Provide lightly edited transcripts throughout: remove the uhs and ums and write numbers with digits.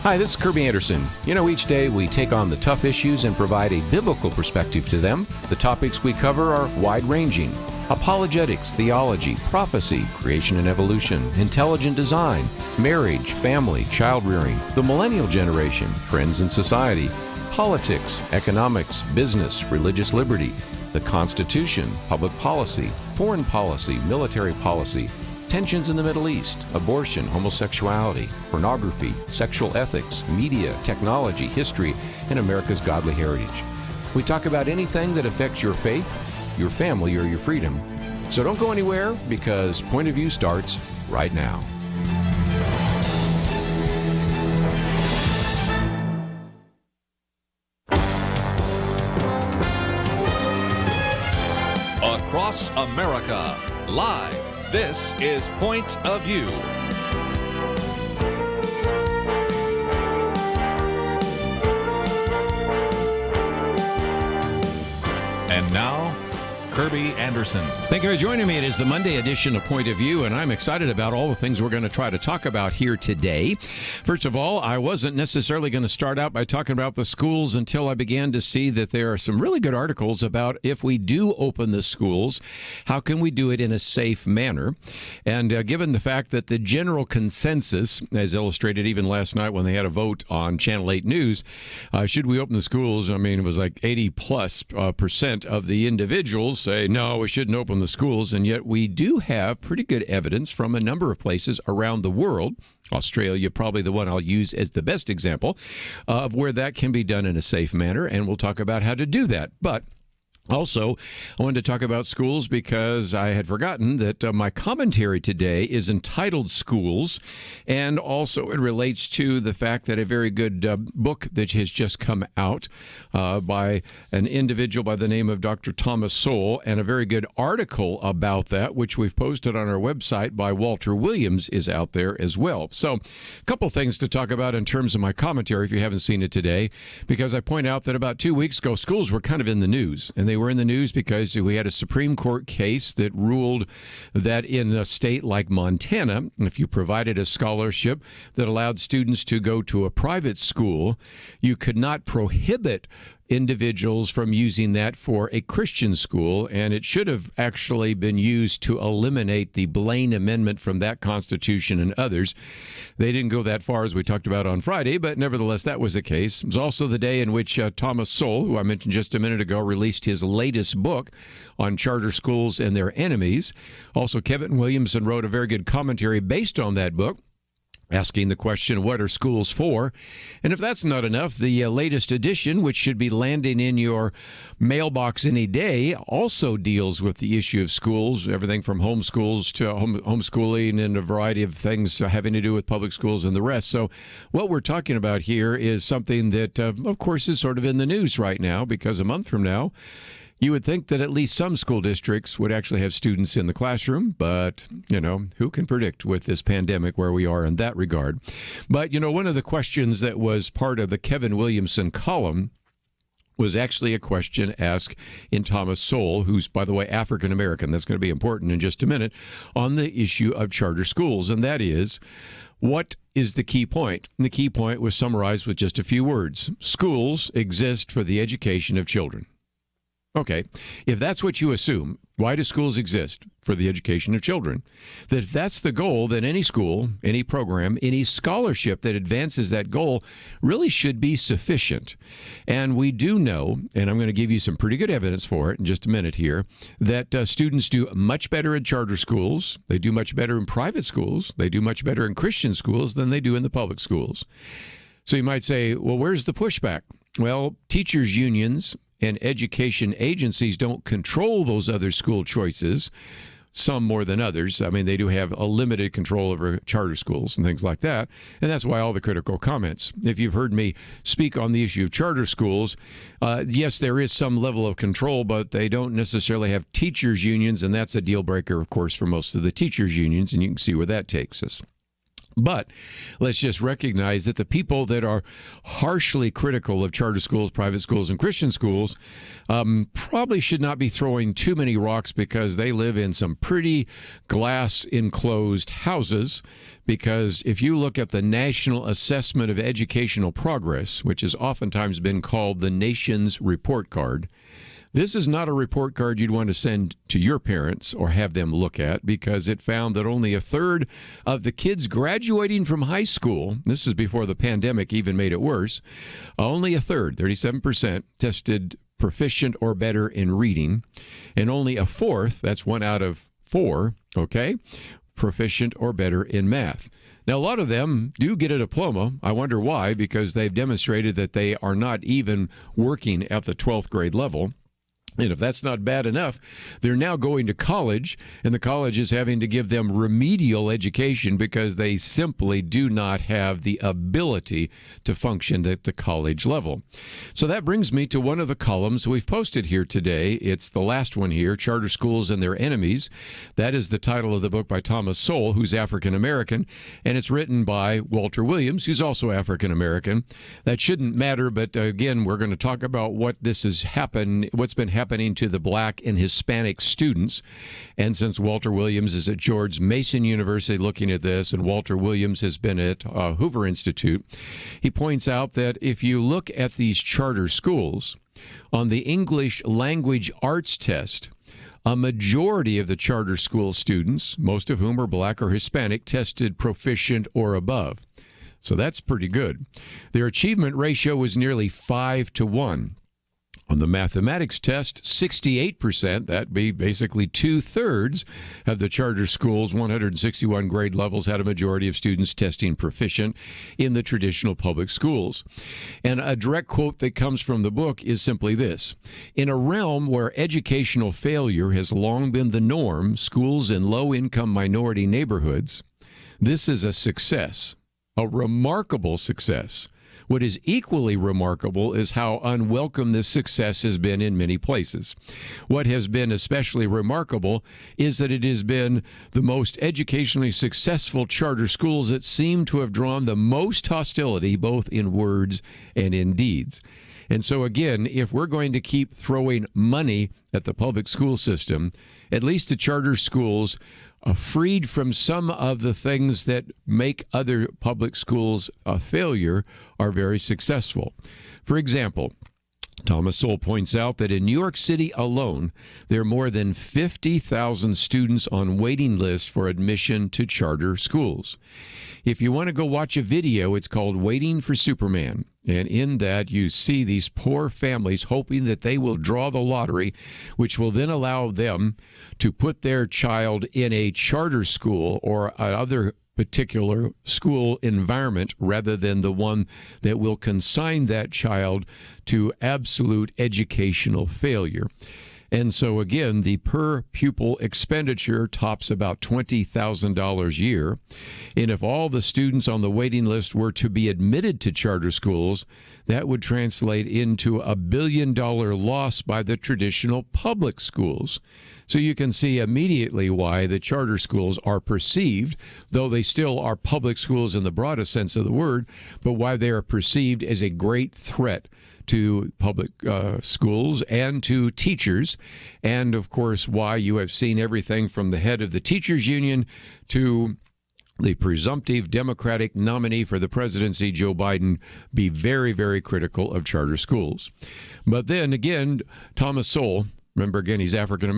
Hi, this is Kerby Anderson. You know, each day we take on the tough issues and provide a biblical perspective to them. The topics we cover are wide-ranging. Apologetics, theology, prophecy, creation and evolution, intelligent design, marriage, family, child-rearing, the millennial generation, trends in society, politics, economics, business, religious liberty, the Constitution, public policy, foreign policy, military policy, tensions in the Middle East, abortion, homosexuality, pornography, sexual ethics, media, technology, history, and America's godly heritage. We talk about anything that affects your faith, your family, or your freedom. So don't go anywhere, because Point of View starts right now. Across America, live. This is Point of View. And now, Kerby Anderson. Thank you for joining me. It is the Monday edition of Point of View, and I'm excited about all the things we're going to try to talk about here today. First of all, I wasn't necessarily going to start out by talking about the schools until I began to see that there are some really good articles about if we do open the schools, how can we do it in a safe manner? And given the fact that the general consensus, as illustrated even last night when they had a vote on Channel 8 News, should we open the schools? I mean, it was like 80+% of the individuals say, no, we shouldn't open the schools, and yet we do have pretty good evidence from a number of places around the world. Australia, probably the one I'll use as the best example of where that can be done in a safe manner, and we'll talk about how to do that. But also, I wanted to talk about schools because I had forgotten that my commentary today is entitled Schools, and also it relates to the fact that a very good book that has just come out by an individual by the name of Dr. Thomas Sowell, and a very good article about that, which we've posted on our website by Walter Williams, is out there as well. So, a couple things to talk about in terms of my commentary if you haven't seen it today, because I point out that about 2 weeks ago, schools were kind of in the news, and they were in the news because we had a Supreme Court case that ruled that in a state like Montana, if you provided a scholarship that allowed students to go to a private school, you could not prohibit individuals from using that for a Christian school, and it should have actually been used to eliminate the Blaine Amendment from that Constitution and others. They didn't go that far, as we talked about on Friday, but nevertheless, that was the case. It was also the day in which Thomas Sowell, who I mentioned just a minute ago, released his latest book on charter schools and their enemies. Also, Kevin Williamson wrote a very good commentary based on that book, asking the question, what are schools for? And if that's not enough, the latest edition, which should be landing in your mailbox any day, also deals with the issue of schools, everything from homeschools to homeschooling and a variety of things having to do with public schools and the rest. So what we're talking about here is something that, of course, is sort of in the news right now, because a month from now, you would think that at least some school districts would actually have students in the classroom, but, you know, who can predict with this pandemic where we are in that regard? But, you know, one of the questions that was part of the Kevin Williamson column was actually a question asked in Thomas Sowell, who's, by the way, African-American. That's going to be important in just a minute, on the issue of charter schools, and that is, what is the key point? And the key point was summarized with just a few words. Schools exist for the education of children. Okay, if that's what you assume, why do schools exist? For the education of children. That if that's the goal, then any school, any program, any scholarship that advances that goal really should be sufficient. And we do know, and I'm going to give you some pretty good evidence for it in just a minute here, that students do much better in charter schools, they do much better in private schools, they do much better in Christian schools than they do in the public schools. So you might say, well, where's the pushback? Well, teachers' unions and education agencies don't control those other school choices, some more than others. I mean, they do have a limited control over charter schools and things like that, and that's why all the critical comments. If you've heard me speak on the issue of charter schools, yes, there is some level of control, but they don't necessarily have teachers' unions, and that's a deal breaker, of course, for most of the teachers' unions, and you can see where that takes us. But let's just recognize that the people that are harshly critical of charter schools, private schools, and Christian schools probably should not be throwing too many rocks, because they live in some pretty glass-enclosed houses. Because if you look at the National Assessment of Educational Progress, which has oftentimes been called the nation's report card, this is not a report card you'd want to send to your parents or have them look at, because it found that only a third of the kids graduating from high school, this is before the pandemic even made it worse, only a third, 37%, tested proficient or better in reading, and only a fourth, that's 1 out of 4, okay, proficient or better in math. Now, a lot of them do get a diploma. I wonder why, because they've demonstrated that they are not even working at the 12th grade level. And if that's not bad enough, they're now going to college, and the college is having to give them remedial education because they simply do not have the ability to function at the college level. So that brings me to one of the columns we've posted here today. It's the last one here, Charter Schools and Their Enemies. That is the title of the book by Thomas Sowell, who's African American, and it's written by Walter Williams, who's also African American. That shouldn't matter, but again, we're going to talk about what's been happening to the Black and Hispanic students. And since Walter Williams is at George Mason University looking at this, and Walter Williams has been at Hoover Institute, he points out that if you look at these charter schools, on the English language arts test, a majority of the charter school students, most of whom are Black or Hispanic, tested proficient or above. So that's pretty good. Their achievement ratio was nearly 5-to-1. On the mathematics test, 68%, that'd be basically 2/3 of the charter schools, 161 grade levels, had a majority of students testing proficient in the traditional public schools. And a direct quote that comes from the book is simply this: in a realm where educational failure has long been the norm, schools in low-income minority neighborhoods, this is a success, a remarkable success. What is equally remarkable is how unwelcome this success has been in many places. What has been especially remarkable is that it has been the most educationally successful charter schools that seem to have drawn the most hostility, both in words and in deeds. And so again, if we're going to keep throwing money at the public school system, at least the charter schools freed from some of the things that make other public schools a failure are very successful. For example, Thomas Sowell points out that in New York City alone, there are more than 50,000 students on waiting lists for admission to charter schools. If you want to go watch a video, it's called Waiting for Superman. And in that, you see these poor families hoping that they will draw the lottery, which will then allow them to put their child in a charter school or another particular school environment rather than the one that will consign that child to absolute educational failure. And so again, the per pupil expenditure tops about $20,000 a year. And if all the students on the waiting list were to be admitted to charter schools, that would translate into a $1 billion loss by the traditional public schools. So you can see immediately why the charter schools are perceived, though they still are public schools in the broadest sense of the word, but why they are perceived as a great threat to public schools and to teachers, and of course why you have seen everything from the head of the teachers union to the presumptive Democratic nominee for the presidency, Joe Biden, be very, very critical of charter schools. But then again, Thomas Sowell, remember again, he's African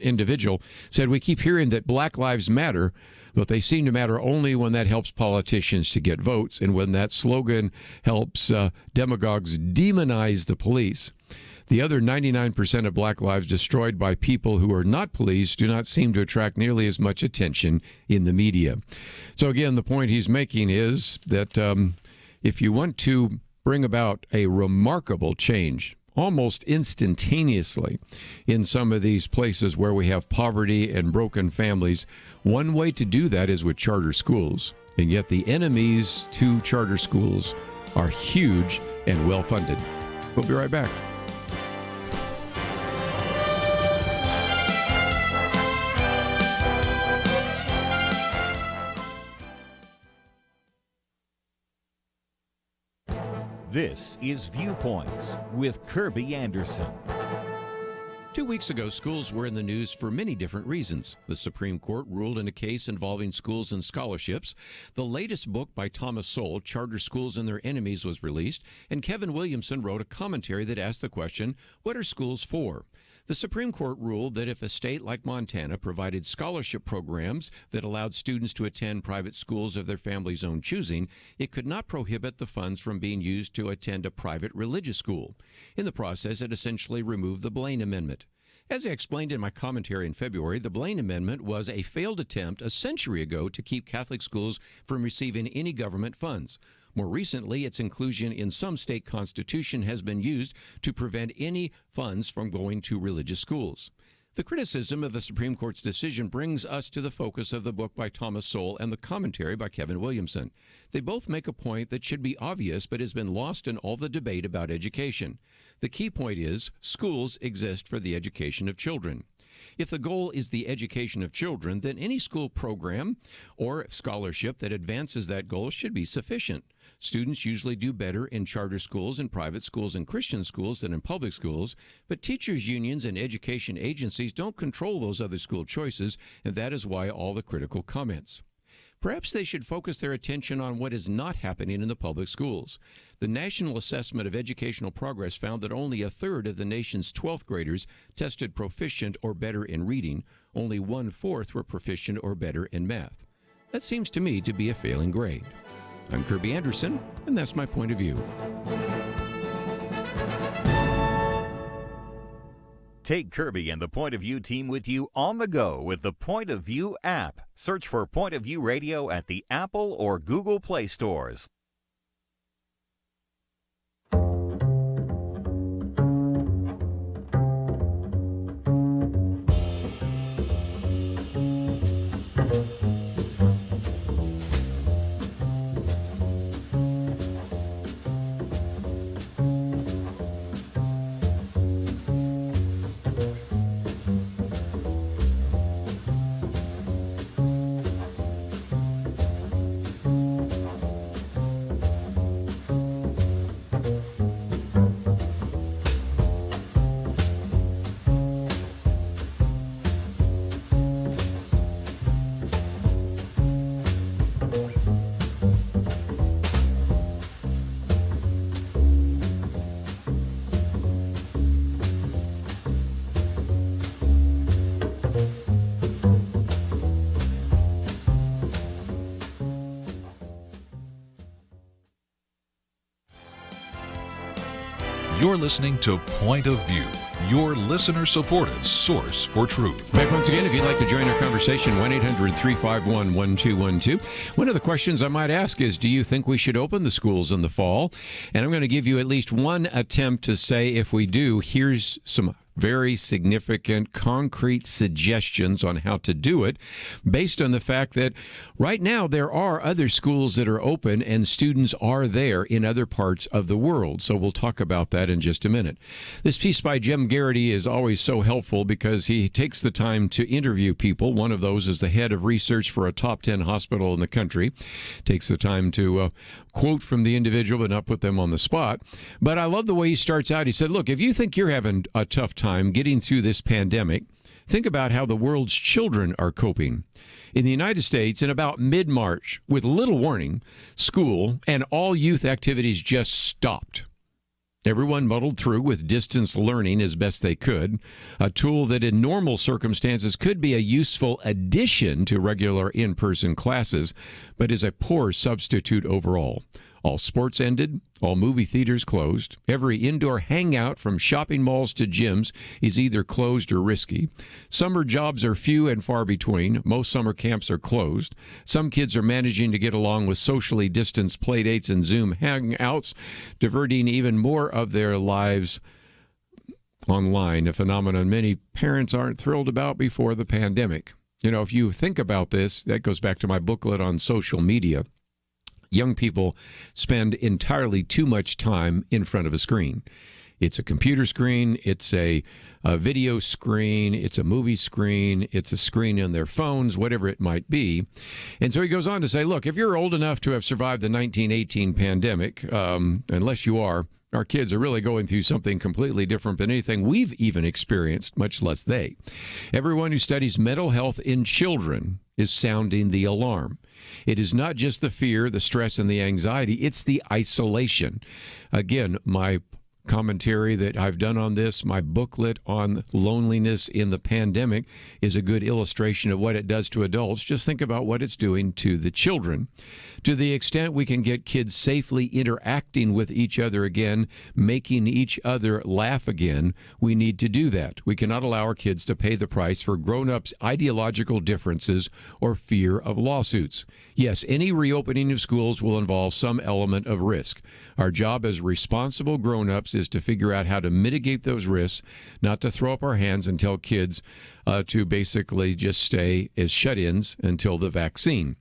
individual, said, we keep hearing that Black Lives Matter, but they seem to matter only when that helps politicians to get votes and when that slogan helps demagogues demonize the police. The other 99% of Black lives destroyed by people who are not police do not seem to attract nearly as much attention in the media. So again, the point he's making is that if you want to bring about a remarkable change almost instantaneously in some of these places where we have poverty and broken families, one way to do that is with charter schools. And yet the enemies to charter schools are huge and well-funded. We'll be right back. This is Viewpoints with Kerby Anderson. 2 weeks ago, schools were in the news for many different reasons. The Supreme Court ruled in a case involving schools and scholarships. The latest book by Thomas Sowell, Charter Schools and Their Enemies, was released, and Kevin Williamson wrote a commentary that asked the question, what are schools for? The Supreme Court ruled that if a state like Montana provided scholarship programs that allowed students to attend private schools of their family's own choosing, it could not prohibit the funds from being used to attend a private religious school. In the process, it essentially removed the Blaine Amendment. As I explained in my commentary in February, the Blaine Amendment was a failed attempt a century ago to keep Catholic schools from receiving any government funds. More recently, its inclusion in some state constitution has been used to prevent any funds from going to religious schools. The criticism of the Supreme Court's decision brings us to the focus of the book by Thomas Sowell and the commentary by Kevin Williamson. They both make a point that should be obvious but has been lost in all the debate about education. The key point is schools exist for the education of children. If the goal is the education of children, then any school program or scholarship that advances that goal should be sufficient. Students usually do better in charter schools and private schools and Christian schools than in public schools, but teachers' unions and education agencies don't control those other school choices, and that is why all the critical comments. Perhaps they should focus their attention on what is not happening in the public schools. The National Assessment of Educational Progress found that only a third of the nation's 12th graders tested proficient or better in reading. Only 1/4 were proficient or better in math. That seems to me to be a failing grade. I'm Kerby Anderson, and that's my point of view. Take Kerby and the Point of View team with you on the go with the Point of View app. Search for Point of View Radio at the Apple or Google Play stores. You're listening to Point of View, your listener-supported source for truth. Back once again, if you'd like to join our conversation, 1-800-351-1212. One of the questions I might ask is, do you think we should open the schools in the fall? And I'm going to give you at least one attempt to say, if we do, here's some very significant, concrete suggestions on how to do it, based on the fact that right now there are other schools that are open and students are there in other parts of the world. So we'll talk about that in just a minute. This piece by Jim Garrity is always so helpful because he takes the time to interview people. One of those is the head of research for a top 10 hospital in the country. Takes the time to quote from the individual but not put them on the spot. But I love the way he starts out. He said, look, if you think you're having a tough time getting through this pandemic, think about how the world's children are coping. In the United States, in about mid-March, with little warning, school and all youth activities just stopped. Everyone muddled through with distance learning as best they could, a tool that in normal circumstances could be a useful addition to regular in-person classes, but is a poor substitute overall. All sports ended, all movie theaters closed, every indoor hangout from shopping malls to gyms is either closed or risky. Summer jobs are few and far between. Most summer camps are closed. Some kids are managing to get along with socially distanced playdates and Zoom hangouts, diverting even more of their lives online, a phenomenon many parents aren't thrilled about before the pandemic. You know, if you think about this, that goes back to my booklet on social media. Young people spend entirely too much time in front of a screen. It's a computer screen, it's a video screen, it's a movie screen, it's a screen on their phones, whatever it might be. And so he goes on to say, look, if you're old enough to have survived the 1918 pandemic, unless you are, our kids are really going through something completely different than anything we've even experienced, much less they. Everyone who studies mental health in children is sounding the alarm. It is not just the fear, the stress, and the anxiety, it's the isolation. Again, my commentary that I've done on this, my booklet on loneliness in the pandemic, is a good illustration of what it does to adults. Just think about what it's doing to the children. To the extent we can get kids safely interacting with each other again, making each other laugh again, we need to do that. We cannot allow our kids to pay the price for grown-ups' ideological differences or fear of lawsuits. Yes, any reopening of schools will involve some element of risk. Our job as responsible grown-ups is to figure out how to mitigate those risks, not to throw up our hands and tell kids to basically just stay as shut-ins until the vaccine.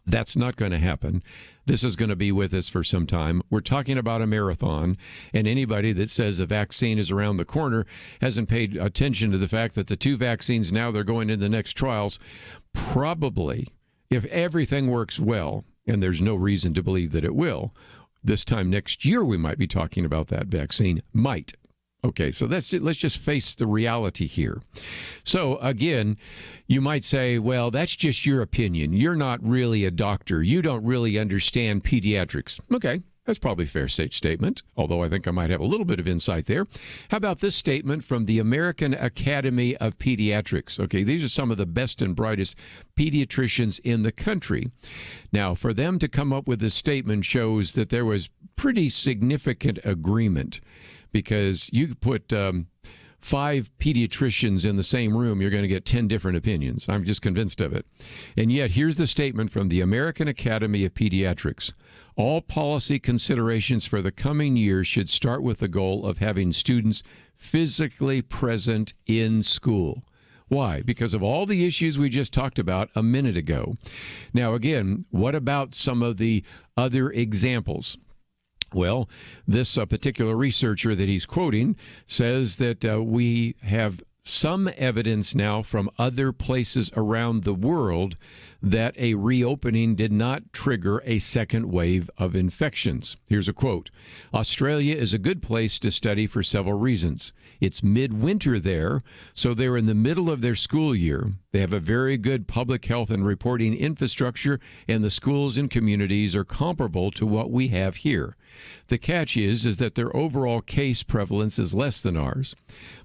That's not going to happen. This is going to be with us for some time. We're talking about a marathon, and anybody that says the vaccine is around the corner hasn't paid attention to the fact that the 2 vaccines now they're going into the next trials. Probably, if everything works well, and there's no reason to believe that it will, this time next year we might be talking about that vaccine. Might. Okay, so that's it. Let's just face the reality here. So again, you might say, well, that's just your opinion. You're not really a doctor. You don't really understand pediatrics. Okay, that's probably a fair statement, although I think I might have a little bit of insight there. How about this statement from the American Academy of Pediatrics? Okay, these are some of the best and brightest pediatricians in the country. Now, for them to come up with this statement shows that there was pretty significant agreement, because you put 5 pediatricians in the same room, you're going to get 10 different opinions. I'm just convinced of it. And yet, here's the statement from the American Academy of Pediatrics. All policy considerations for the coming year should start with the goal of having students physically present in school. Why? Because of all the issues we just talked about a minute ago. Now, again, what about some of the other examples? Well, this particular researcher that he's quoting says that we have some evidence now from other places around the world that a reopening did not trigger a second wave of infections. Here's a quote. Australia is a good place to study for several reasons. It's midwinter there, so they're in the middle of their school year. They have a very good public health and reporting infrastructure, and the schools and communities are comparable to what we have here. The catch is that their overall case prevalence is less than ours.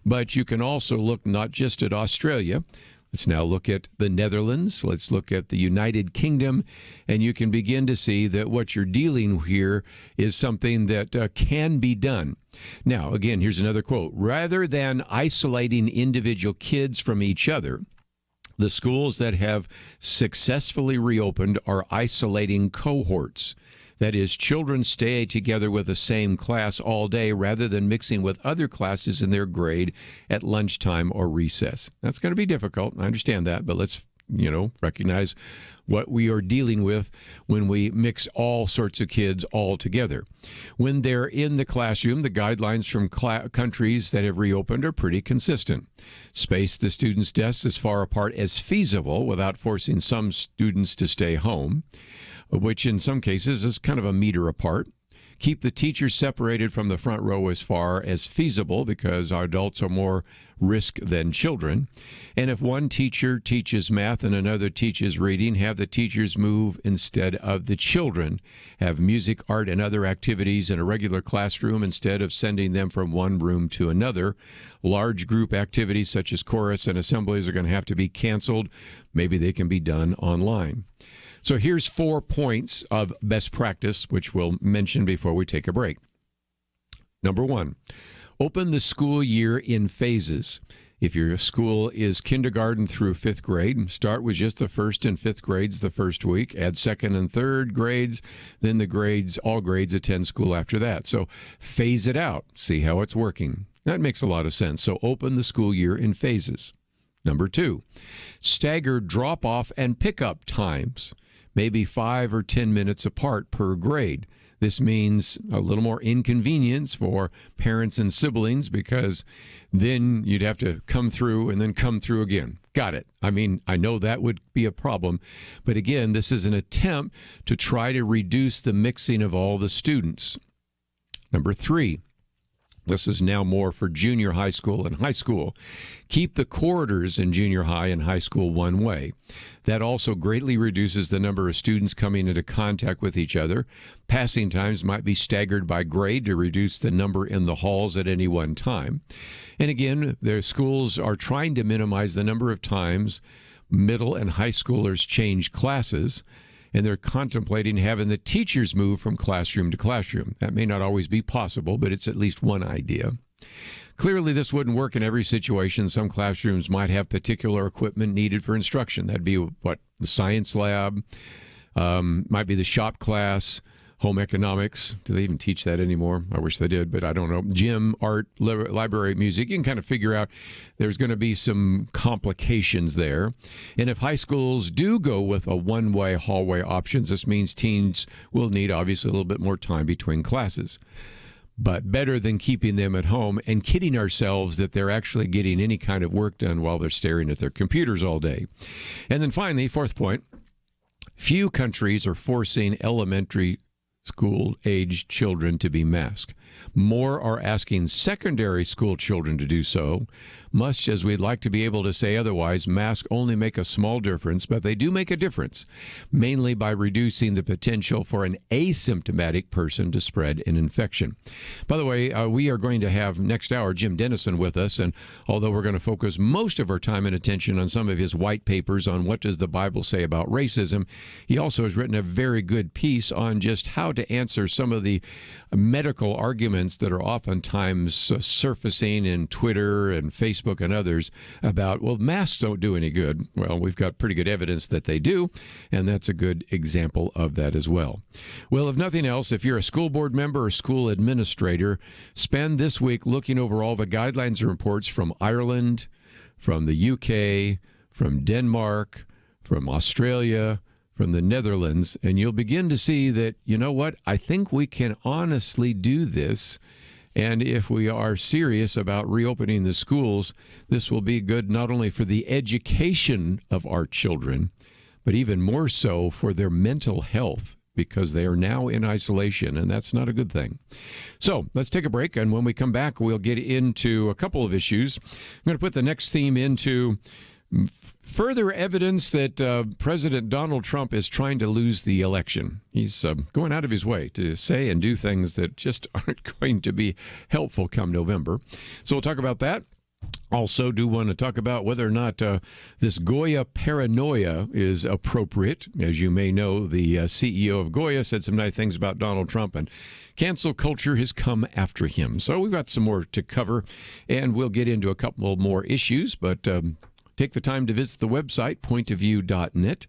But you can also look not just at Australia. Let's now look at the Netherlands. Let's look at the United Kingdom. And you can begin to see that what you're dealing here is something that can be done. Now, again, here's another quote. Rather than isolating individual kids from each other, the schools that have successfully reopened are isolating cohorts. That is, children stay together with the same class all day rather than mixing with other classes in their grade at lunchtime or recess. That's going to be difficult. I understand that, but let's, recognize what we are dealing with when we mix all sorts of kids all together. When they're in the classroom, the guidelines from countries that have reopened are pretty consistent. Space the students' desks as far apart as feasible without forcing some students to stay home, which in some cases is kind of a meter apart. Keep the teachers separated from the front row as far as feasible because our adults are more risk than children. And if one teacher teaches math and another teaches reading, have the teachers move instead of the children. Have music, art, and other activities in a regular classroom instead of sending them from one room to another. Large group activities such as chorus and assemblies are going to have to be canceled. Maybe they can be done online. So here's 4 points of best practice, which we'll mention before we take a break. Number 1, open the school year in phases. If your school is kindergarten through 5th grade, start with just the 1st and 5th grades the first week, add 2nd and 3rd grades, then all grades attend school after that. So phase it out, see how it's working. That makes a lot of sense. So open the school year in phases. Number 2, stagger drop-off and pickup times, maybe 5 or 10 minutes apart per grade. This means a little more inconvenience for parents and siblings because then you'd have to come through and then come through again. Got it. I mean, I know that would be a problem. But again, this is an attempt to try to reduce the mixing of all the students. Number 3. This is now more for junior high school and high school. Keep the corridors in junior high and high school one way. That also greatly reduces the number of students coming into contact with each other. Passing times might be staggered by grade to reduce the number in the halls at any one time. And again, their schools are trying to minimize the number of times middle and high schoolers change classes. And they're contemplating having the teachers move from classroom to classroom. That may not always be possible, but it's at least one idea. Clearly, this wouldn't work in every situation. Some classrooms might have particular equipment needed for instruction. That'd be the science lab, might be the shop class, home economics. Do they even teach that anymore? I wish they did, but I don't know. Gym, art, library, music. You can kind of figure out there's going to be some complications there. And if high schools do go with a one-way hallway options, this means teens will need, obviously, a little bit more time between classes. But better than keeping them at home and kidding ourselves that they're actually getting any kind of work done while they're staring at their computers all day. And then finally, 4th point, few countries are forcing elementary school-aged children to be masked. More are asking secondary school children to do so. Much as we'd like to be able to say otherwise, masks only make a small difference, but they do make a difference, mainly by reducing the potential for an asymptomatic person to spread an infection. By the way, we are going to have next hour Jim Denison with us, and although we're going to focus most of our time and attention on some of his white papers on what does the Bible say about racism, he also has written a very good piece on just how to answer some of the medical arguments that are oftentimes surfacing in Twitter and Facebook and others about, well, masks don't do any good. Well, we've got pretty good evidence that they do, and that's a good example of that as well. Well, if nothing else, if you're a school board member or school administrator, spend this week looking over all the guidelines and reports from Ireland, from the UK, from Denmark, from Australia, from the Netherlands, and you'll begin to see that, you know what, I think we can honestly do this. And if we are serious about reopening the schools, this will be good not only for the education of our children, but even more so for their mental health, because they are now in isolation, and that's not a good thing. So let's take a break, and when we come back, we'll get into a couple of issues. I'm going to put the next theme into further evidence that President Donald Trump is trying to lose the election. He's going out of his way to say and do things that just aren't going to be helpful come November. So we'll talk about that. Also do want to talk about whether or not this Goya paranoia is appropriate. As you may know, the CEO of Goya said some nice things about Donald Trump, and cancel culture has come after him. So we've got some more to cover, and we'll get into a couple more issues, but take the time to visit the website, pointofview.net.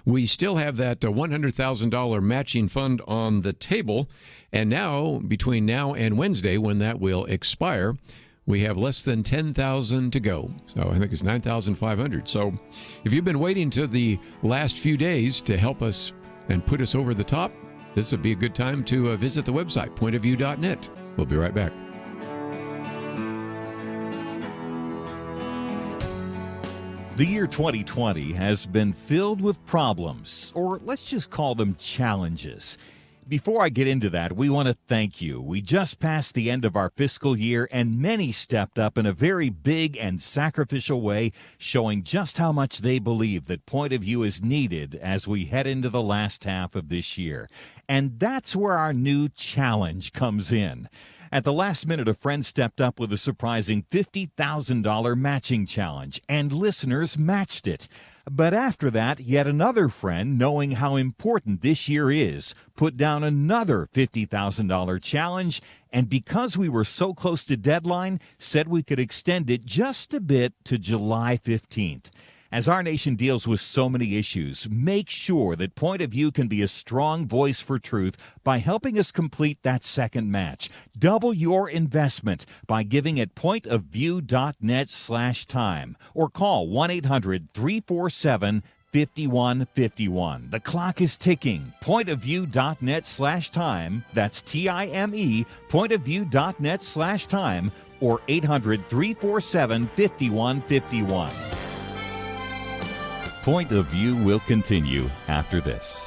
We still have that $100,000 matching fund on the table. And now, between now and Wednesday, when that will expire, we have less than 10,000 to go. So I think it's 9,500. So if you've been waiting to the last few days to help us and put us over the top, this would be a good time to visit the website, pointofview.net. We'll be right back. The year 2020 has been filled with problems, or let's just call them challenges. Before I get into that, we want to thank you. We just passed the end of our fiscal year, and many stepped up in a very big and sacrificial way, showing just how much they believe that Point of View is needed as we head into the last half of this year. And that's where our new challenge comes in. At the last minute, a friend stepped up with a surprising $50,000 matching challenge, and listeners matched it. But after that, yet another friend, knowing how important this year is, put down another $50,000 challenge, and because we were so close to deadline, said we could extend it just a bit to July 15th. As our nation deals with so many issues, make sure that Point of View can be a strong voice for truth by helping us complete that second match. Double your investment by giving at pointofview.net/time or call 1-800-347 5151. The clock is ticking. Pointofview.net/time. That's TIME, pointofview.net/time, or 800-347-5151. Point of View will continue after this.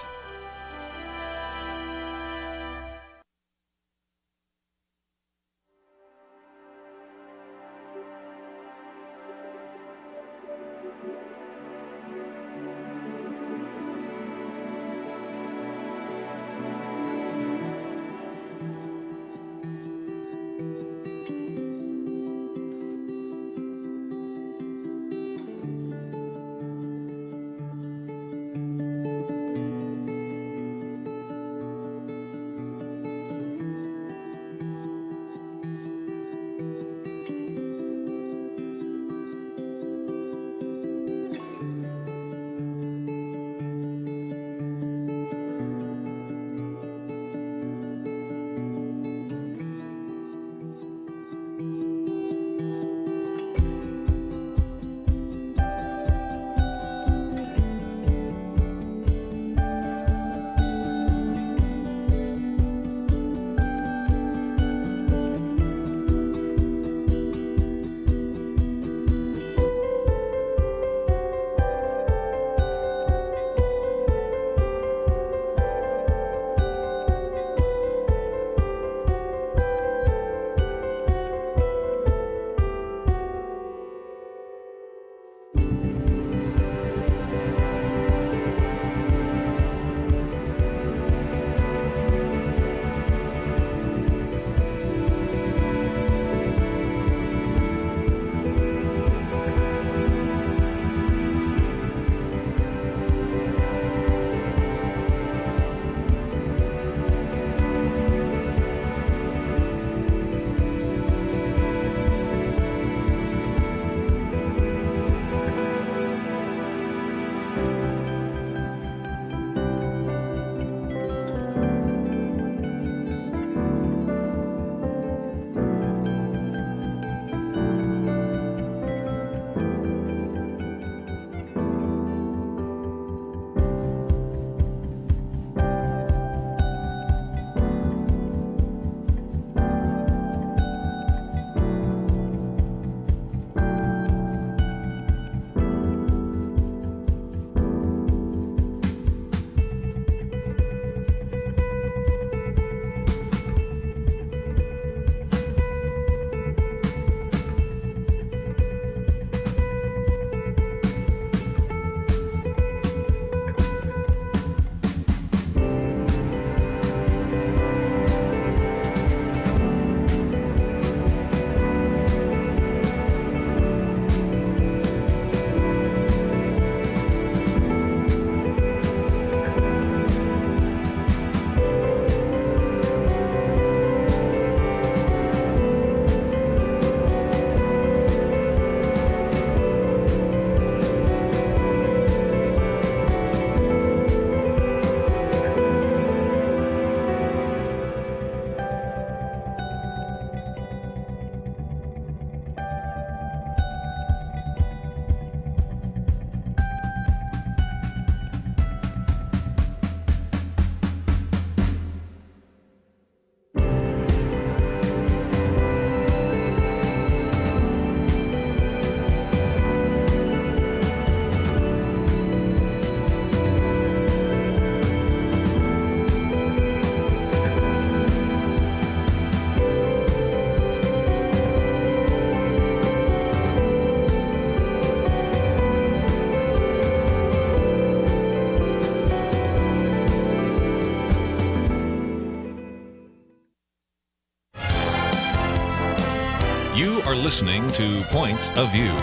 You are listening to Point of View.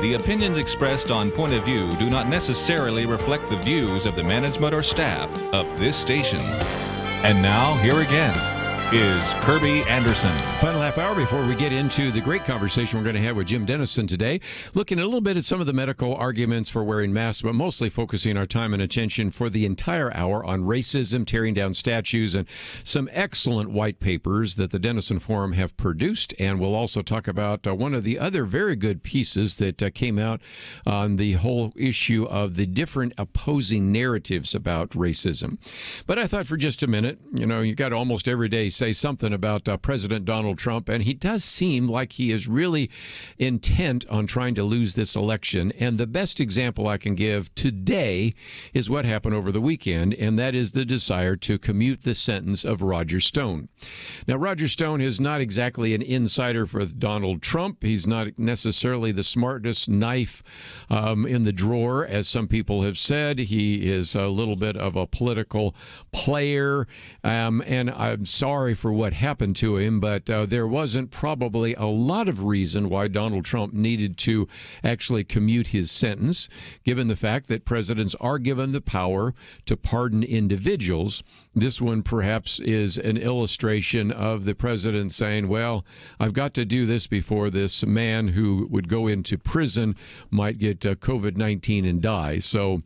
The opinions expressed on Point of View do not necessarily reflect the views of the management or staff of this station. And now, here again, is Kerby Anderson. Final half hour before we get into the great conversation we're going to have with Jim Denison today, looking a little bit at some of the medical arguments for wearing masks, but mostly focusing our time and attention for the entire hour on racism, tearing down statues, and some excellent white papers that the Denison Forum have produced. And we'll also talk about one of the other very good pieces that came out on the whole issue of the different opposing narratives about racism. But I thought for just a minute, you got to almost every day say something about President Donald Trump, and he does seem like he is really intent on trying to lose this election. And the best example I can give today is what happened over the weekend, and that is the desire to commute the sentence of Roger Stone. Now, Roger Stone is not exactly an insider for Donald Trump. He's not necessarily the smartest knife in the drawer, as some people have said. He is a little bit of a political player, and I'm sorry for what happened to him, but there wasn't probably a lot of reason why Donald Trump needed to actually commute his sentence, given the fact that presidents are given the power to pardon individuals. This one perhaps is an illustration of the president saying, well, I've got to do this before this man who would go into prison might get COVID-19 and die. So,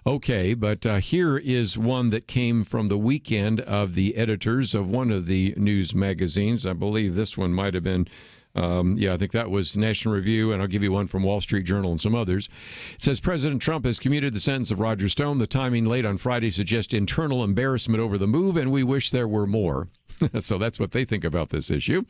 okay, but here is one that came from the weekend of the editors of one of the news magazines. I believe this one might have been I think that was National Review, and I'll give you one from Wall Street Journal and some others. It says, President Trump has commuted the sentence of Roger Stone. The timing late on Friday suggests internal embarrassment over the move, and we wish there were more. So that's what they think about this issue.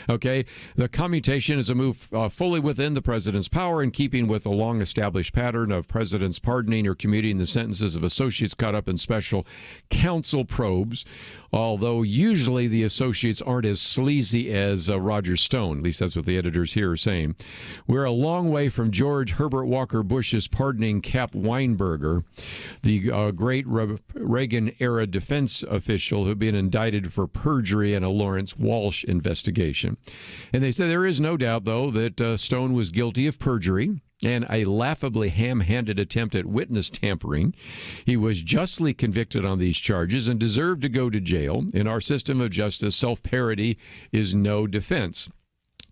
Okay, the commutation is a move fully within the president's power, in keeping with a long-established pattern of presidents pardoning or commuting the sentences of associates caught up in special counsel probes, although usually the associates aren't as sleazy as Roger Stone. At least that's what the editors here are saying. We're a long way from George Herbert Walker Bush's pardoning Cap Weinberger, the great Reagan-era defense official who'd been indicted for perjury in a Lawrence Walsh investigation. And they say there is no doubt, though, that Stone was guilty of perjury and a laughably ham-handed attempt at witness tampering. He was justly convicted on these charges and deserved to go to jail. In our system of justice, self-parody is no defense.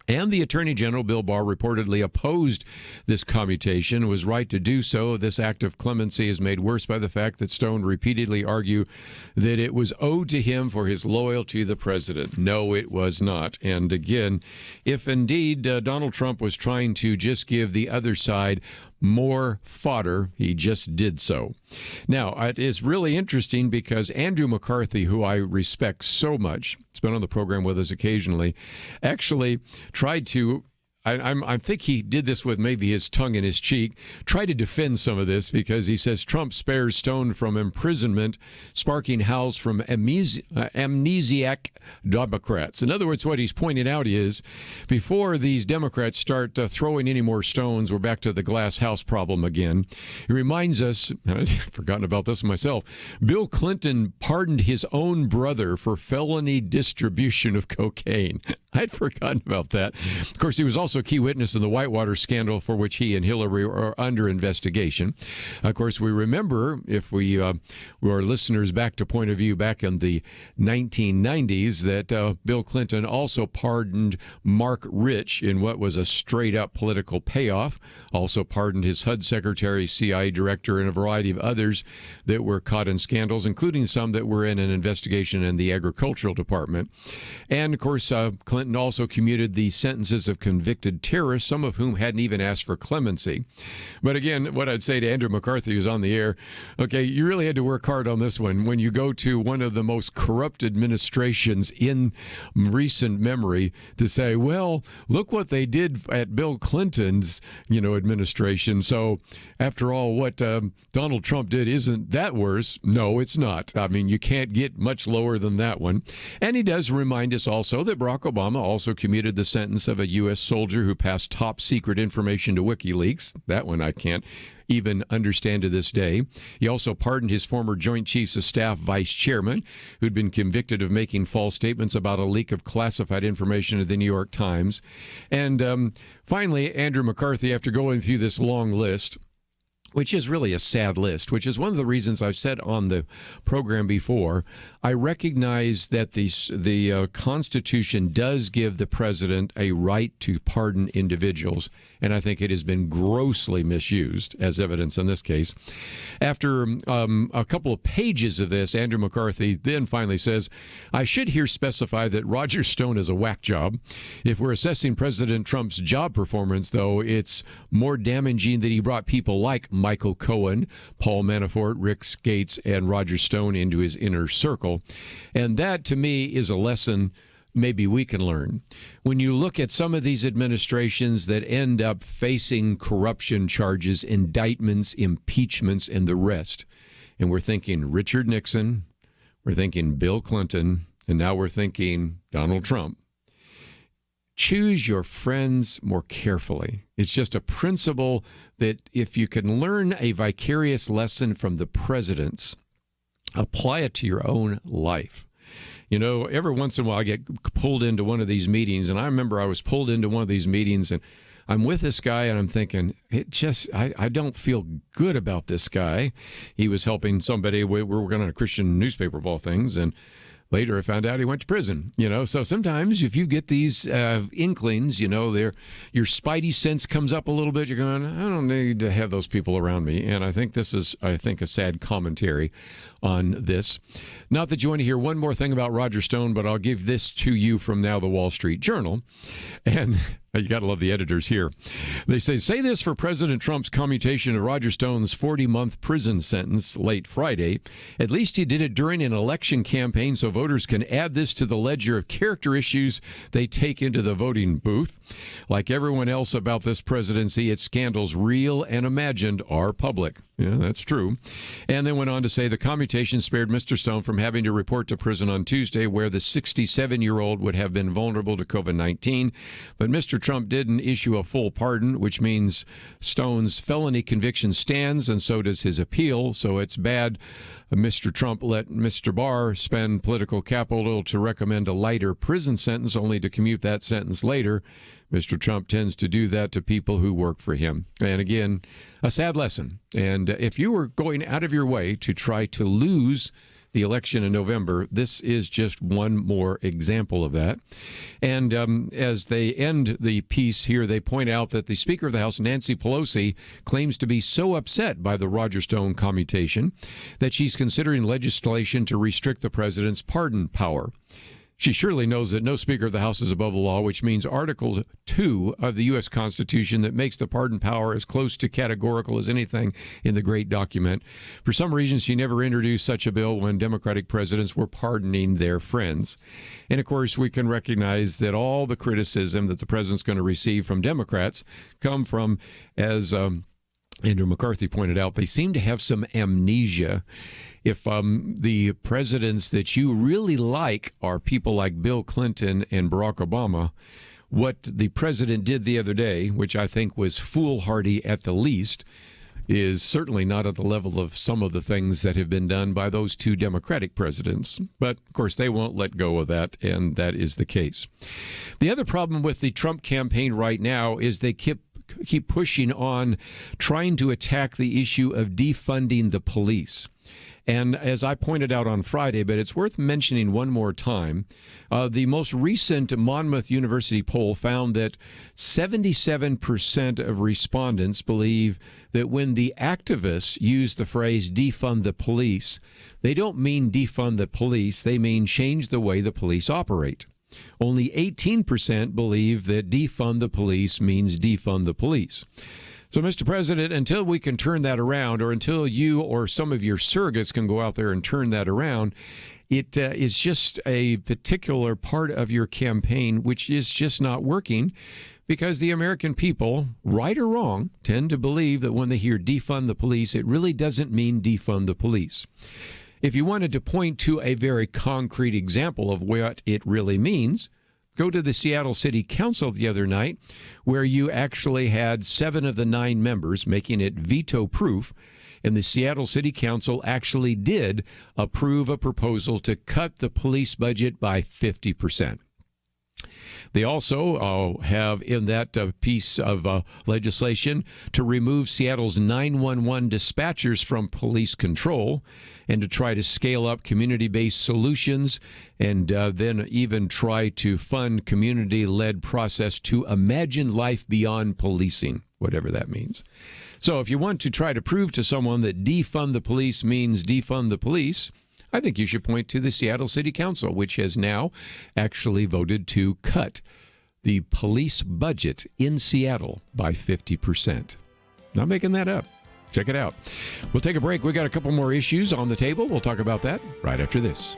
And the Attorney General, Bill Barr, reportedly opposed this commutation and was right to do so. This act of clemency is made worse by the fact that Stone repeatedly argued that it was owed to him for his loyalty to the president. No, it was not. And again, if indeed Donald Trump was trying to just give the other side more fodder, he just did so. Now, it is really interesting because Andrew McCarthy, who I respect so much, has been on the program with us occasionally, actually tried to, I think he did this with maybe his tongue in his cheek, try to defend some of this because he says Trump spares Stone from imprisonment, sparking howls from amnesiac Democrats. In other words, what he's pointing out is before these Democrats start throwing any more stones, we're back to the glass house problem again. It reminds us, and I'd forgotten about this myself, Bill Clinton pardoned his own brother for felony distribution of cocaine. I'd forgotten about that. Of course, he was also a key witness in the Whitewater scandal for which he and Hillary are under investigation. Of course, we remember, if we were listeners back to Point of View back in the 1990s, that Bill Clinton also pardoned Mark Rich in what was a straight-up political payoff, also pardoned his HUD secretary, CIA director, and a variety of others that were caught in scandals, including some that were in an investigation in the Agricultural Department. And, of course, Clinton also commuted the sentences of convicted terrorists, some of whom hadn't even asked for clemency. But again, what I'd say to Andrew McCarthy, who's on the air, okay, you really had to work hard on this one. When you go to one of the most corrupt administrations in recent memory to say, well, look what they did at Bill Clinton's, administration. So after all, what Donald Trump did isn't that worse. No, it's not. I mean, you can't get much lower than that one. And he does remind us also that Barack Obama also commuted the sentence of a U.S. soldier who passed top secret information to WikiLeaks. That one I can't even understand to this day. He also pardoned his former Joint Chiefs of Staff vice chairman, who'd been convicted of making false statements about a leak of classified information to the New York Times. And finally, Andrew McCarthy, after going through this long list, which is really a sad list, which is one of the reasons I've said on the program before. I recognize that the Constitution does give the president a right to pardon individuals, and I think it has been grossly misused, as evidence in this case. After a couple of pages of this, Andrew McCarthy then finally says, I should here specify that Roger Stone is a whack job. If we're assessing President Trump's job performance, though, it's more damaging that he brought people like Michael Cohen, Paul Manafort, Rick Gates, and Roger Stone into his inner circle. And that, to me, is a lesson maybe we can learn. When you look at some of these administrations that end up facing corruption charges, indictments, impeachments, and the rest, and we're thinking Richard Nixon, we're thinking Bill Clinton, and now we're thinking Donald Trump. Choose your friends more carefully. It's just a principle that if you can learn a vicarious lesson from the presidents, apply it to your own life. You know, every once in a while I get pulled into one of these meetings, and I remember I was pulled into one of these meetings, and I'm with this guy, and I'm thinking, I don't feel good about this guy. He was helping somebody. We were working on a Christian newspaper of all things, and later I found out he went to prison. You know, so sometimes if you get these inklings, you know, your spidey sense comes up a little bit. You're going, I don't need to have those people around me. And I think this is, a sad commentary on this. Not that you want to hear one more thing about Roger Stone, but I'll give this to you from now the Wall Street Journal. And you got to love the editors here. They say this for President Trump's commutation of Roger Stone's 40-month prison sentence late Friday. At least he did it during an election campaign so voters can add this to the ledger of character issues they take into the voting booth. Like everyone else about this presidency, its scandals, real and imagined, are public. Yeah, that's true. And then went on to say the commutation spared Mr. Stone from having to report to prison on Tuesday, where the 67-year-old would have been vulnerable to COVID-19. But Mr. Trump didn't issue a full pardon, which means Stone's felony conviction stands, and so does his appeal. So it's bad Mr. Trump let Mr. Barr spend political capital to recommend a lighter prison sentence, only to commute that sentence later. Mr. Trump tends to do that to people who work for him. And again, a sad lesson. And if you were going out of your way to try to lose the election in November, this is just one more example of that. And as they end the piece here, they point out that the Speaker of the House, Nancy Pelosi, claims to be so upset by the Roger Stone commutation that she's considering legislation to restrict the president's pardon power. She surely knows that no Speaker of the House is above the law, which means Article 2 of the U.S. Constitution that makes the pardon power as close to categorical as anything in the great document. For some reason, she never introduced such a bill when Democratic presidents were pardoning their friends. And, of course, we can recognize that all the criticism that the president's going to receive from Democrats come from, as Andrew McCarthy pointed out, they seem to have some amnesia. If the presidents that you really like are people like Bill Clinton and Barack Obama, what the president did the other day, which I think was foolhardy at the least, is certainly not at the level of some of the things that have been done by those two Democratic presidents. But, of course, they won't let go of that, and that is the case. The other problem with the Trump campaign right now is they keep pushing on trying to attack the issue of defunding the police. And as I pointed out on Friday, but it's worth mentioning one more time, the most recent Monmouth University poll found that 77% of respondents believe that when the activists use the phrase defund the police, they don't mean defund the police, they mean change the way the police operate. Only 18% believe that defund the police means defund the police. So, Mr. President, until we can turn that around, or until you or some of your surrogates can go out there and turn that around, it is just a particular part of your campaign which is just not working, because the American people, right or wrong, tend to believe that when they hear defund the police, it really doesn't mean defund the police. If you wanted to point to a very concrete example of what it really means, go to the Seattle City Council the other night, where you actually had 7 of the 9 members, making it veto-proof, and the Seattle City Council actually did approve a proposal to cut the police budget by 50%. They also have in that piece of legislation to remove Seattle's 911 dispatchers from police control and to try to scale up community-based solutions and then even try to fund community-led process to imagine life beyond policing, whatever that means. So if you want to try to prove to someone that defund the police means defund the police, I think you should point to the Seattle City Council, which has now actually voted to cut the police budget in Seattle by 50%. Not making that up. Check it out. We'll take a break. We got a couple more issues on the table. We'll talk about that right after this.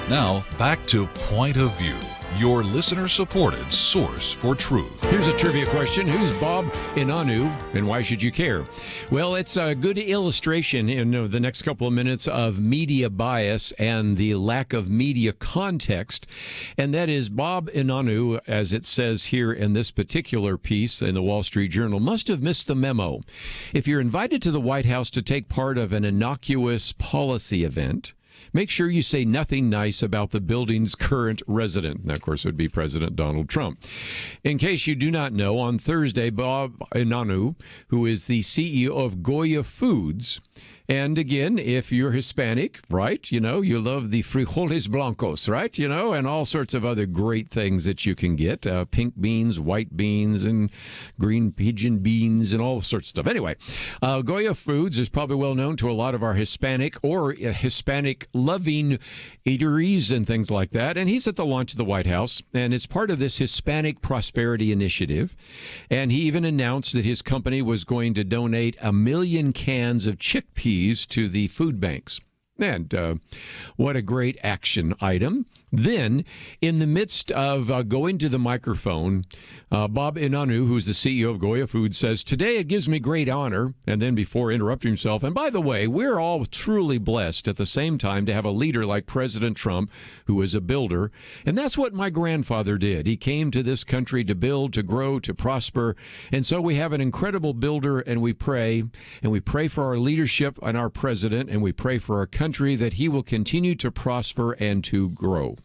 Now, back to Point of View, your listener-supported source for truth. Here's a trivia question. Who's Bob Inanu, and why should you care? Well, it's a good illustration in the next couple of minutes of media bias and the lack of media context, and that is Bob Inanu, as it says here in this particular piece in the Wall Street Journal, must have missed the memo. If you're invited to the White House to take part of an innocuous policy event, make sure you say nothing nice about the building's current resident. And of course, it would be President Donald Trump. In case you do not know, on Thursday, Bob Inanu, who is the CEO of Goya Foods And again, if you're Hispanic, right, you love the frijoles blancos, right, and all sorts of other great things that you can get, pink beans, white beans, and green pigeon beans, and all sorts of stuff. Anyway, Goya Foods is probably well known to a lot of our Hispanic or Hispanic-loving eateries and things like that. And he's at the launch of the White House, and it's part of this Hispanic Prosperity Initiative. And he even announced that his company was going to donate 1 million cans of chickpeas to the food banks. And what a great action item. Then, in the midst of going to the microphone, Bob Inanu, who's the CEO of Goya Foods, says, "Today it gives me great honor," and then before interrupting himself, "and by the way, we're all truly blessed at the same time to have a leader like President Trump, who is a builder, and that's what my grandfather did. He came to this country to build, to grow, to prosper, and so we have an incredible builder, and we pray for our leadership and our president, and we pray for our country that he will continue to prosper and to grow."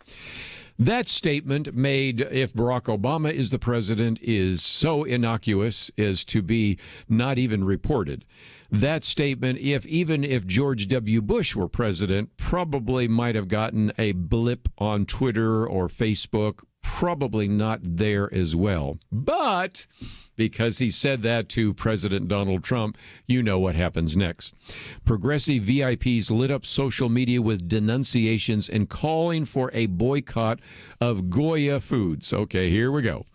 That statement made if Barack Obama is the president is so innocuous as to be not even reported. That statement, even if George W. Bush were president, probably might have gotten a blip on Twitter or Facebook, probably not there as well. But because he said that to President Donald Trump, you know what happens next. Progressive VIPs lit up social media with denunciations and calling for a boycott of Goya Foods. Okay, here we go.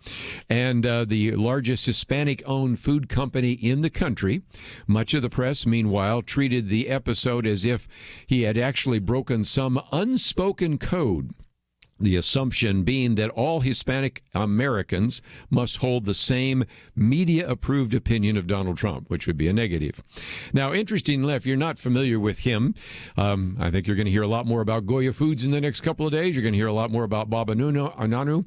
And the largest Hispanic-owned food company in the country, much of the press, meanwhile, treated the episode as if he had actually broken some unspoken code. The assumption being that all Hispanic Americans must hold the same media-approved opinion of Donald Trump, which would be a negative. Now, interestingly, if you're not familiar with him, I think you're going to hear a lot more about Goya Foods in the next couple of days. You're going to hear a lot more about Bob Inanu.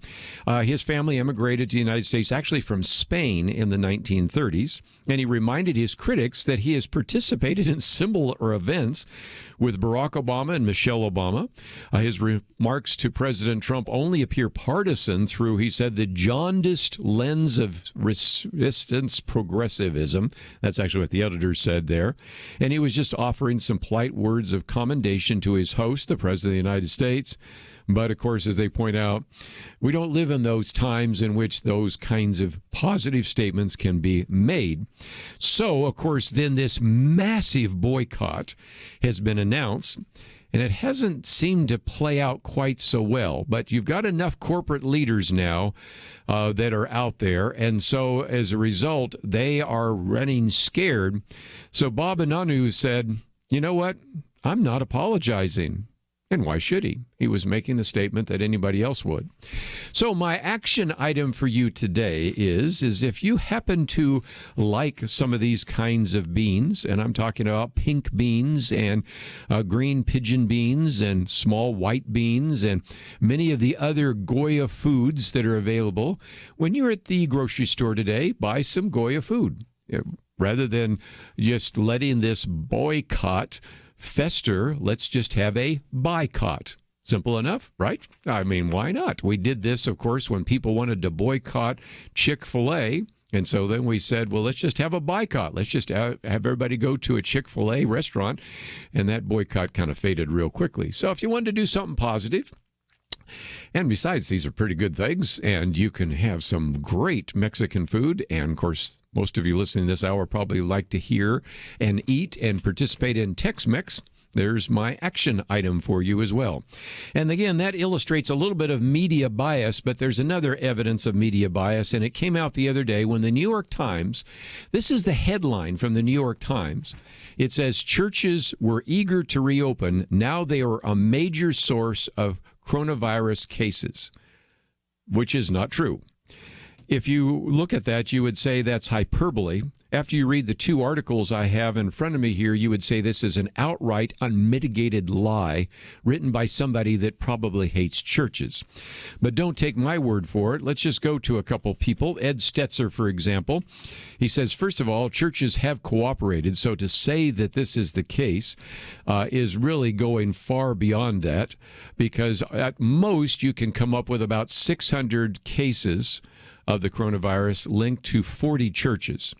His family immigrated to the United States, actually from Spain in the 1930s, and he reminded his critics that he has participated in similar events with Barack Obama and Michelle Obama. His remarks to President Trump only appear partisan through, he said, the jaundiced lens of resistance progressivism. That's actually what the editor said there. And he was just offering some polite words of commendation to his host, the President of the United States. But, of course, as they point out, we don't live in those times in which those kinds of positive statements can be made. So, of course, then this massive boycott has been announced, and it hasn't seemed to play out quite so well. But you've got enough corporate leaders now that are out there, and so as a result, they are running scared. So Bob Inanu said, you know what, I'm not apologizing. And why should he? He was making a statement that anybody else would. So my action item for you today is if you happen to like some of these kinds of beans, and I'm talking about pink beans and green pigeon beans and small white beans and many of the other Goya foods that are available, when you're at the grocery store today, buy some Goya food. Rather than just letting this boycott fester, let's just have a boycott. Simple enough, right? I mean, why not? We did this, of course, when people wanted to boycott Chick-fil-A. And so then we said, well, let's just have a boycott. Let's just have everybody go to a Chick-fil-A restaurant. And that boycott kind of faded real quickly. So if you wanted to do something positive, and besides, these are pretty good things, and you can have some great Mexican food. And, of course, most of you listening this hour probably like to hear and eat and participate in Tex-Mex. There's my action item for you as well. And again, that illustrates a little bit of media bias, but there's another evidence of media bias, and it came out the other day when the New York Times, this is the headline from the New York Times. It says, churches were eager to reopen. Now they are a major source of coronavirus cases, which is not true. If you look at that, you would say that's hyperbole. After you read the two articles I have in front of me here, you would say this is an outright unmitigated lie written by somebody that probably hates churches. But don't take my word for it. Let's just go to a couple people. Ed Stetzer, for example. He says, first of all, churches have cooperated. So to say that this is the case is really going far beyond that, because at most you can come up with about 600 cases of the coronavirus linked to 40 churches.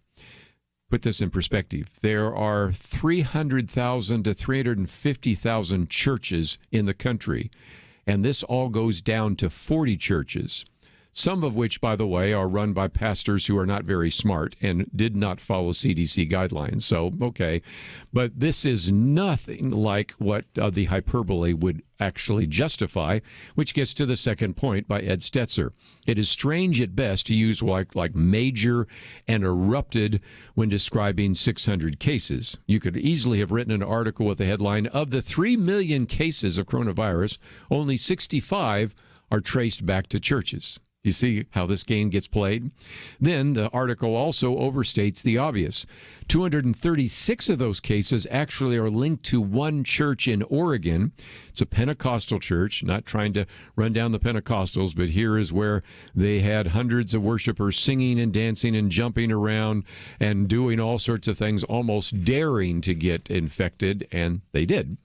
put this in perspective. There are 300,000 to 350,000 churches in the country, and this all goes down to 40 churches. Some of which, by the way, are run by pastors who are not very smart and did not follow CDC guidelines. So, okay. But this is nothing like what the hyperbole would actually justify, which gets to the second point by Ed Stetzer. It is strange at best to use like major and erupted when describing 600 cases. You could easily have written an article with the headline, "Of the 3 million cases of coronavirus, only 65 are traced back to churches." You see how this game gets played? Then the article also overstates the obvious. 236 of those cases actually are linked to one church in Oregon. It's a Pentecostal church, not trying to run down the Pentecostals, but here is where they had hundreds of worshipers singing and dancing and jumping around and doing all sorts of things, almost daring to get infected, and they did.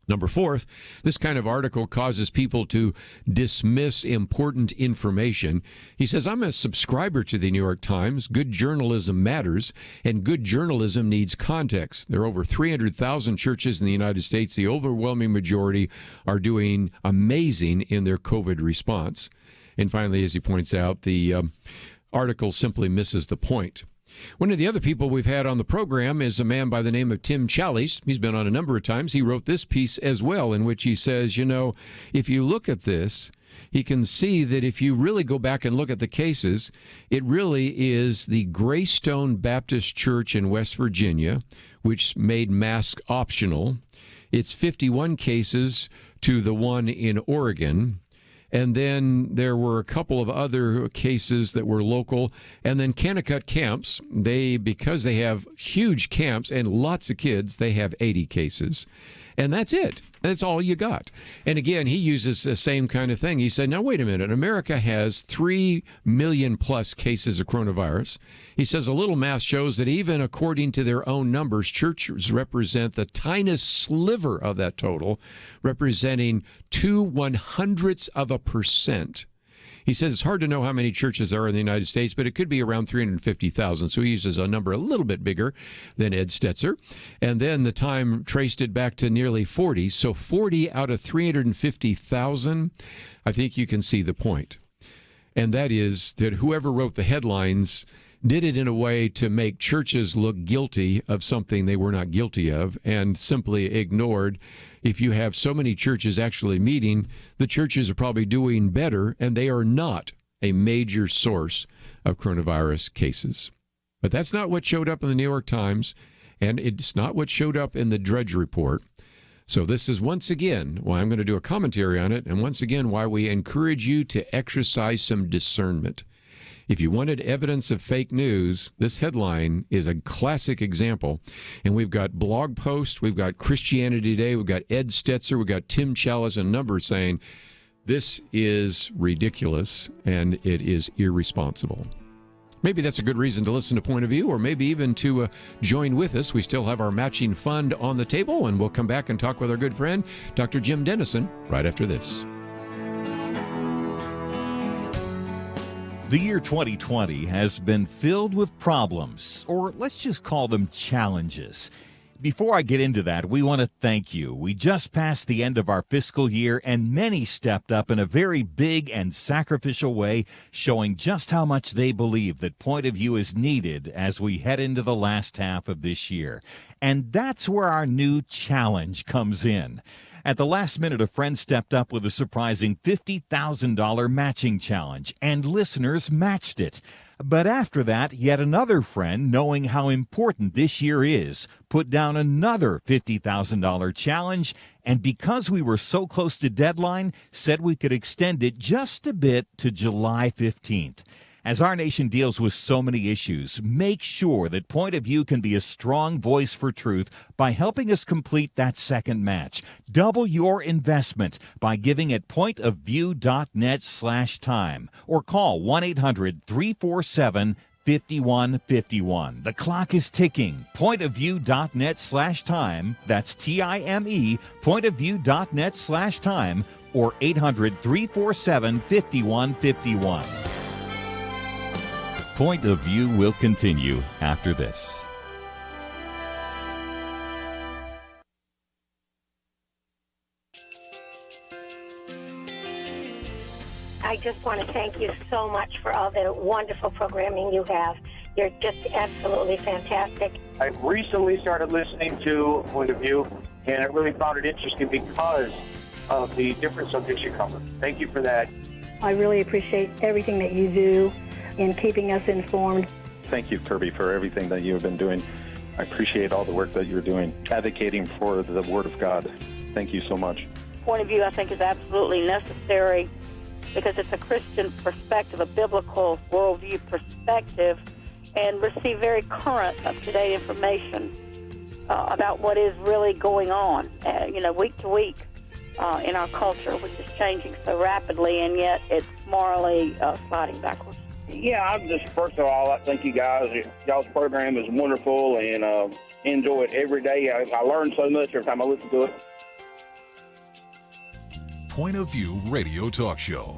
Number fourth, this kind of article causes people to dismiss important information. He says, I'm a subscriber to the New York Times. Good journalism matters, and good journalism needs context. There are over 300,000 churches in the United States. The overwhelming majority are doing amazing in their COVID response. And finally, as he points out, the article simply misses the point. One of the other people we've had on the program is a man by the name of Tim Challies. He's been on a number of times. He wrote this piece as well, in which he says, if you look at this, he can see that if you really go back and look at the cases, it really is the Greystone Baptist Church in West Virginia, which made masks optional. It's 51 cases to the one in Oregon. And then there were a couple of other cases that were local. And then Kennecott Camps, because they have huge camps and lots of kids, they have 80 cases. And that's it. That's all you got. And again, he uses the same kind of thing. He said, now, wait a minute. America has 3 million plus cases of coronavirus. He says a little math shows that even according to their own numbers, churches represent the tiniest sliver of that total, representing 0.02%. He says it's hard to know how many churches there are in the United States, but it could be around 350,000. So he uses a number a little bit bigger than Ed Stetzer. And then the Time traced it back to nearly 40. So 40 out of 350,000, I think you can see the point. And that is that whoever wrote the headlines did it in a way to make churches look guilty of something they were not guilty of, and simply ignored. If you have so many churches actually meeting, the churches are probably doing better, and they are not a major source of coronavirus cases. But that's not what showed up in the New York Times, and it's not what showed up in the Drudge Report. So this is once again why I'm going to do a commentary on it, and once again why we encourage you to exercise some discernment. If you wanted evidence of fake news, this headline is a classic example. And we've got blog posts, we've got Christianity Today, we've got Ed Stetzer, we've got Tim Challies, and a number saying this is ridiculous and it is irresponsible. Maybe that's a good reason to listen to Point of View, or maybe even to join with us. We still have our matching fund on the table, and we'll come back and talk with our good friend, Dr. Jim Denison, right after this. The year 2020 has been filled with problems, or let's just call them challenges. Before I get into that, we want to thank you. We just passed the end of our fiscal year, and many stepped up in a very big and sacrificial way, showing just how much they believe that Point of View is needed as we head into the last half of this year. And that's where our new challenge comes in. At the last minute, a friend stepped up with a surprising $50,000 matching challenge, and listeners matched it. But after that, yet another friend, knowing how important this year is, put down another $50,000 challenge, and because we were so close to deadline, said we could extend it just a bit to July 15th. As our nation deals with so many issues, make sure that Point of View can be a strong voice for truth by helping us complete that second match. Double your investment by giving at pointofview.net/time or call 1-800-347-5151. The clock is ticking. Pointofview.net/time. That's TIME. Pointofview.net/time or 800-347-5151. Point of View will continue after this. I just want to thank you so much for all the wonderful programming you have. You're just absolutely fantastic. I recently started listening to Point of View, and I really found it interesting because of the different subjects you cover. Thank you for that. I really appreciate everything that you do in keeping us informed. Thank you, Kerby, for everything that you have been doing. I appreciate all the work that you're doing, advocating for the Word of God. Thank you so much. Point of View, I think, is absolutely necessary because it's a Christian perspective, a biblical worldview perspective, and receive very current, up-to-date information about what is really going on, week to week in our culture, which is changing so rapidly, and yet it's morally sliding backwards. Yeah, I'm just, first of all, I thank you guys. Y'all's program is wonderful, and enjoy it every day. I learn so much every time I listen to it. Point of View Radio Talk Show.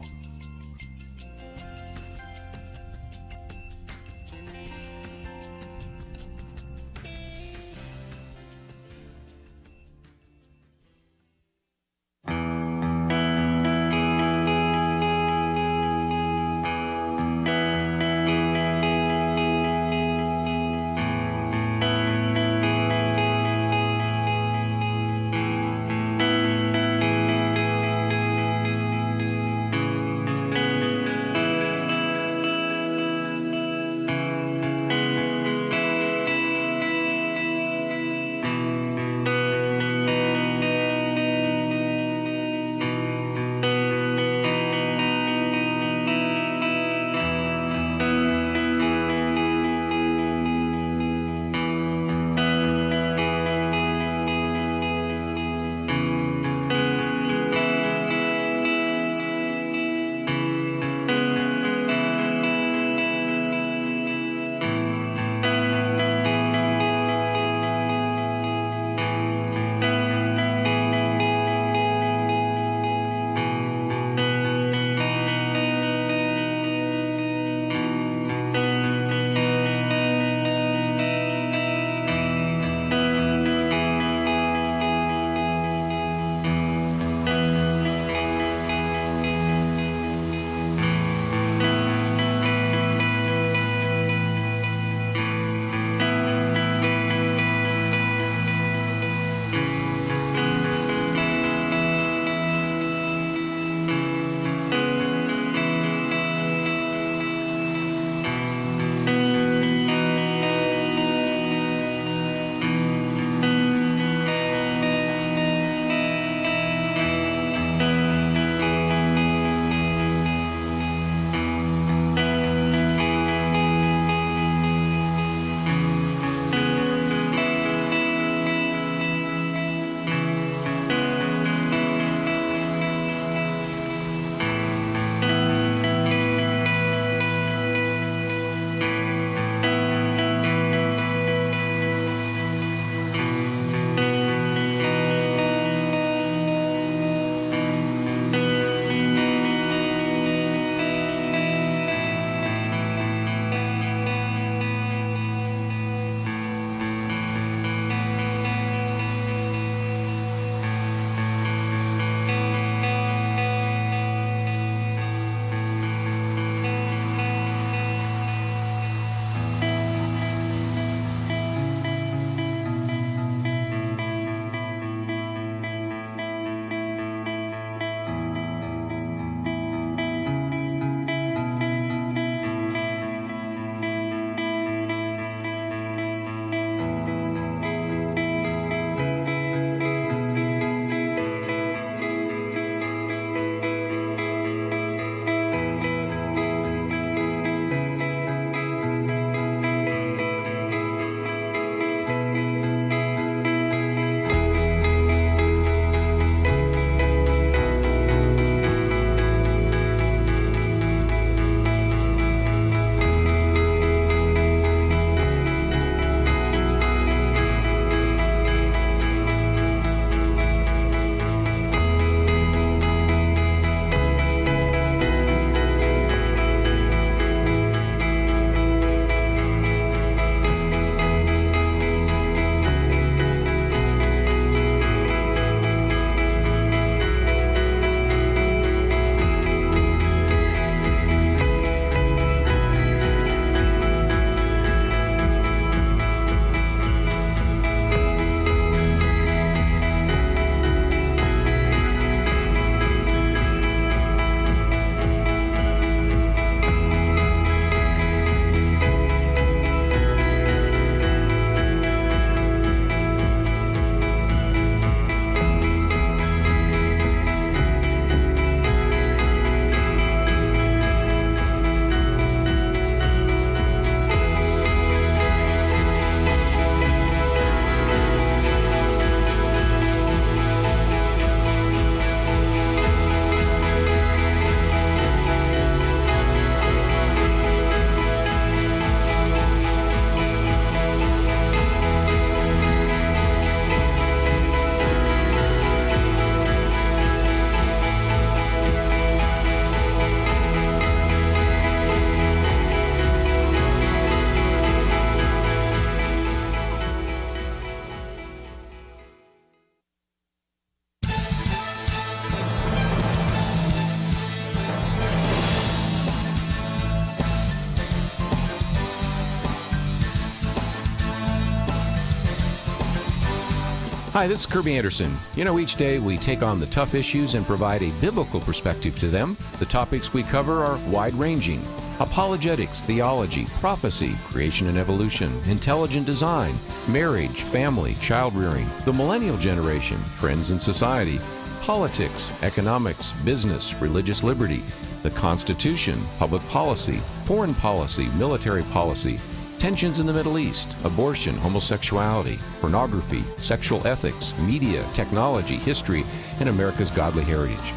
Hi, this is Kerby Anderson. Each day we take on the tough issues and provide a biblical perspective to them. The topics we cover are wide-ranging: apologetics, theology, prophecy, creation and evolution, intelligent design, marriage, family, child-rearing, the millennial generation, friends and society, politics, economics, business, religious liberty, the Constitution, public policy, foreign policy, military policy, tensions in the Middle East, abortion, homosexuality, pornography, sexual ethics, media, technology, history, and America's godly heritage.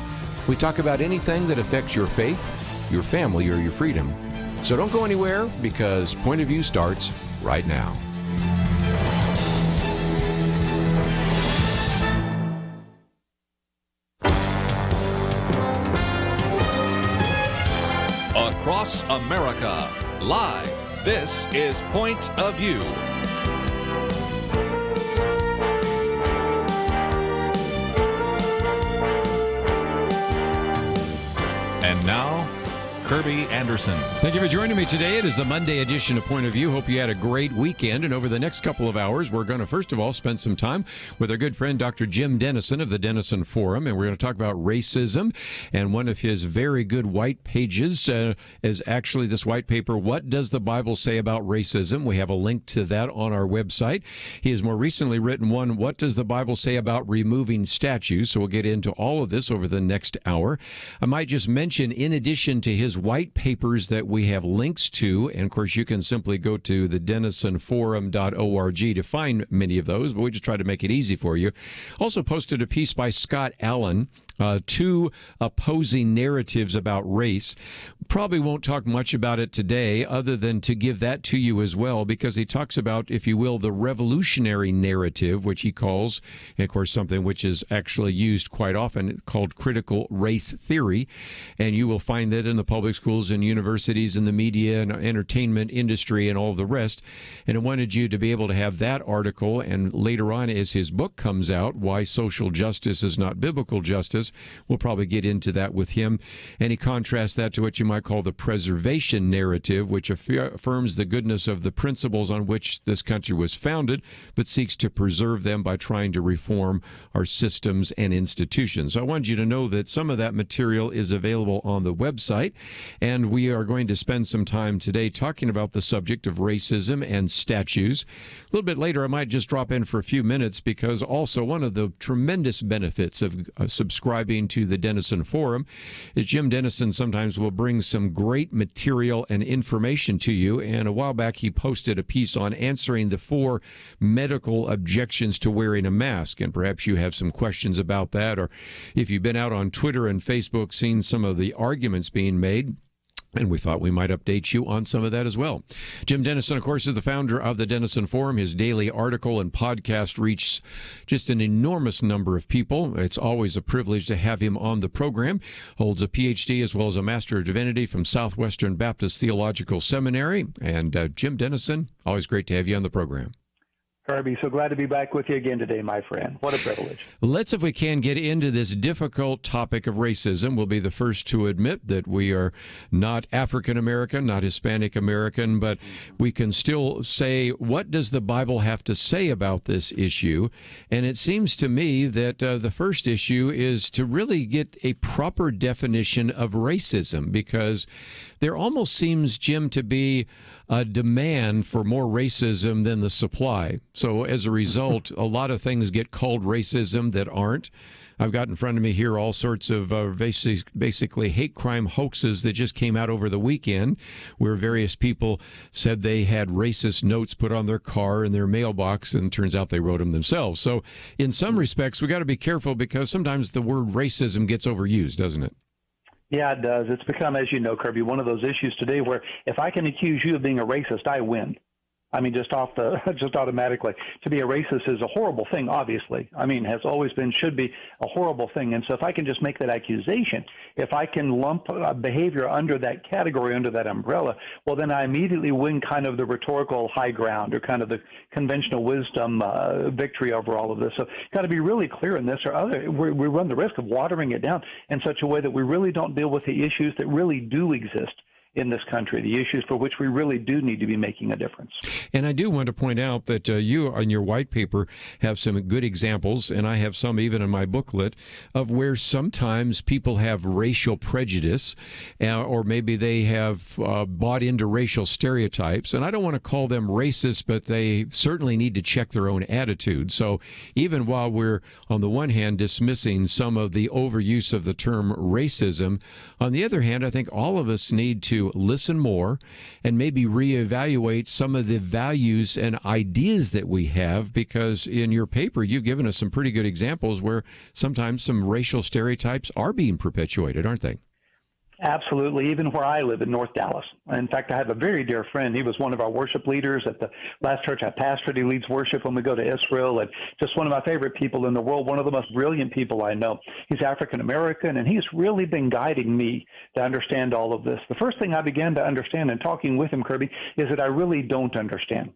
We talk about anything that affects your faith, your family, or your freedom. So don't go anywhere, because Point of View starts right now. Across America, live. This is Point of View. And now, Kerby Anderson. Thank you for joining me today. It is the Monday edition of Point of View. Hope you had a great weekend. And over the next couple of hours, we're going to, first of all, spend some time with our good friend, Dr. Jim Denison of the Denison Forum. And we're going to talk about racism. And one of his very good white pages is actually this white paper, What Does the Bible Say About Racism? We have a link to that on our website. He has more recently written one, What Does the Bible Say About Removing Statues? So we'll get into all of this over the next hour. I might just mention, in addition to his white papers that we have links to, and of course you can simply go to the denisonforum.org to find many of those, but we just try to make it easy for you. Also posted a piece by Scott Allen, two opposing narratives about race. Probably won't talk much about it today, other than to give that to you as well, because he talks about, if you will, the revolutionary narrative, which he calls, and of course, something which is actually used quite often, called critical race theory. And you will find that in the public schools and universities and the media and entertainment industry and all the rest. And I wanted you to be able to have that article, and later on, as his book comes out, Why Social Justice is Not Biblical Justice, we'll probably get into that with him. And he contrasts that to what you might call the preservation narrative, which affirms the goodness of the principles on which this country was founded, but seeks to preserve them by trying to reform our systems and institutions. So I wanted you to know that some of that material is available on the website, and we are going to spend some time today talking about the subject of racism and statues. A little bit later, I might just drop in for a few minutes, because also one of the tremendous benefits of subscribing to the Denison Forum is Jim Denison sometimes will bring some great material and information to you. And a while back, he posted a piece on answering the 4 medical objections to wearing a mask. And perhaps you have some questions about that, or if you've been out on Twitter and Facebook seeing some of the arguments being made, and we thought we might update you on some of that as well. Jim Denison, of course, is the founder of the Denison Forum. His daily article and podcast reach just an enormous number of people. It's always a privilege to have him on the program. Holds a PhD as well as a Master of Divinity from Southwestern Baptist Theological Seminary. And Jim Denison, always great to have you on the program. Kerby, so glad to be back with you again today, my friend. What a privilege. Let's, if we can, get into this difficult topic of racism. We'll be the first to admit that we are not African American, not Hispanic American, but we can still say, what does the Bible have to say about this issue? And it seems to me that the first issue is to really get a proper definition of racism, because there almost seems, Jim, to be a demand for more racism than the supply. So as a result, a lot of things get called racism that aren't. I've got in front of me here all sorts of basically hate crime hoaxes that just came out over the weekend, where various people said they had racist notes put on their car in their mailbox, and turns out they wrote them themselves. So in some respects, we got to be careful, because sometimes the word racism gets overused, doesn't it? Yeah, it does. It's become, as you know, Kerby, one of those issues today where if I can accuse you of being a racist, I win. I mean, just automatically. To be a racist is a horrible thing, obviously. I mean, has always been, should be a horrible thing. And so if I can just make that accusation, if I can lump behavior under that category, under that umbrella, well, then I immediately win kind of the rhetorical high ground, or kind of the conventional wisdom victory over all of this. So got to be really clear in this, or other. We run the risk of watering it down in such a way that we really don't deal with the issues that really do exist in this country, the issues for which we really do need to be making a difference. And I do want to point out that you, in your white paper, have some good examples, and I have some even in my booklet, of where sometimes people have racial prejudice, or maybe they have bought into racial stereotypes. And I don't want to call them racist, but they certainly need to check their own attitude. So even while we're, on the one hand, dismissing some of the overuse of the term racism, on the other hand, I think all of us need to listen more and maybe reevaluate some of the values and ideas that we have, because in your paper you've given us some pretty good examples where sometimes some racial stereotypes are being perpetuated, aren't they? Absolutely, even where I live in North Dallas. In fact, I have a very dear friend. He was one of our worship leaders at the last church I pastored. He leads worship when we go to Israel, and just one of my favorite people in the world, one of the most brilliant people I know. He's African American, and he's really been guiding me to understand all of this. The first thing I began to understand in talking with him, Kerby, is that I really don't understand.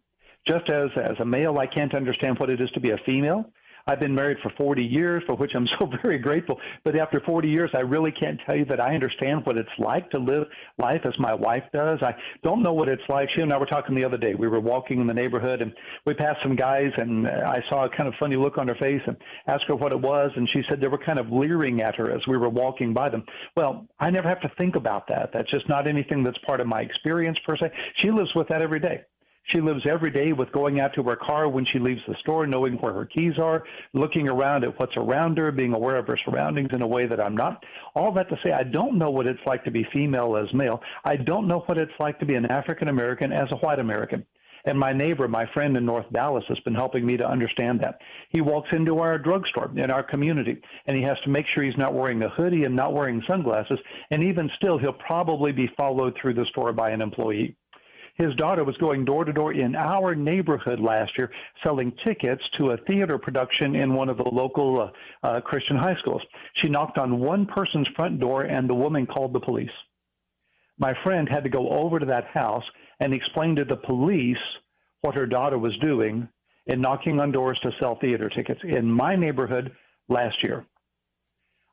Just as a male, I can't understand what it is to be a female. I've been married for 40 years, for which I'm so very grateful. But after 40 years, I really can't tell you that I understand what it's like to live life as my wife does. I don't know what it's like. She and I were talking the other day. We were walking in the neighborhood, and we passed some guys, and I saw a kind of funny look on her face and asked her what it was, and she said they were kind of leering at her as we were walking by them. Well, I never have to think about that. That's just not anything that's part of my experience per se. She lives with that every day. She lives every day with going out to her car when she leaves the store, knowing where her keys are, looking around at what's around her, being aware of her surroundings in a way that I'm not. All that to say, I don't know what it's like to be female as male. I don't know what it's like to be an African American as a white American. And my neighbor, my friend in North Dallas, has been helping me to understand that. He walks into our drugstore in our community, and he has to make sure he's not wearing a hoodie and not wearing sunglasses. And even still, he'll probably be followed through the store by an employee. His daughter was going door to door in our neighborhood last year, selling tickets to a theater production in one of the local Christian high schools. She knocked on one person's front door, and the woman called the police. My friend had to go over to that house and explain to the police what her daughter was doing and knocking on doors to sell theater tickets in my neighborhood last year.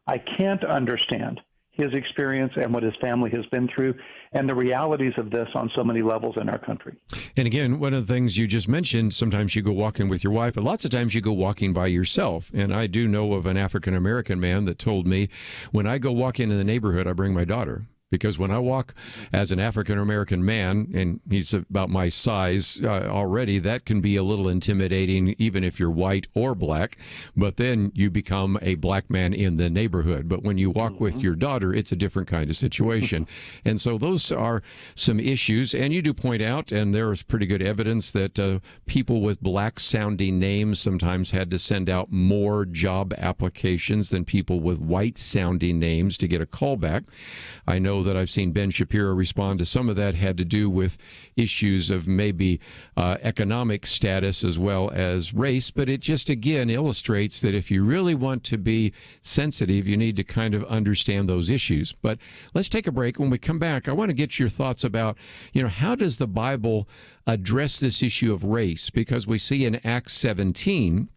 I can't understand his experience and what his family has been through and the realities of this on so many levels in our country. And again, one of the things you just mentioned, sometimes you go walking with your wife, but lots of times you go walking by yourself. And I do know of an African-American man that told me, when I go walking in the neighborhood, I bring my daughter. Because when I walk as an African-American man, and he's about my size already, that can be a little intimidating, even if you're white or black. But then you become a black man in the neighborhood. But when you walk with your daughter, it's a different kind of situation. And so those are some issues. And you do point out, and there is pretty good evidence that people with black-sounding names sometimes had to send out more job applications than people with white-sounding names to get a callback. I know that I've seen Ben Shapiro respond to some of that had to do with issues of maybe economic status as well as race, but it just again illustrates that if you really want to be sensitive, you need to kind of understand those issues. But let's take a break. When we come back, I want to get your thoughts about, how does the Bible address this issue of race? Because we see in Acts 17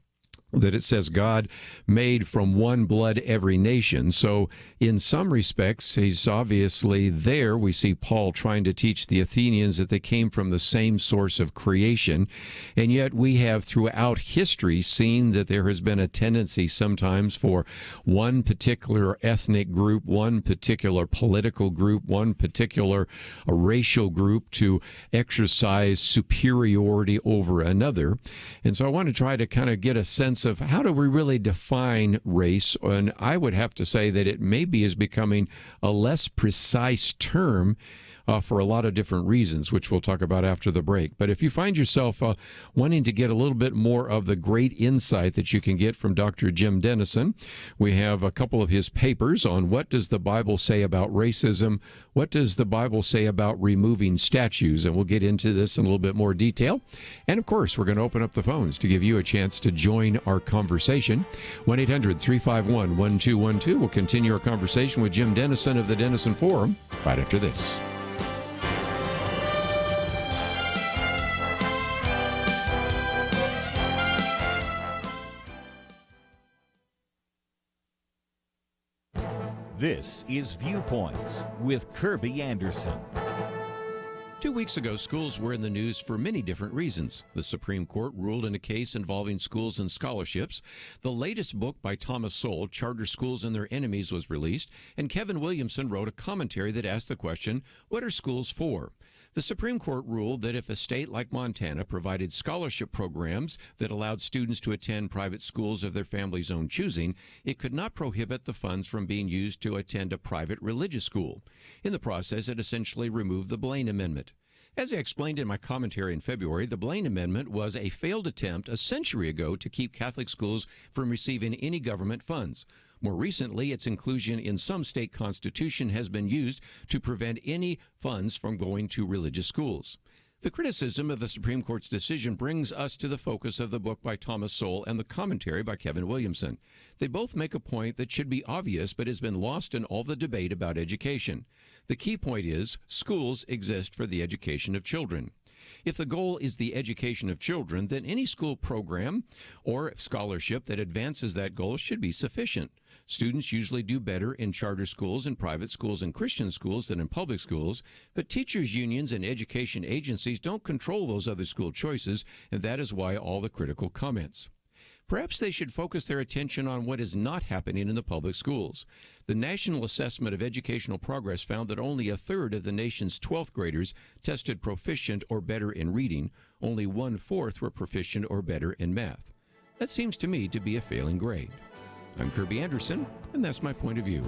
that it says God made from one blood every nation. So in some respects, he's obviously there. We see Paul trying to teach the Athenians that they came from the same source of creation. And yet we have throughout history seen that there has been a tendency sometimes for one particular ethnic group, one particular political group, one particular racial group to exercise superiority over another. And so I want to try to kind of get a sense of how do we really define race, and I would have to say that it maybe is becoming a less precise term for a lot of different reasons, which we'll talk about after the break. But if you find yourself wanting to get a little bit more of the great insight that you can get from Dr. Jim Denison, we have a couple of his papers on what does the Bible say about racism, what does the Bible say about removing statues, and we'll get into this in a little bit more detail. And of course, we're going to open up the phones to give you a chance to join our conversation. 1-800-351-1212. We'll continue our conversation with Jim Denison of the Denison Forum right after this. This is Viewpoints with Kerby Anderson. 2 weeks ago, schools were in the news for many different reasons. The Supreme Court ruled in a case involving schools and scholarships. The latest book by Thomas Sowell, Charter Schools and Their Enemies, was released, and Kevin Williamson wrote a commentary that asked the question, what are schools for? The Supreme Court ruled that if a state like Montana provided scholarship programs that allowed students to attend private schools of their family's own choosing, it could not prohibit the funds from being used to attend a private religious school. In the process, it essentially removed the Blaine Amendment. As I explained in my commentary in February, the Blaine Amendment was a failed attempt a century ago to keep Catholic schools from receiving any government funds. More recently, its inclusion in some state constitution has been used to prevent any funds from going to religious schools. The criticism of the Supreme Court's decision brings us to the focus of the book by Thomas Sowell and the commentary by Kevin Williamson. They both make a point that should be obvious but has been lost in all the debate about education. The key point is schools exist for the education of children. If the goal is the education of children, then any school program or scholarship that advances that goal should be sufficient. Students usually do better in charter schools and private schools and Christian schools than in public schools, but teachers' unions and education agencies don't control those other school choices, and that is why all the critical comments. Perhaps they should focus their attention on what is not happening in the public schools. The National Assessment of Educational Progress found that only a third of the nation's 12th graders tested proficient or better in reading. Only 1/4 were proficient or better in math. That seems to me to be a failing grade. I'm Kerby Anderson, and that's my point of view.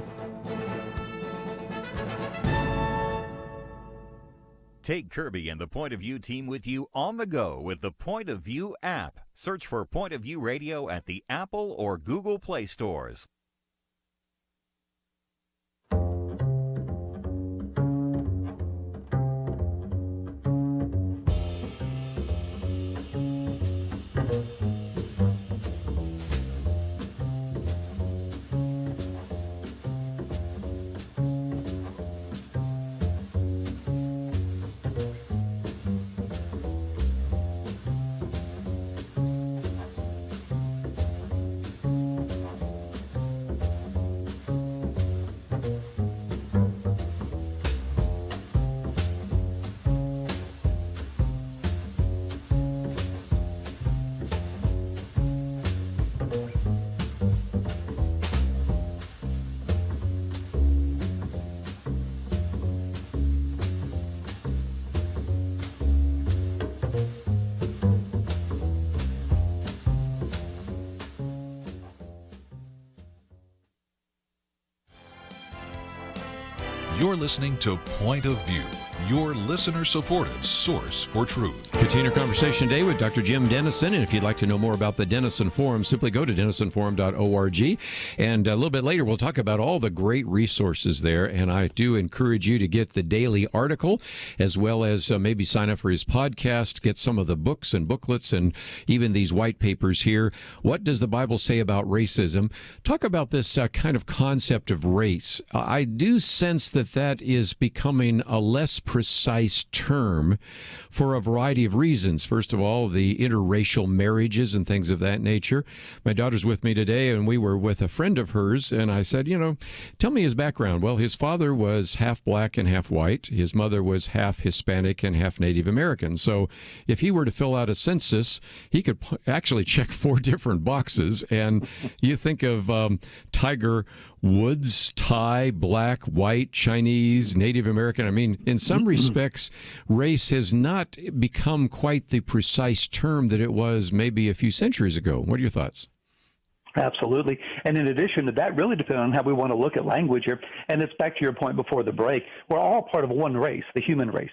Take Kerby and the Point of View team with you on the go with the Point of View app. Search for Point of View Radio at the Apple or Google Play stores. You're listening to Point of View, your listener-supported source for truth. Continue our conversation today with Dr. Jim Denison, and if you'd like to know more about the Denison Forum, simply go to denisonforum.org, and a little bit later we'll talk about all the great resources there, and I do encourage you to get the daily article, as well as maybe sign up for his podcast, get some of the books and booklets, and even these white papers here. What does the Bible say about racism? Talk about this kind of concept of race. I do sense that is becoming a less precise term for a variety of reasons. First of all, the interracial marriages and things of that nature. My daughter's with me today, and we were with a friend of hers, and I said, tell me his background. Well, his father was half black and half white. His mother was half Hispanic and half Native American. So if he were to fill out a census, he could actually check 4 different boxes. And you think of Tiger Woods, Thai, black, white, Chinese, Native American. I mean, in some respects, race has not become quite the precise term that it was maybe a few centuries ago. What are your thoughts? Absolutely. And in addition to that, really depends on how we want to look at language here. And it's back to your point before the break. We're all part of one race, the human race.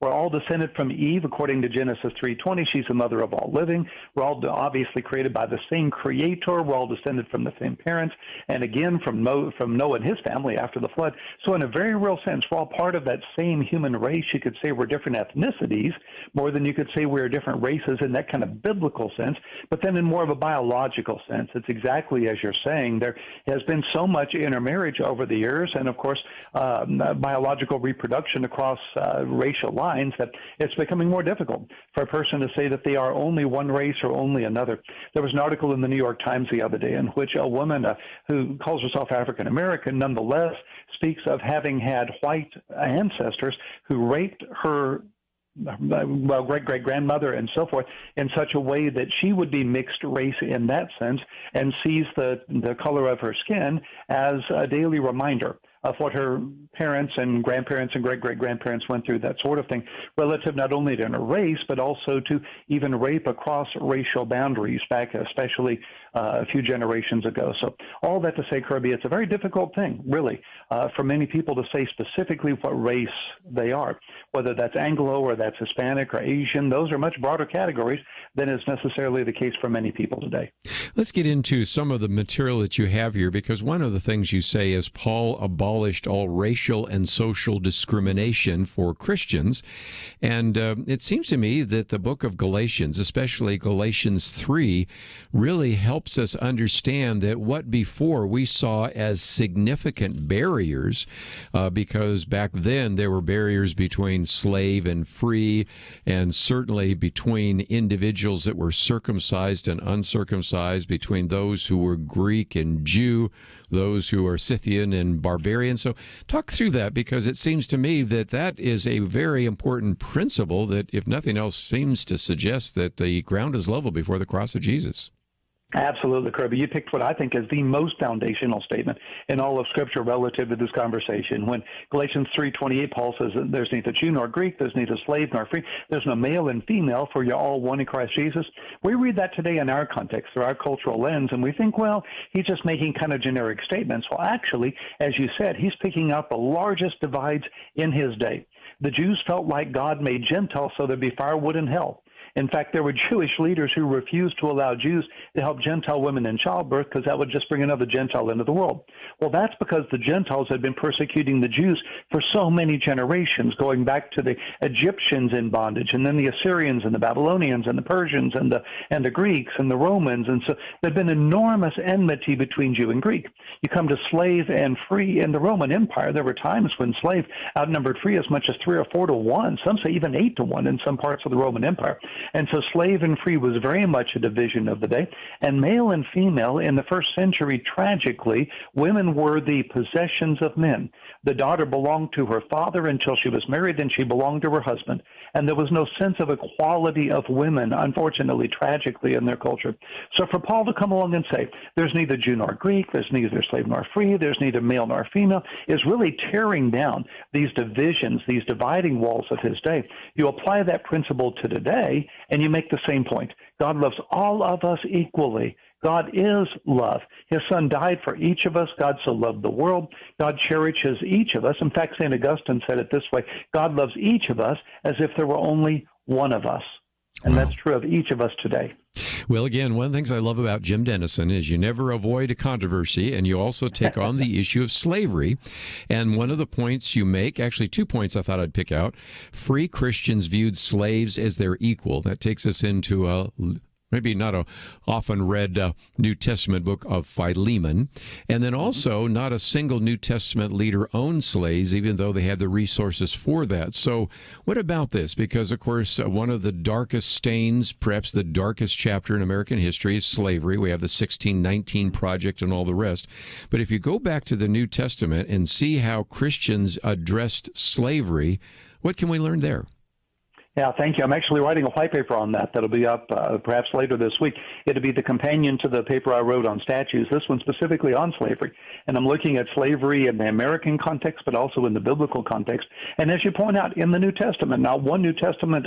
We're all descended from Eve, according to Genesis 3:20. She's the mother of all living. We're all obviously created by the same Creator. We're all descended from the same parents, and again from Noah and his family after the flood. So in a very real sense, we're all part of that same human race. You could say we're different ethnicities more than you could say we're different races in that kind of biblical sense. But then in more of a biological sense, it's exactly as you're saying. There has been so much intermarriage over the years, and of course, biological reproduction across racial lines. minds that it's becoming more difficult for a person to say that they are only one race or only another. There was an article in the New York Times the other day in which a woman who calls herself African American nonetheless speaks of having had white ancestors who raped her great-great-grandmother and so forth in such a way that she would be mixed race in that sense and sees the color of her skin as a daily reminder of what her parents and grandparents and great-great-grandparents went through, that sort of thing, relative not only to her race, but also to even rape across racial boundaries back especially a few generations ago. So all that to say, Kerby, it's a very difficult thing, really, for many people to say specifically what race they are, whether that's Anglo or that's Hispanic or Asian. Those are much broader categories than is necessarily the case for many people today. Let's get into some of the material that you have here, because one of the things you say is Paul abolished all racial and social discrimination for Christians. And it seems to me that the book of Galatians, especially Galatians 3, really helps us understand that what before we saw as significant barriers, because back then there were barriers between slave and free, and certainly between individuals that were circumcised and uncircumcised, between those who were Greek and Jew, those who are Scythian and barbarian. So talk through that, because it seems to me that that is a very important principle that, if nothing else, seems to suggest that the ground is level before the cross of Jesus. Absolutely, Kerby. You picked what I think is the most foundational statement in all of Scripture relative to this conversation. When Galatians 3:28, Paul says that there's neither Jew nor Greek, there's neither slave nor free, there's no male and female, for you're all one in Christ Jesus. We read that today in our context, through our cultural lens, and we think, well, he's just making kind of generic statements. Well, actually, as you said, he's picking up the largest divides in his day. The Jews felt like God made Gentiles so there'd be firewood in hell. In fact, there were Jewish leaders who refused to allow Jews to help Gentile women in childbirth because that would just bring another Gentile into the world. Well, that's because the Gentiles had been persecuting the Jews for so many generations, going back to the Egyptians in bondage, and then the Assyrians and the Babylonians and the Persians and the Greeks and the Romans. And so there'd been enormous enmity between Jew and Greek. You come to slave and free in the Roman Empire. There were times when slave outnumbered free as much as 3 or 4 to 1. Some say even 8 to 1 in some parts of the Roman Empire. And so slave and free was very much a division of the day. And male and female in the first century, tragically, women were the possessions of men. The daughter belonged to her father until she was married, and she belonged to her husband. And there was no sense of equality of women, unfortunately, tragically, in their culture. So for Paul to come along and say, there's neither Jew nor Greek, there's neither slave nor free, there's neither male nor female, is really tearing down these divisions, these dividing walls of his day. You apply that principle to today, and you make the same point. God loves all of us equally. God is love. His Son died for each of us. God so loved the world. God cherishes each of us. In fact, St. Augustine said it this way: God loves each of us as if there were only one of us. And that's true of each of us today. Well, again, one of the things I love about Jim Denison is you never avoid a controversy, and you also take on the issue of slavery. And one of the points you make, actually 2 points I thought I'd pick out: free Christians viewed slaves as their equal. That takes us into a maybe not a often read New Testament book of Philemon. And then also not a single New Testament leader owned slaves, even though they had the resources for that. So what about this? Because, of course, one of the darkest stains, perhaps the darkest chapter in American history, is slavery. We have the 1619 Project and all the rest. But if you go back to the New Testament and see how Christians addressed slavery, what can we learn there? Yeah, thank you. I'm actually writing a white paper on that. That'll be up perhaps later this week. It'll be the companion to the paper I wrote on statues, this one specifically on slavery. And I'm looking at slavery in the American context, but also in the biblical context. And as you point out, in the New Testament, not one New Testament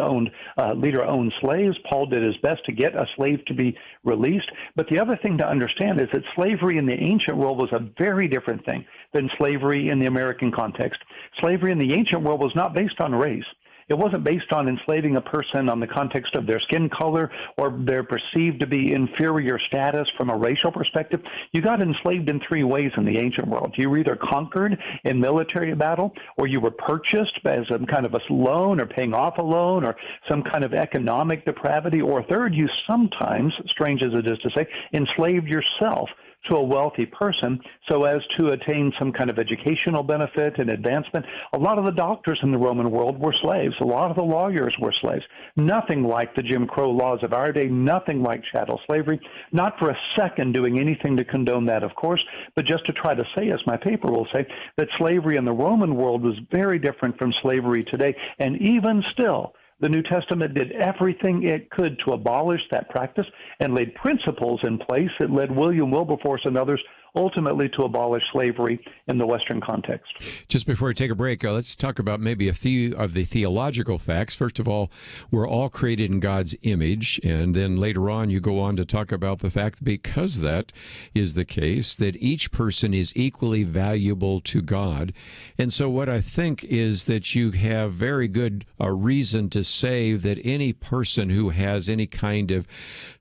leader owned slaves. Paul did his best to get a slave to be released. But the other thing to understand is that slavery in the ancient world was a very different thing than slavery in the American context. Slavery in the ancient world was not based on race. It wasn't based on enslaving a person on the context of their skin color or their perceived to be inferior status from a racial perspective. You got enslaved in 3 ways in the ancient world. You were either conquered in military battle, or you were purchased as some kind of a loan or paying off a loan or some kind of economic depravity, or third, you sometimes, strange as it is to say, enslaved yourself to a wealthy person so as to attain some kind of educational benefit and advancement. A lot of the doctors in the Roman world were slaves. A lot of the lawyers were slaves. Nothing like the Jim Crow laws of our day, nothing like chattel slavery. Not for a second doing anything to condone that, of course, but just to try to say, as my paper will say, that slavery in the Roman world was very different from slavery today. And even still, the New Testament did everything it could to abolish that practice and laid principles in place that led William Wilberforce and others ultimately to abolish slavery in the Western context. Just before we take a break, let's talk about maybe a few of the theological facts. First of all, we're all created in God's image, and then later on you go on to talk about the fact, because that is the case, that each person is equally valuable to God. And so what I think is that you have very good reason to say that any person who has any kind of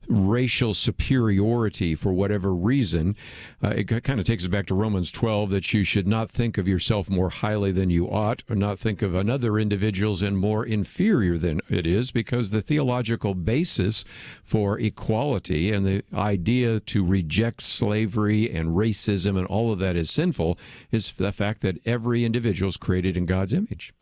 racial superiority for whatever reason, it kind of takes us back to Romans 12, that you should not think of yourself more highly than you ought, or not think of another individuals in more inferior than it is, because the theological basis for equality and the idea to reject slavery and racism and all of that is sinful is the fact that every individual is created in God's image.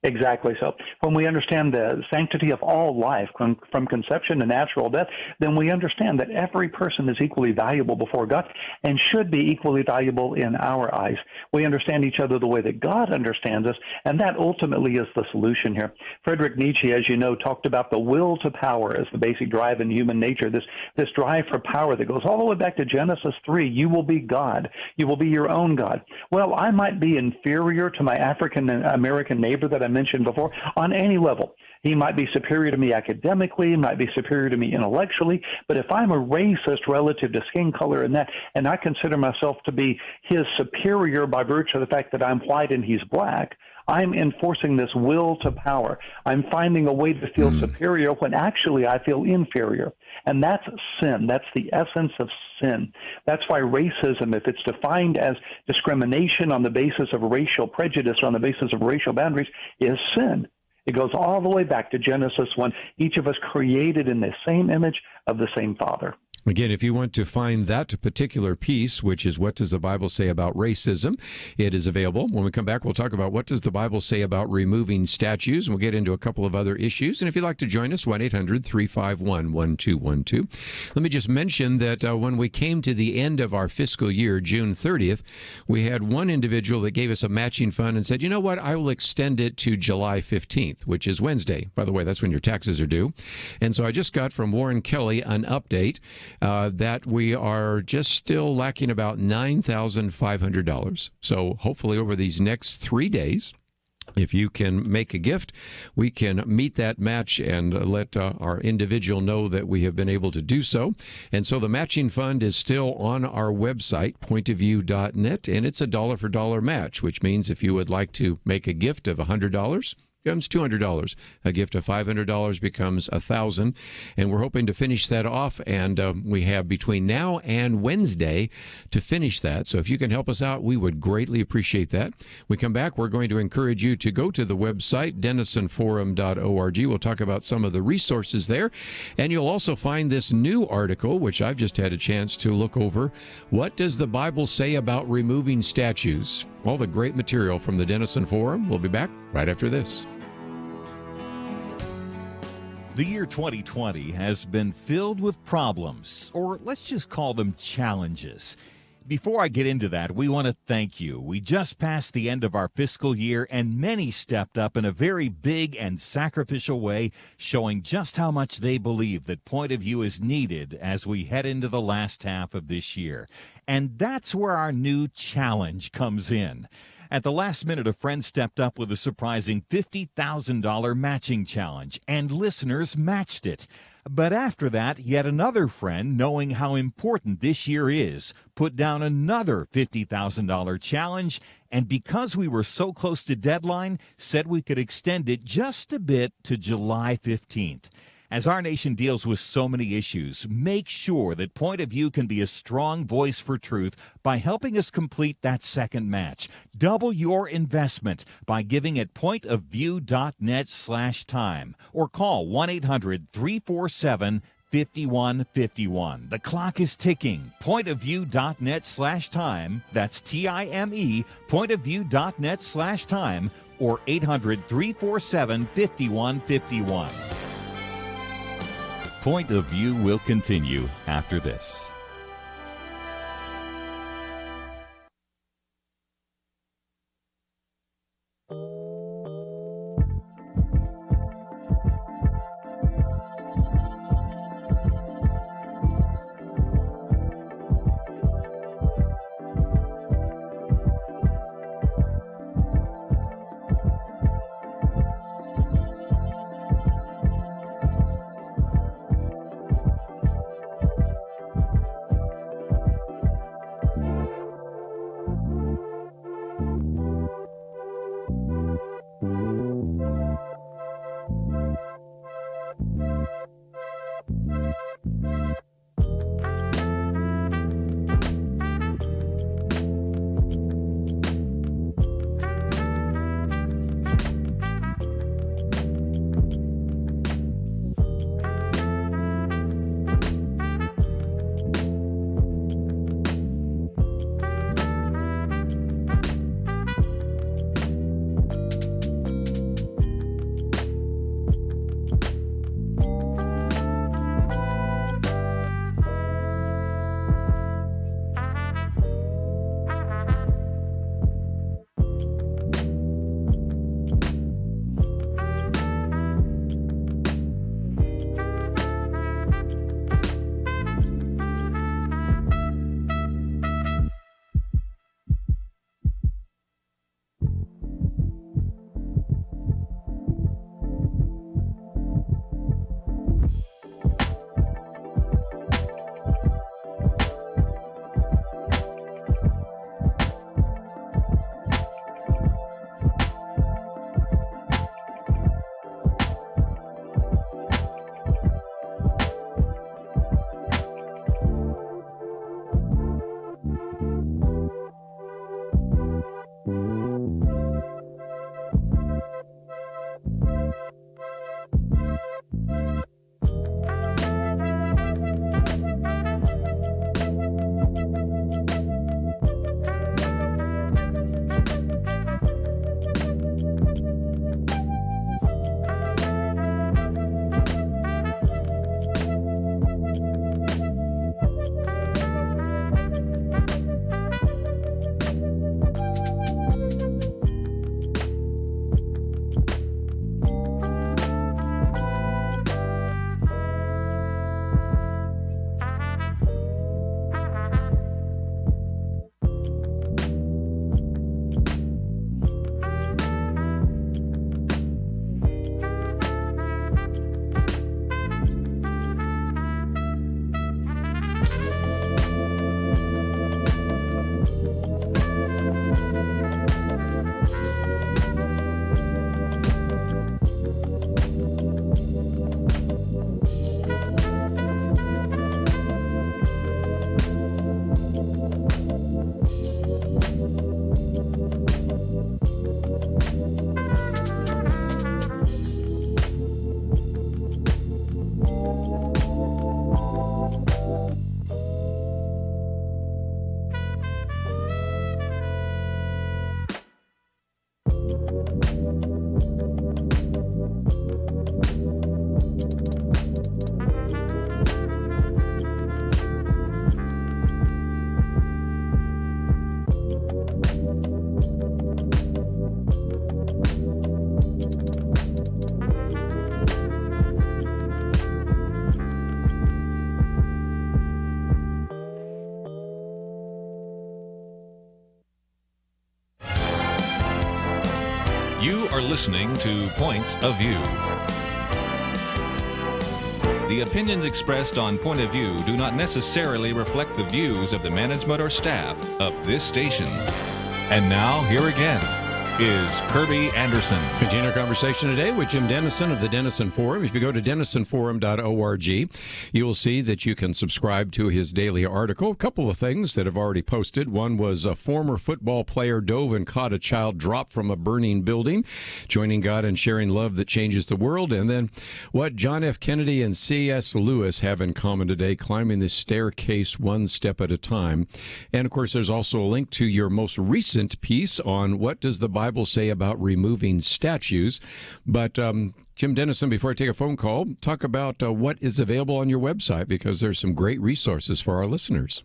Exactly so. When we understand the sanctity of all life from conception to natural death, then we understand that every person is equally valuable before God and should be equally valuable in our eyes. We understand each other the way that God understands us, and that ultimately is the solution here. Friedrich Nietzsche, as you know, talked about the will to power as the basic drive in human nature, this drive for power that goes all the way back to Genesis 3. You will be God. You will be your own God. Well, I might be inferior to my African-American neighbor that I mentioned before on any level. He might be superior to me academically, might be superior to me intellectually, but if I'm a racist relative to skin color and I consider myself to be his superior by virtue of the fact that I'm white and he's black, I'm enforcing this will to power. I'm finding a way to feel superior when actually I feel inferior. And that's sin. That's the essence of sin. That's why racism, if it's defined as discrimination on the basis of racial prejudice or on the basis of racial boundaries, is sin. It goes all the way back to Genesis 1. Each of us created in the same image of the same Father. Again, if you want to find that particular piece, which is What Does the Bible Say About Racism, it is available. When we come back, we'll talk about what does the Bible say about removing statues, and we'll get into a couple of other issues. And if you'd like to join us, 1-800-351-1212. Let me just mention that when we came to the end of our fiscal year, June 30th, we had one individual that gave us a matching fund and said, you know what, I will extend it to July 15th, which is Wednesday. By the way, that's when your taxes are due. And so I just got from Warren Kelly an update that we are just still lacking about $9,500. So hopefully over these next 3 days, if you can make a gift, we can meet that match and let our individual know that we have been able to do so. And so the matching fund is still on our website, pointofview.net, and it's a dollar for dollar match, which means if you would like to make a gift of $100, becomes $200. A gift of $500 becomes $1,000, and we're hoping to finish that off. And we have between now and Wednesday to finish that. So if you can help us out, we would greatly appreciate that. We come back, we're going to encourage you to go to the website denisonforum.org. We'll talk about some of the resources there, and you'll also find this new article, which I've just had a chance to look over. What does the Bible say about removing statues? All the great material from the Denison Forum. We'll be back right after this. The year 2020 has been filled with problems, or let's just call them challenges. Before I get into that, we want to thank you. We just passed the end of our fiscal year, and many stepped up in a very big and sacrificial way, showing just how much they believe that Point of View is needed as we head into the last half of this year. And that's where our new challenge comes in. At the last minute, a friend stepped up with a surprising $50,000 matching challenge, and listeners matched it. But after that, yet another friend, knowing how important this year is, put down another $50,000 challenge, and because we were so close to deadline, said we could extend it just a bit to July 15th. As our nation deals with so many issues, make sure that Point of View can be a strong voice for truth by helping us complete that second match. Double your investment by giving at pointofview.net/time or call 1-800-347 5151. The clock is ticking. Pointofview.net/time. That's TIME, pointofview.net/time, or 800-347-5151. Point of View will continue after this. You are listening to Point of View. The opinions expressed on Point of View do not necessarily reflect the views of the management or staff of this station. And now, here again, is Kerby Anderson. Continue our conversation today with Jim Denison of the Denison Forum. If you go to denisonforum.org, you will see that you can subscribe to his daily article. A couple of things that have already posted. One was a former football player dove and caught a child dropped from a burning building, joining God and sharing love that changes the world. And then what John F. Kennedy and C.S. Lewis have in common today, climbing the staircase one step at a time. And, of course, there's also a link to your most recent piece on what does the Bible say about removing statues. But Jim Denison, before I take a phone call, talk about what is available on your website, because there's some great resources for our listeners.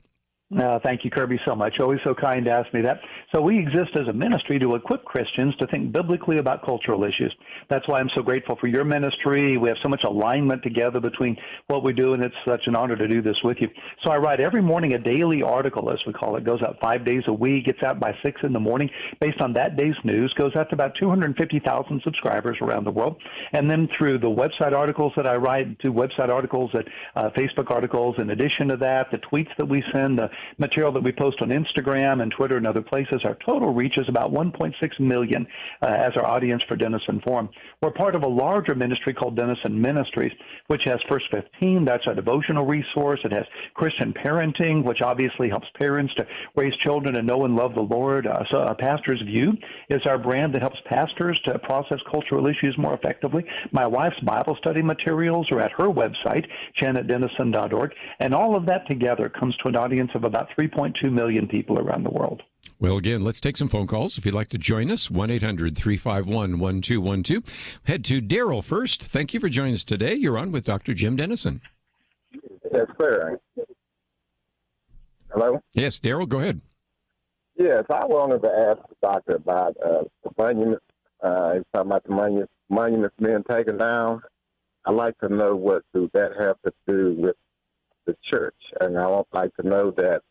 Thank you, Kerby, so much. Always so kind to ask me that. So we exist as a ministry to equip Christians to think biblically about cultural issues. That's why I'm so grateful for your ministry. We have so much alignment together between what we do, and it's such an honor to do this with you. So I write every morning a daily article, as we call it. It goes out 5 days a week, gets out by 6 in the morning, based on that day's news, goes out to about 250,000 subscribers around the world. And then through the website articles that I write, to website articles, Facebook articles, in addition to that, the tweets that we send, the material that we post on Instagram and Twitter and other places, our total reach is about 1.6 million as our audience for Denison Forum. We're part of a larger ministry called Denison Ministries, which has First 15. That's a devotional resource. It has Christian parenting, which obviously helps parents to raise children and know and love the Lord. So a pastor's view is our brand that helps pastors to process cultural issues more effectively. My wife's Bible study materials are at her website, janetdenison.org, and all of that together comes to an audience of about 3.2 million people around the world. Well, again, let's take some phone calls. If you'd like to join us, 1-800-351-1212. Head to Daryl first. Thank you for joining us today. You're on with Dr. Jim Denison. Yes, sir. Hello? Yes, Daryl, go ahead. Yes, I wanted to ask the doctor about the monument. He's talking about the monuments being taken down. I'd like to know what does that have to do with the church, and I would like to know that.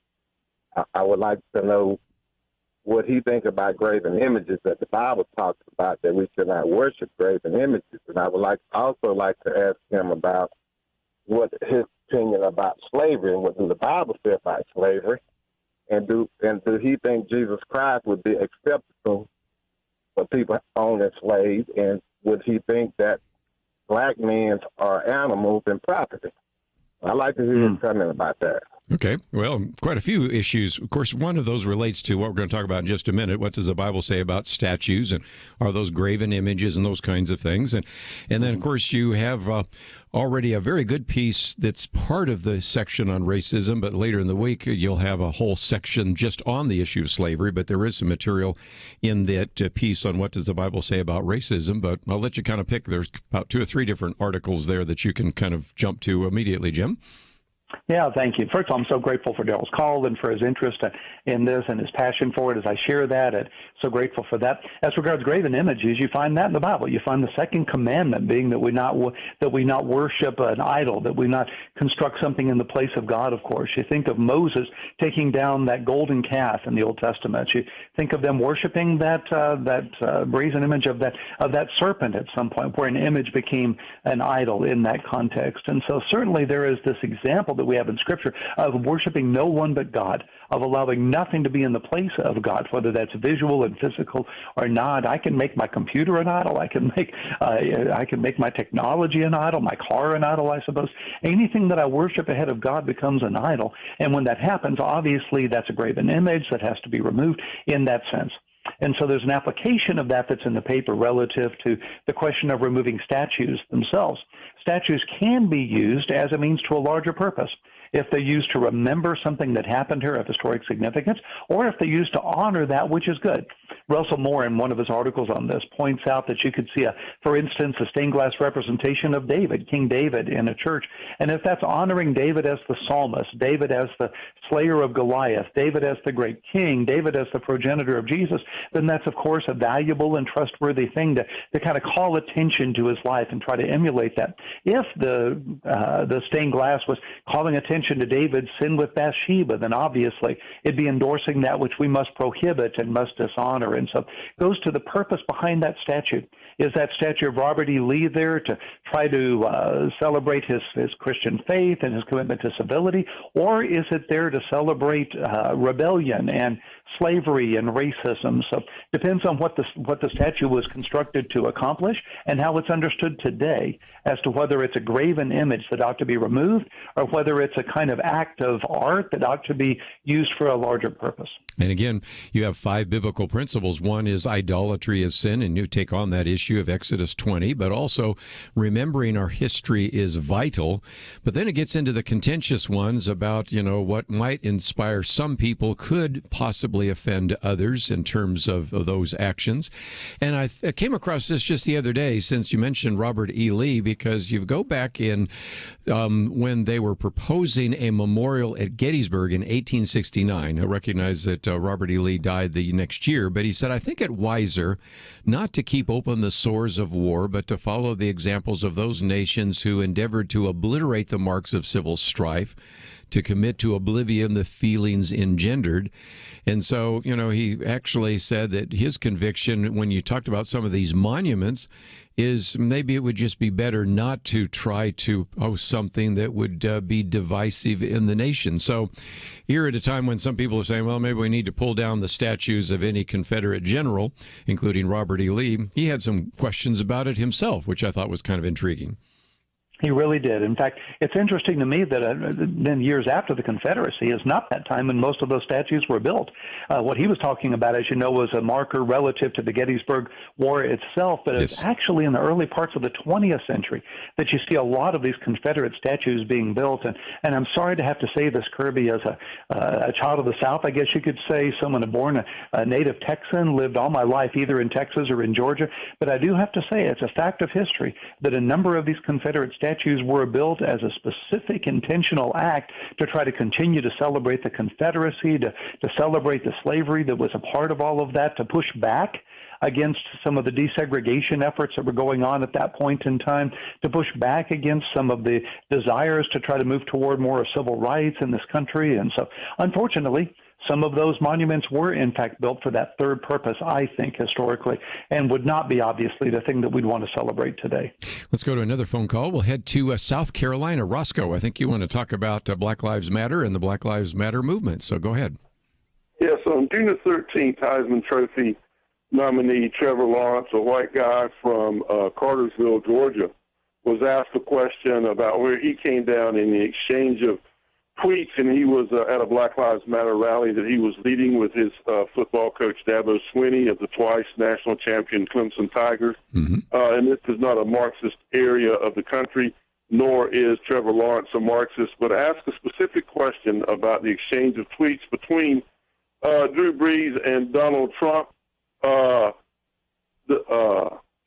I would like to know what he thinks about graven images that the Bible talks about, that we should not worship graven images. And I would also like to ask him about what his opinion about slavery and what do the Bible say about slavery, and do he think Jesus Christ would be acceptable for people owning slaves, and would he think that black men are animals and property? I'd like to hear his comment about that. Okay. Well, quite a few issues. Of course, one of those relates to what we're going to talk about in just a minute. What does the Bible say about statues, and are those graven images and those kinds of things? And then, of course, you have already a very good piece that's part of the section on racism, but later in the week, you'll have a whole section just on the issue of slavery. But there is some material in that piece on what does the Bible say about racism. But I'll let you kind of pick. There's about 2 or 3 different articles there that you can kind of jump to immediately, Jim. Yeah, thank you. First of all, I'm so grateful for Daryl's call and for his interest in this and his passion for it as I share that. And so grateful for that. As regards graven images, you find that in the Bible. You find the second commandment being that we not worship an idol, that we not construct something in the place of God, of course. You think of Moses taking down that golden calf in the Old Testament. You think of them worshiping that brazen image of that serpent at some point, where an image became an idol in that context. And so certainly there is this example that we have in Scripture of worshiping no one but God, of allowing nothing to be in the place of God, whether that's visual and physical or not. I can make my computer an idol. I can make my technology an idol, my car an idol, I suppose. Anything that I worship ahead of God becomes an idol. And when that happens, obviously that's a graven image that has to be removed in that sense. And so there's an application of that that's in the paper relative to the question of removing statues themselves. Statues can be used as a means to a larger purpose. If they're used to remember something that happened here of historic significance, or if they're used to honor that which is good. Russell Moore, in one of his articles on this, points out that you could see, for instance, a stained glass representation of David, King David, in a church. And if that's honoring David as the psalmist, David as the slayer of Goliath, David as the great king, David as the progenitor of Jesus, then that's, of course, a valuable and trustworthy thing to kind of call attention to his life and try to emulate that. If the stained glass was calling attention to David's sin with Bathsheba, then obviously it'd be endorsing that which we must prohibit and must dishonor. And so it goes to the purpose behind that statute. Is that statue of Robert E. Lee there to try to celebrate his Christian faith and his commitment to civility, or is it there to celebrate rebellion and slavery and racism? So depends on what the statue was constructed to accomplish and how it's understood today as to whether it's a graven image that ought to be removed or whether it's a kind of act of art that ought to be used for a larger purpose. And again, you have 5 biblical principles. One is idolatry is sin, and you take on that issue of Exodus 20, but also remembering our history is vital. But then it gets into the contentious ones about, what might inspire some people could possibly offend others in terms of those actions. And I came across this just the other day, since you mentioned Robert E. Lee, because you go back in when they were proposing a memorial at Gettysburg in 1869. I recognize that Robert E. Lee died the next year, but he said, I think it wiser not to keep open the sores of war, but to follow the examples of those nations who endeavored to obliterate the marks of civil strife, to commit to oblivion the feelings engendered. And so, he actually said that his conviction, when you talked about some of these monuments, is maybe it would just be better not to try to host something that would be divisive in the nation. So here at a time when some people are saying, well, maybe we need to pull down the statues of any Confederate general, including Robert E. Lee, he had some questions about it himself, which I thought was kind of intriguing. He really did. In fact, it's interesting to me that then years after the Confederacy is not that time when most of those statues were built. What he was talking about, as you know, was a marker relative to the Gettysburg War itself, but yes. It's actually in the early parts of the 20th century that you see a lot of these Confederate statues being built. And I'm sorry to have to say this, Kerby, as a child of the South, I guess you could say, someone born a native Texan, lived all my life either in Texas or in Georgia, but I do have to say it's a fact of history that a number of these Confederate statues were built as a specific intentional act to try to continue to celebrate the Confederacy, to celebrate the slavery that was a part of all of that, to push back against some of the desegregation efforts that were going on at that point in time, to push back against some of the desires to try to move toward more of civil rights in this country. And so, unfortunately, some of those monuments were, in fact, built for that third purpose, I think, historically, and would not be, obviously, the thing that we'd want to celebrate today. Let's go to another phone call. We'll head to South Carolina. Roscoe, I think you want to talk about Black Lives Matter and the Black Lives Matter movement, so go ahead. Yes, on June the 13th, Heisman Trophy nominee Trevor Lawrence, a white guy from Cartersville, Georgia, was asked a question about where he came down in the exchange of tweets, and he was at a Black Lives Matter rally that he was leading with his football coach, Dabo Swinney, of the twice national champion Clemson Tigers. Mm-hmm. And this is not a Marxist area of the country, nor is Trevor Lawrence a Marxist, but asked a specific question about the exchange of tweets between Drew Brees and Donald Trump.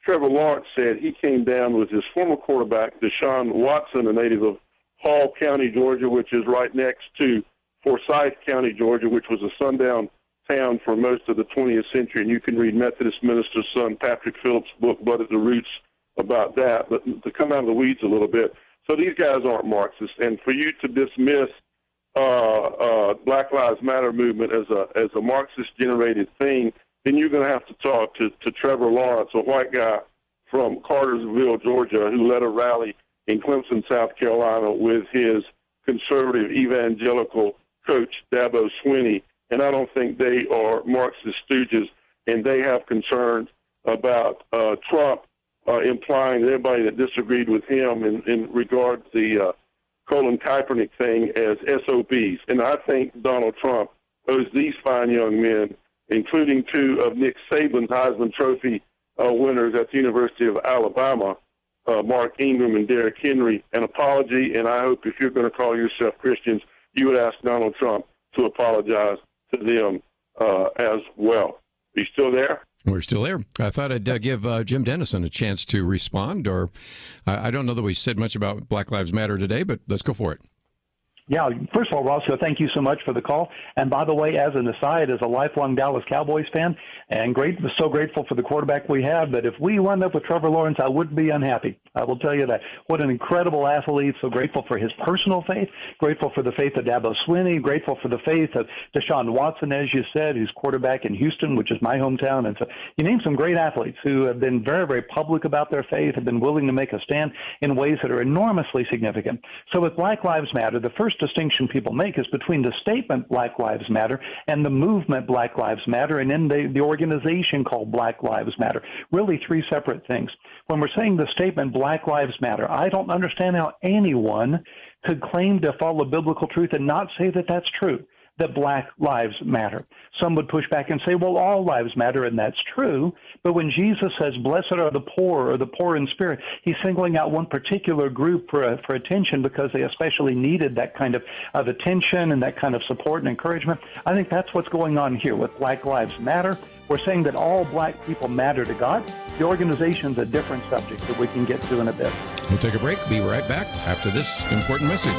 Trevor Lawrence said he came down with his former quarterback, Deshaun Watson, a native of Hall County, Georgia, which is right next to Forsyth County, Georgia, which was a sundown town for most of the 20th century. And you can read Methodist minister's son Patrick Phillips' book, Blood at the Roots, about that. But to come out of the weeds a little bit, so these guys aren't Marxists. And for you to dismiss Black Lives Matter movement as a Marxist-generated thing, then you're going to have to talk to Trevor Lawrence, a white guy from Cartersville, Georgia, who led a rally in Clemson, South Carolina, with his conservative evangelical coach, Dabo Swinney. And I don't think they are Marxist stooges, and they have concerns about Trump implying that everybody that disagreed with him in regard to the Colin Kaepernick thing as SOBs. And I think Donald Trump owes these fine young men, including two of Nick Saban's Heisman Trophy winners at the University of Alabama, Mark Ingram and Derrick Henry, an apology, and I hope if you're going to call yourself Christians, you would ask Donald Trump to apologize to them as well. Are you still there? We're still there. I thought I'd give Jim Denison a chance to respond, or I don't know that we said much about Black Lives Matter today, but let's go for it. Yeah, first of all, Roscoe, thank you so much for the call. And by the way, as an aside, as a lifelong Dallas Cowboys fan, and so grateful for the quarterback we have, but if we wound up with Trevor Lawrence, I wouldn't be unhappy. I will tell you that. What an incredible athlete. So grateful for his personal faith, grateful for the faith of Dabo Swinney, grateful for the faith of Deshaun Watson, as you said, who's quarterback in Houston, which is my hometown. And so you named some great athletes who have been very, very public about their faith, have been willing to make a stand in ways that are enormously significant. So with Black Lives Matter, the first distinction people make is between the statement Black Lives Matter and the movement Black Lives Matter, and then the organization called Black Lives Matter. Really three separate things. When we're saying the statement Black Lives Matter, I don't understand how anyone could claim to follow biblical truth and not say that that's true, that Black lives matter. Some would push back and say, well, all lives matter, and that's true. But when Jesus says, blessed are the poor, or the poor in spirit, he's singling out one particular group for attention because they especially needed that kind of attention and that kind of support and encouragement. I think that's what's going on here with Black Lives Matter. We're saying that all black people matter to God. The organization's a different subject that we can get to in a bit. We'll take a break. Be right back after this important message.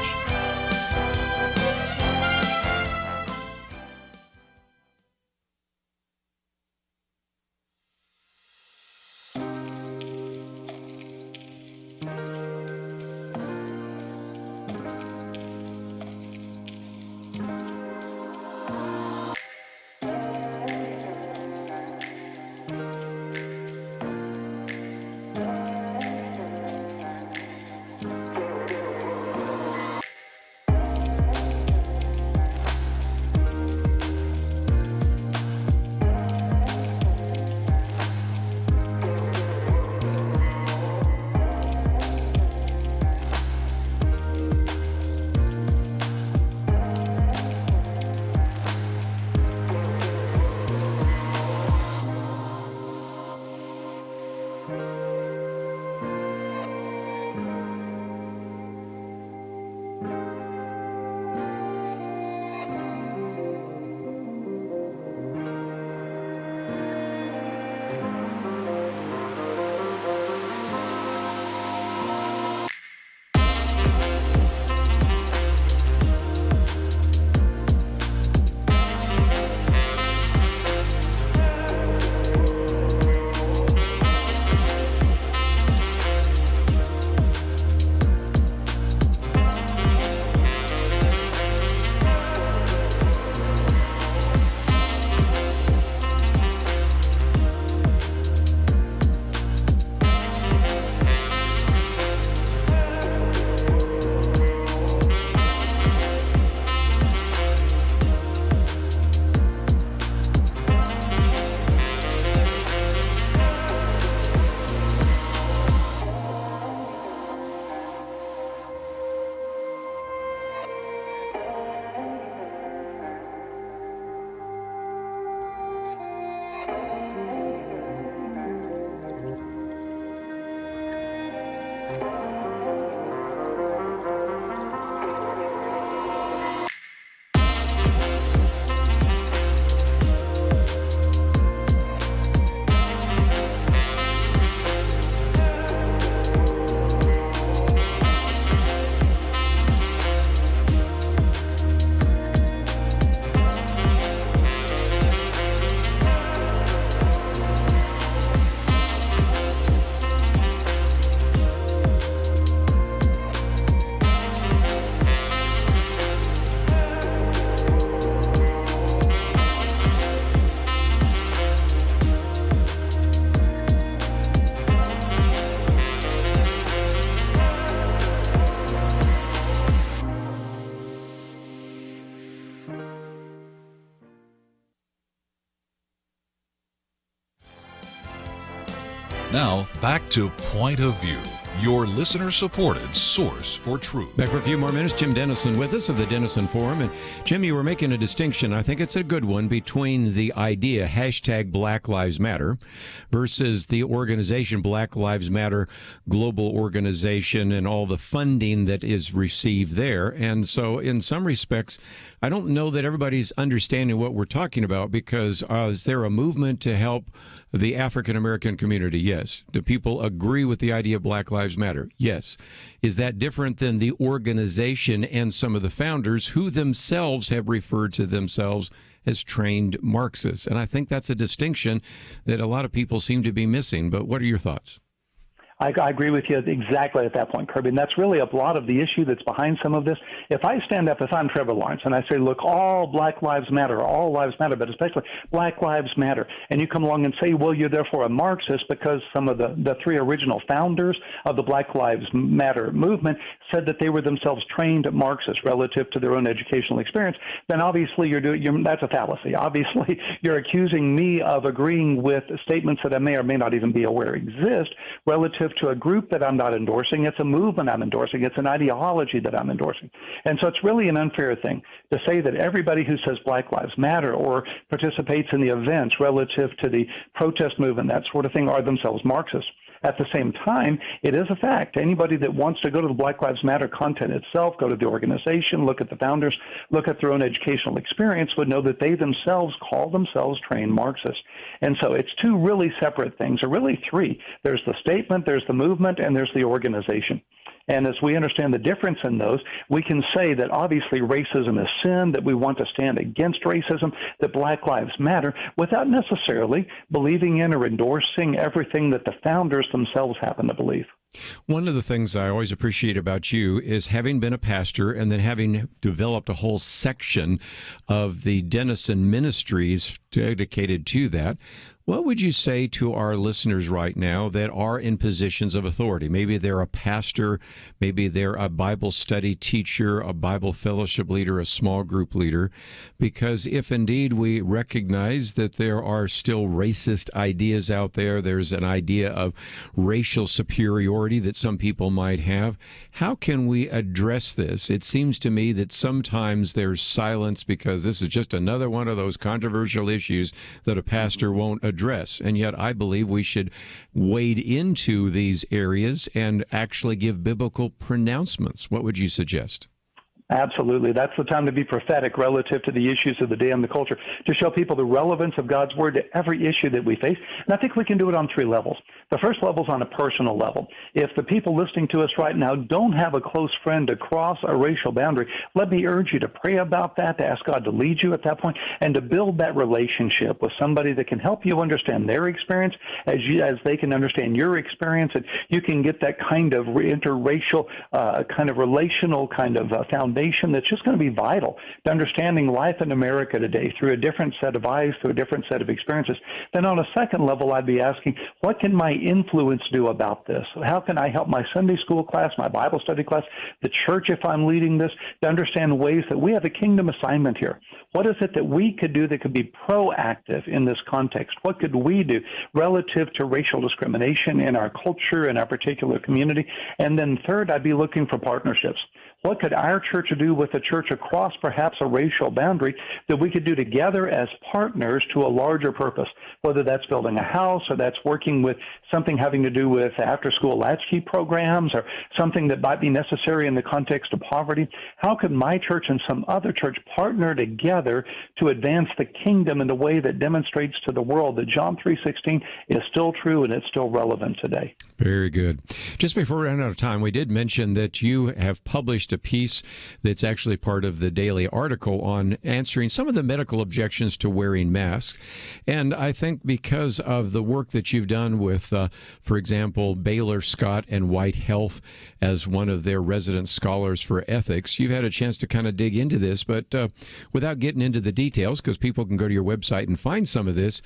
Now, back to Point of View, your listener-supported source for truth. Back for a few more minutes. Jim Denison with us of the Denison Forum. And Jim, you were making a distinction, I think it's a good one, between the idea, hashtag Black Lives Matter, versus the organization Black Lives Matter global organization and all the funding that is received there. And so in some respects, I don't know that everybody's understanding what we're talking about, because is there a movement to help the African-American community? Yes. Do people agree with the idea of Black Lives Matter? Yes. Is that different than the organization and some of the founders who themselves have referred to themselves as trained Marxists? And I think that's a distinction that a lot of people seem to be missing. But what are your thoughts? I agree with you exactly at that point, Kerby. And that's really a lot of the issue that's behind some of this. If I stand up, if I'm Trevor Lawrence, and I say, look, all Black lives matter, all lives matter, but especially Black lives matter, and you come along and say, well, you're therefore a Marxist because some of the three original founders of the Black Lives Matter movement said that they were themselves trained Marxists relative to their own educational experience, then obviously that's a fallacy. Obviously, you're accusing me of agreeing with statements that I may or may not even be aware exist relative to a group that I'm not endorsing. It's a movement I'm endorsing. It's an ideology that I'm endorsing. And so it's really an unfair thing to say that everybody who says Black Lives Matter or participates in the events relative to the protest movement, that sort of thing, are themselves Marxists. At the same time, it is a fact. Anybody that wants to go to the Black Lives Matter content itself, go to the organization, look at the founders, look at their own educational experience, would know that they themselves call themselves trained Marxists. And so it's two really separate things, or really three. There's the statement, there's the movement, and there's the organization. And as we understand the difference in those, we can say that obviously racism is sin, that we want to stand against racism, that Black Lives Matter, without necessarily believing in or endorsing everything that the founders themselves happen to believe. One of the things I always appreciate about you is having been a pastor and then having developed a whole section of the Denison ministries dedicated to that. What would you say to our listeners right now that are in positions of authority? Maybe they're a pastor, maybe they're a Bible study teacher, a Bible fellowship leader, a small group leader, because if indeed we recognize that there are still racist ideas out there, there's an idea of racial superiority that some people might have, how can we address this? It seems to me that sometimes there's silence because this is just another one of those controversial issues that a pastor won't address. And yet I believe we should wade into these areas and actually give biblical pronouncements. What would you suggest? Absolutely. That's the time to be prophetic relative to the issues of the day and the culture, to show people the relevance of God's word to every issue that we face. And I think we can do it on three levels. The first level is on a personal level. If the people listening to us right now don't have a close friend to cross a racial boundary, let me urge you to pray about that, to ask God to lead you at that point, and to build that relationship with somebody that can help you understand their experience as they can understand your experience, and you can get that kind of interracial, kind of relational kind of foundation that's just going to be vital to understanding life in America today through a different set of eyes, through a different set of experiences. Then on a second level, I'd be asking, what can my influence do about this? How can I help my Sunday school class, my Bible study class, the church if I'm leading this, to understand ways that we have a kingdom assignment here? What is it that we could do that could be proactive in this context? What could we do relative to racial discrimination in our culture, in our particular community? And then third, I'd be looking for partnerships. What could our church do with a church across perhaps a racial boundary that we could do together as partners to a larger purpose, whether that's building a house or that's working with something having to do with after-school latchkey programs or something that might be necessary in the context of poverty? How could my church and some other church partner together to advance the kingdom in a way that demonstrates to the world that John 3:16 is still true and it's still relevant today? Very good. Just before we run out of time, we did mention that you have published a piece that's actually part of the daily article on answering some of the medical objections to wearing masks. And I think because of the work that you've done with, for example, Baylor Scott and White Health as one of their resident scholars for ethics, you've had a chance to kind of dig into this. But without getting into the details, because people can go to your website and find some of this,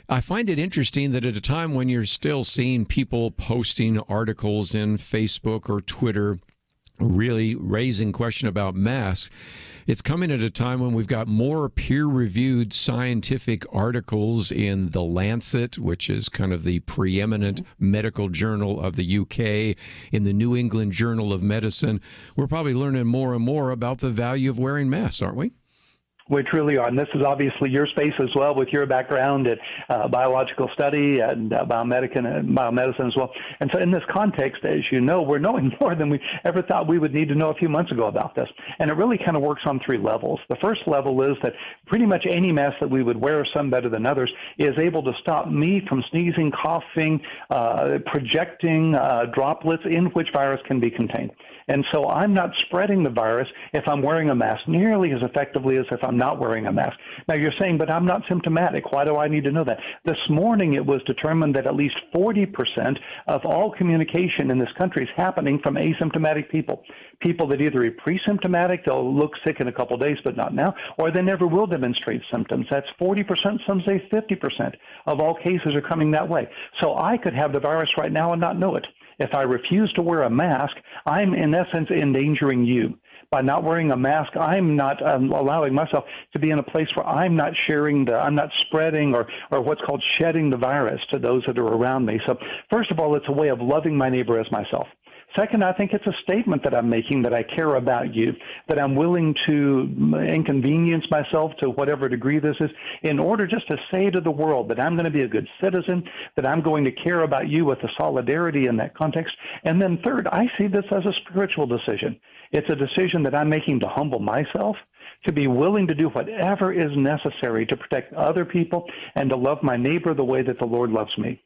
I find it interesting that at a time when you're still seeing people posting articles in Facebook or Twitter really raising question about masks, it's coming at a time when we've got more peer-reviewed scientific articles in The Lancet, which is kind of the preeminent medical journal of the UK, in the New England Journal of Medicine. We're probably learning more and more about the value of wearing masks, aren't we? We truly are. And this is obviously your space as well, with your background in biological study and biomedicine as well. And so in this context, as you know, we're knowing more than we ever thought we would need to know a few months ago about this. And it really kind of works on three levels. The first level is that pretty much any mask that we would wear, some better than others, is able to stop me from sneezing, coughing, projecting droplets in which virus can be contained. And so I'm not spreading the virus if I'm wearing a mask nearly as effectively as if I'm on not wearing a mask. Now you're saying, but I'm not symptomatic. Why do I need to know that? This morning it was determined that at least 40% of all communication in this country is happening from asymptomatic people. People that either are pre-symptomatic, they'll look sick in a couple of days, but not now, or they never will demonstrate symptoms. That's 40%, some say 50% of all cases are coming that way. So I could have the virus right now and not know it. If I refuse to wear a mask, I'm in essence endangering you. By not wearing a mask, I'm not allowing myself to be in a place where I'm not sharing, I'm not spreading or what's called shedding the virus to those that are around me. So first of all, it's a way of loving my neighbor as myself. Second, I think it's a statement that I'm making that I care about you, that I'm willing to inconvenience myself to whatever degree this is, in order just to say to the world that I'm going to be a good citizen, that I'm going to care about you with the solidarity in that context. And then third, I see this as a spiritual decision. It's a decision that I'm making to humble myself, to be willing to do whatever is necessary to protect other people and to love my neighbor the way that the Lord loves me.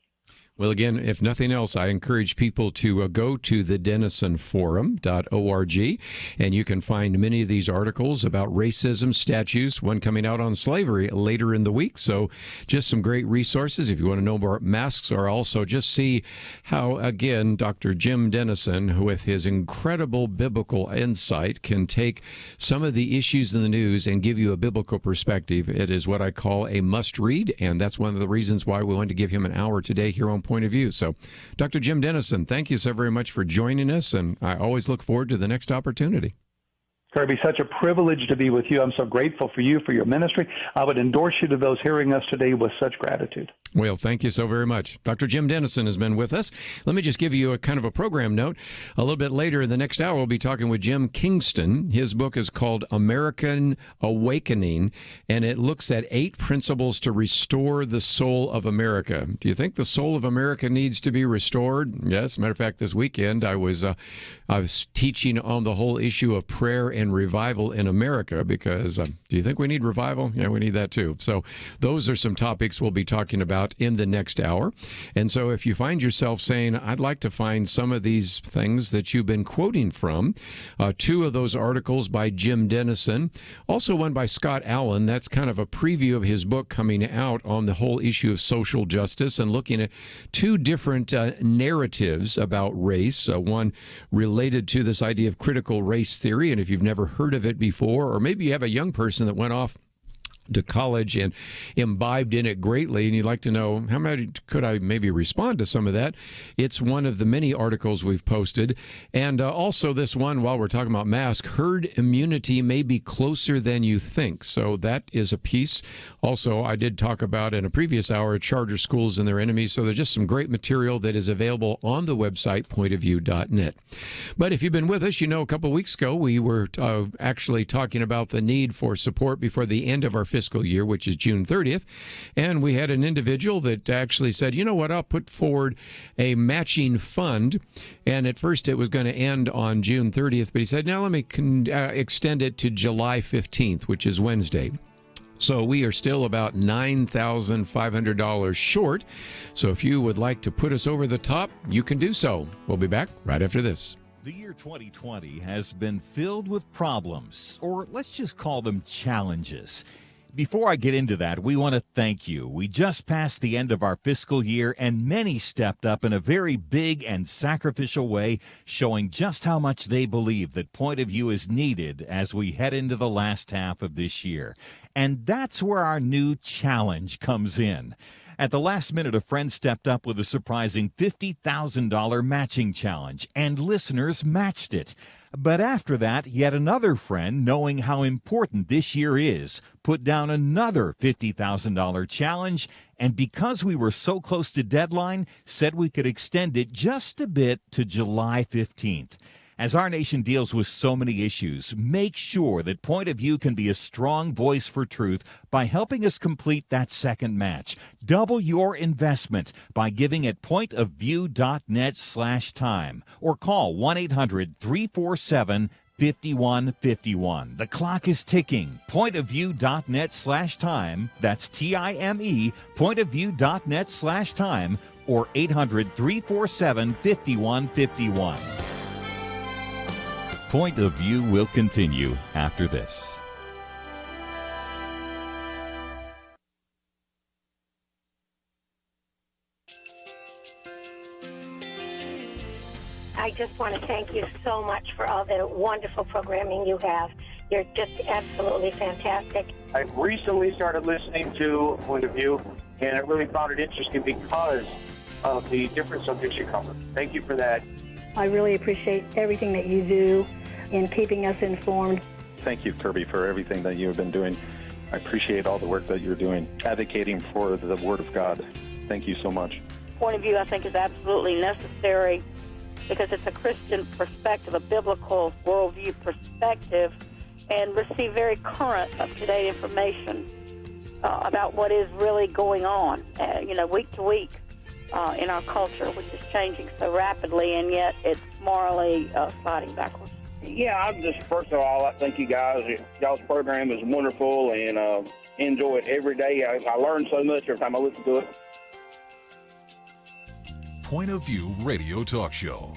Well, again, if nothing else, I encourage people to go to the DenisonForum.org, and you can find many of these articles about racism, statues, one coming out on slavery later in the week. So just some great resources if you want to know more about masks, or also just see how, again, Dr. Jim Denison, with his incredible biblical insight, can take some of the issues in the news and give you a biblical perspective. It is what I call a must-read, and that's one of the reasons why we wanted to give him an hour today here on Point of View. So, Dr. Jim Denison, thank you so very much for joining us, and I always look forward to the next opportunity. Kerby, such a privilege to be with you. I'm so grateful for you, for your ministry. I would endorse you to those hearing us today with such gratitude. Well, thank you so very much. Dr. Jim Denison has been with us. Let me just give you a kind of a program note. A little bit later in the next hour, we'll be talking with John Kingston. His book is called American Awakening, and it looks at 8 principles to restore the soul of America. Do you think the soul of America needs to be restored? Yes. As a matter of fact, this weekend I was teaching on the whole issue of prayer and revival in America, because do you think we need revival? Yeah, we need that too. So those are some topics we'll be talking about in the next hour. And so if you find yourself saying, I'd like to find some of these things that you've been quoting from, 2 of those articles by Jim Denison, also one by Scott Allen, that's kind of a preview of his book coming out on the whole issue of social justice and looking at 2 different narratives about race, one related to this idea of critical race theory. And if you've never heard of it before, or maybe you have a young person that went off to college and imbibed in it greatly, and you'd like to know how much could I maybe respond to some of that, it's one of the many articles we've posted. And also this one, while we're talking about masks, herd immunity may be closer than you think. So that is a piece. Also, I did talk about in a previous hour charter schools and their enemies. So there's just some great material that is available on the website, pointofview.net. But if you've been with us, you know a couple of weeks ago we were actually talking about the need for support before the end of our fiscal year, which is June 30th. And we had an individual that actually said, you know what, I'll put forward a matching fund. And at first it was going to end on June 30th, but he said, now let me extend it to July 15th, which is Wednesday. So we are still about $9,500 short. So if you would like to put us over the top, you can do so. We'll be back right after this. The year 2020 has been filled with problems, or let's just call them challenges. Before I get into that, we want to thank you. We just passed the end of our fiscal year, and many stepped up in a very big and sacrificial way, showing just how much they believe that Point of View is needed as we head into the last half of this year. And that's where our new challenge comes in. At the last minute, a friend stepped up with a surprising $50,000 matching challenge, and listeners matched it. But after that, yet another friend, knowing how important this year is, put down another $50,000 challenge, and because we were so close to deadline, said we could extend it just a bit to July 15th. As our nation deals with so many issues, make sure that Point of View can be a strong voice for truth by helping us complete that second match. Double your investment by giving at pointofview.net/time or call 1-800-347-5151. The clock is ticking. Pointofview.net/time. That's TIME. Pointofview.net/time or 800-347-5151. Point of View will continue after this. I just want to thank you so much for all the wonderful programming you have. You're just absolutely fantastic. I recently started listening to Point of View, and I really found it interesting because of the different subjects you cover. Thank you for that. I really appreciate everything that you do in keeping us informed. Thank you, Kerby, for everything that you have been doing. I appreciate all the work that you're doing, advocating for the Word of God. Thank you so much. Point of view, I think, is absolutely necessary because it's a Christian perspective, a biblical worldview perspective, and receive very current, up-to-date information about what is really going on, week to week in our culture, which is changing so rapidly, and yet it's morally sliding backwards. Yeah, I'm just, first of all, I thank you guys. Y'all's program is wonderful, and enjoy it every day. I learn so much every time I listen to it. Point of View Radio Talk Show.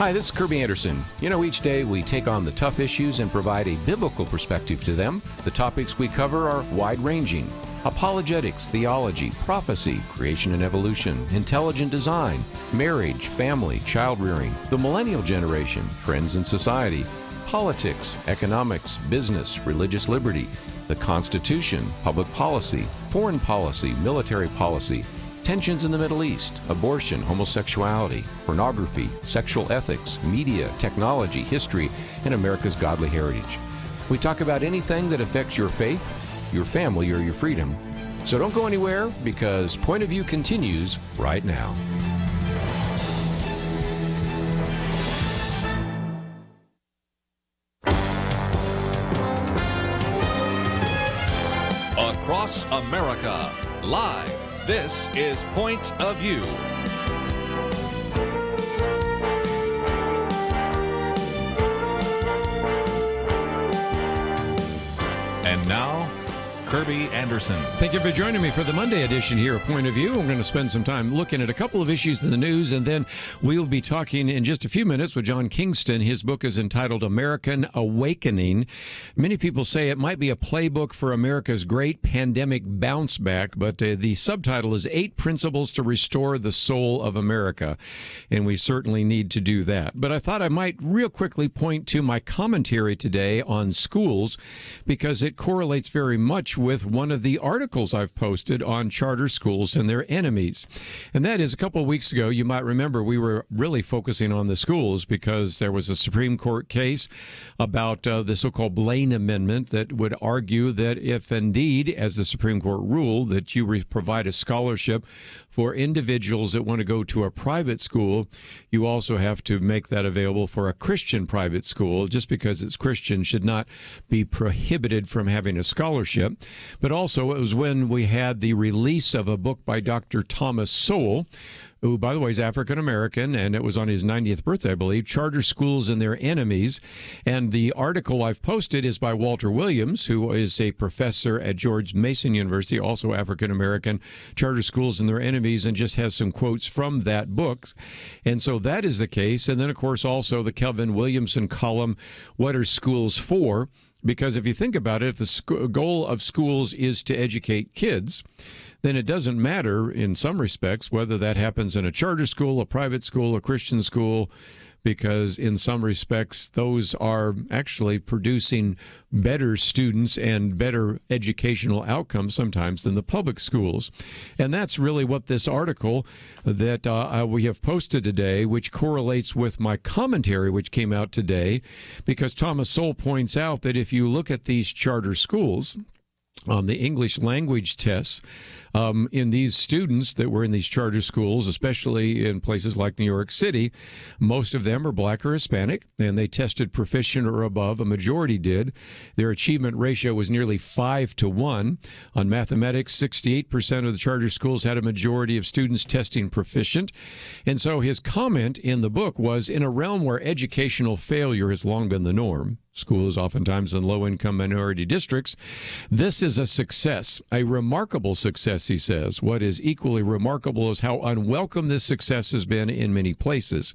Hi, this is Kerby Anderson. You know, each day we take on the tough issues and provide a biblical perspective to them. The topics we cover are wide-ranging: apologetics, theology, prophecy, creation and evolution, intelligent design, marriage, family, child-rearing, the millennial generation, trends in society, politics, economics, business, religious liberty, the Constitution, public policy, foreign policy, military policy, tensions in the Middle East, abortion, homosexuality, pornography, sexual ethics, media, technology, history, and America's godly heritage. We talk about anything that affects your faith, your family, or your freedom. So don't go anywhere, because Point of View continues right now. Across America, live. This is Point of View. And now, Kerby Anderson. Thank you for joining me for the Monday edition here of Point of View. We're going to spend some time looking at a couple of issues in the news, and then we'll be talking in just a few minutes with John Kingston. His book is entitled American Awakening. Many people say it might be a playbook for America's great pandemic bounce back, but the subtitle is 8 Principles to Restore the Soul of America, and we certainly need to do that. But I thought I might real quickly point to my commentary today on schools, because it correlates very much with one of the articles I've posted on charter schools and their enemies. And that is, a couple of weeks ago, you might remember, we were really focusing on the schools because there was a Supreme Court case about the so-called Blaine Amendment that would argue that if indeed, as the Supreme Court ruled, that you provide a scholarship for individuals that want to go to a private school, you also have to make that available for a Christian private school. Just because it's Christian should not be prohibited from having a scholarship. But also, it was when we had the release of a book by Dr. Thomas Sowell, who, by the way, is African-American, and it was on his 90th birthday, I believe, Charter Schools and Their Enemies. And the article I've posted is by Walter Williams, who is a professor at George Mason University, also African-American, Charter Schools and Their Enemies, and just has some quotes from that book. And so that is the case. And then, of course, also the Kelvin Williamson column, What Are Schools For? Because if you think about it, if the goal of schools is to educate kids, then it doesn't matter in some respects whether that happens in a charter school, a private school, a Christian school, because in some respects those are actually producing better students and better educational outcomes sometimes than the public schools. And that's really what this article that we have posted today, which correlates with my commentary which came out today, because Thomas Sowell points out that if you look at these charter schools, on the English language tests, in these students that were in these charter schools, especially in places like New York City, most of them are black or Hispanic, and they tested proficient or above. A majority did. Their achievement ratio was nearly 5-1. On mathematics, 68% of the charter schools had a majority of students testing proficient. And so his comment in the book was, in a realm where educational failure has long been the norm, schools oftentimes in low-income minority districts, this is a success, a remarkable success, he says. What is equally remarkable is how unwelcome this success has been in many places.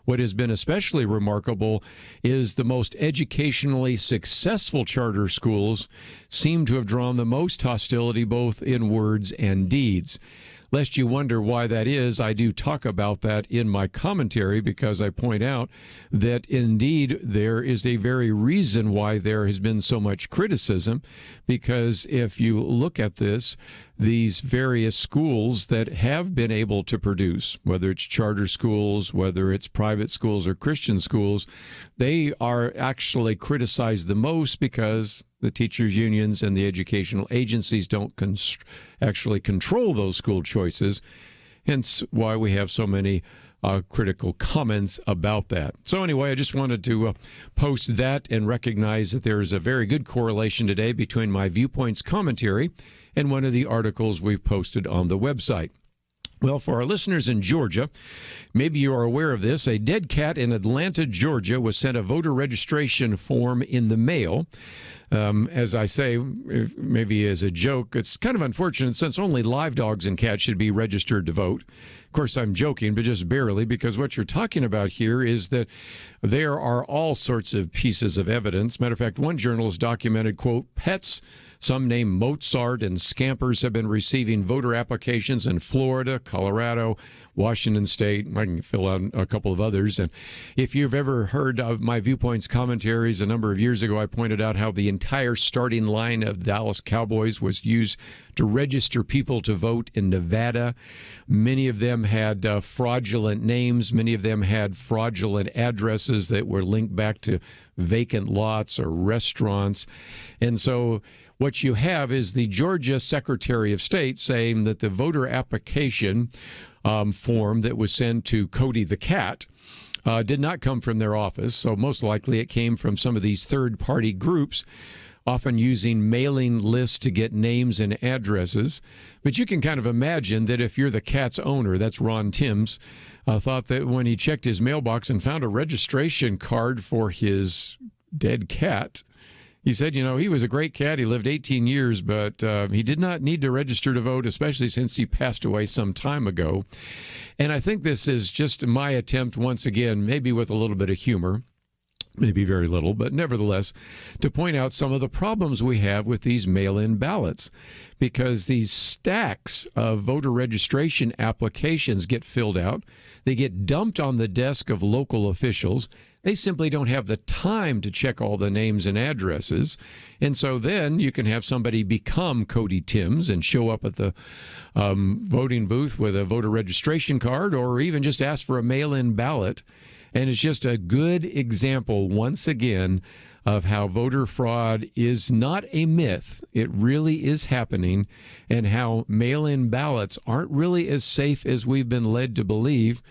What has been especially remarkable is the most educationally successful charter schools seem to have drawn the most hostility both in words and deeds. Lest you wonder why that is, I do talk about that in my commentary, because I point out that indeed there is a very reason why there has been so much criticism, because if you look at this, these various schools that have been able to produce, whether it's charter schools, whether it's private schools or Christian schools, they are actually criticized the most because the teachers' unions and the educational agencies don't actually control those school choices, hence why we have so many critical comments about that. So anyway, I just wanted to post that and recognize that there is a very good correlation today between my Viewpoints commentary and one of the articles we've posted on the website. Well, for our listeners in Georgia, maybe you are aware of this. A dead cat in Atlanta, Georgia, was sent a voter registration form in the mail. As I say, maybe as a joke, it's kind of unfortunate since only live dogs and cats should be registered to vote. Of course, I'm joking, but just barely, because what you're talking about here is that there are all sorts of pieces of evidence. Matter of fact, one journalist documented, quote, pets, some named Mozart and Scampers, have been receiving voter applications in Florida, Colorado, Washington State. I can fill out a couple of others. And if you've ever heard of my Viewpoints commentaries, a number of years ago, I pointed out how the entire starting line of Dallas Cowboys was used to register people to vote in Nevada. Many of them had fraudulent names. Many of them had fraudulent addresses that were linked back to vacant lots or restaurants. And so what you have is the Georgia Secretary of State saying that the voter application form that was sent to Cody the cat did not come from their office. So most likely it came from some of these third-party groups, often using mailing lists to get names and addresses. But you can kind of imagine that if you're the cat's owner, that's Ron Timms, thought that when he checked his mailbox and found a registration card for his dead cat, he said, you know, he was a great cat. He lived 18 years, but he did not need to register to vote, especially since he passed away some time ago. And I think this is just my attempt, once again, maybe with a little bit of humor, maybe very little, but nevertheless, to point out some of the problems we have with these mail-in ballots, because these stacks of voter registration applications get filled out. They get dumped on the desk of local officials. They simply don't have the time to check all the names and addresses. And so then you can have somebody become Cody Timms and show up at the voting booth with a voter registration card, or even just ask for a mail-in ballot. And it's just a good example, once again, of how voter fraud is not a myth. It really is happening, and how mail-in ballots aren't really as safe as we've been led to believe.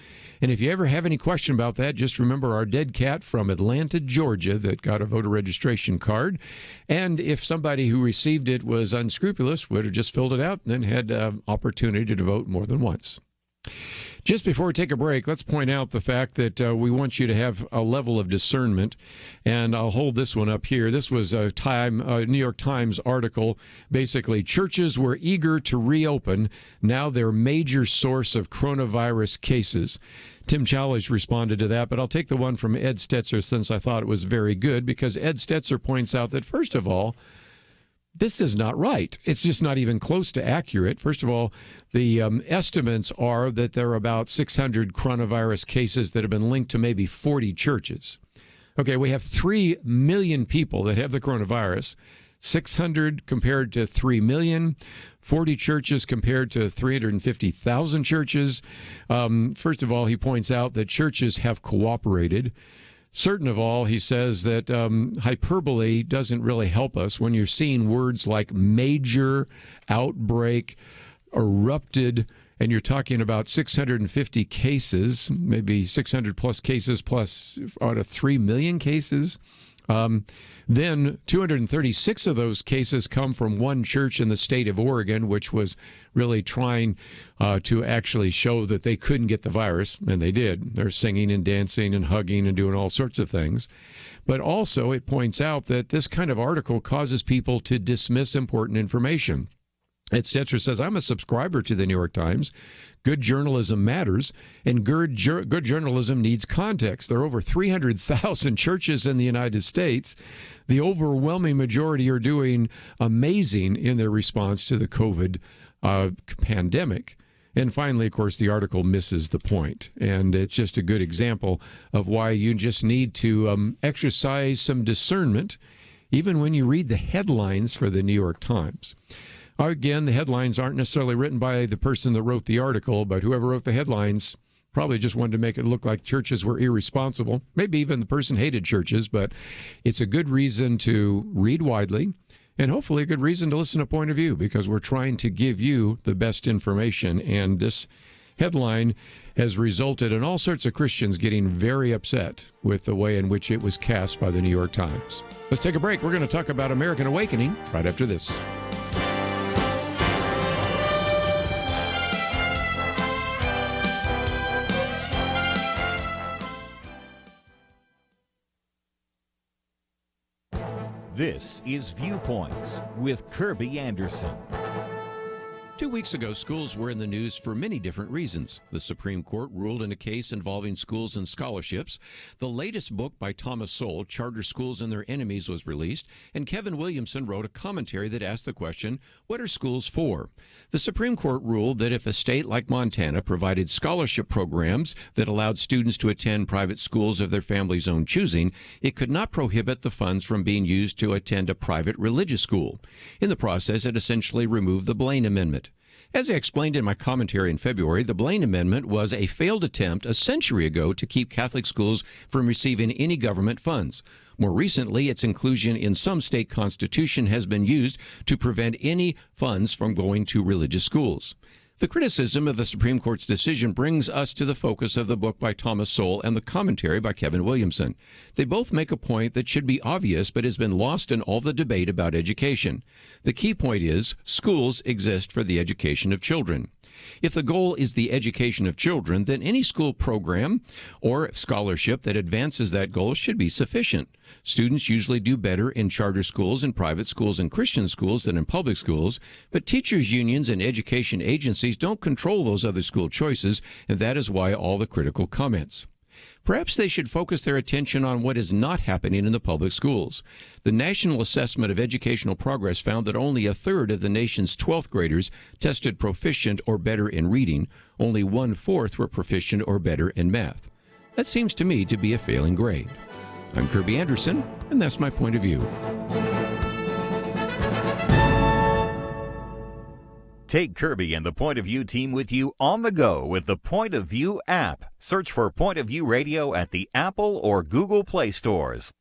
And if you ever have any question about that, just remember our dead cat from Atlanta, Georgia, that got a voter registration card. And if somebody who received it was unscrupulous, would have just filled it out and then had opportunity to vote more than once. Just before we take a break, let's point out the fact that we want you to have a level of discernment, and I'll hold this one up here. This was a New York Times article. Basically, churches were eager to reopen. Now they're major source of coronavirus cases. Tim Challenge responded to that, but I'll take the one from Ed Stetzer since I thought it was very good, because Ed Stetzer points out that, first of all, this is not right. It's just not even close to accurate. First of all, the estimates are that there are about 600 coronavirus cases that have been linked to maybe 40 churches. Okay, we have 3 million people that have the coronavirus. 600 compared to 3 million, 40 churches compared to 350,000 churches. First of all, he points out that churches have cooperated. Certain of all, he says that hyperbole doesn't really help us when you're seeing words like major, outbreak, erupted, and you're talking about 650 cases, maybe 600 plus cases plus out of 3 million cases. Then 236 of those cases come from one church in the state of Oregon, which was really trying to actually show that they couldn't get the virus, and they did. They're singing and dancing and hugging and doing all sorts of things. But also it points out that this kind of article causes people to dismiss important information. Ed Stetzer says, I'm a subscriber to the New York Times. Good journalism matters, and good journalism needs context. There are over 300,000 churches in the United States. The overwhelming majority are doing amazing in their response to the COVID pandemic. And finally, of course, the article misses the point. And it's just a good example of why you just need to exercise some discernment, even when you read the headlines for the New York Times. Again, the headlines aren't necessarily written by the person that wrote the article, but whoever wrote the headlines probably just wanted to make it look like churches were irresponsible. Maybe even the person hated churches, but it's a good reason to read widely, and hopefully a good reason to listen to Point of View, because we're trying to give you the best information. And this headline has resulted in all sorts of Christians getting very upset with the way in which it was cast by the New York Times. Let's take a break. We're going to talk about American Awakening right after this. This is Viewpoints with Kerby Anderson. 2 weeks ago, schools were in the news for many different reasons. The Supreme Court ruled in a case involving schools and scholarships. The latest book by Thomas Sowell, Charter Schools and Their Enemies, was released, and Kevin Williamson wrote a commentary that asked the question, what are schools for? The Supreme Court ruled that if a state like Montana provided scholarship programs that allowed students to attend private schools of their family's own choosing, it could not prohibit the funds from being used to attend a private religious school. In the process, it essentially removed the Blaine Amendment. As I explained in my commentary in February, the Blaine Amendment was a failed attempt a century ago to keep Catholic schools from receiving any government funds. More recently, its inclusion in some state constitution has been used to prevent any funds from going to religious schools. The criticism of the Supreme Court's decision brings us to the focus of the book by Thomas Sowell and the commentary by Kevin Williamson. They both make a point that should be obvious but has been lost in all the debate about education. The key point is schools exist for the education of children. If the goal is the education of children, then any school program or scholarship that advances that goal should be sufficient. Students usually do better in charter schools and private schools and Christian schools than in public schools, but teachers' unions and education agencies don't control those other school choices, and that is why all the critical comments. Perhaps they should focus their attention on what is not happening in the public schools. The National Assessment of Educational Progress found that only a third of the nation's 12th graders tested proficient or better in reading. Only 1/4 were proficient or better in math. That seems to me to be a failing grade. I'm Kerby Anderson, and that's my point of view. Take Kerby and the Point of View team with you on the go with the Point of View app. Search for Point of View Radio at the Apple or Google Play stores.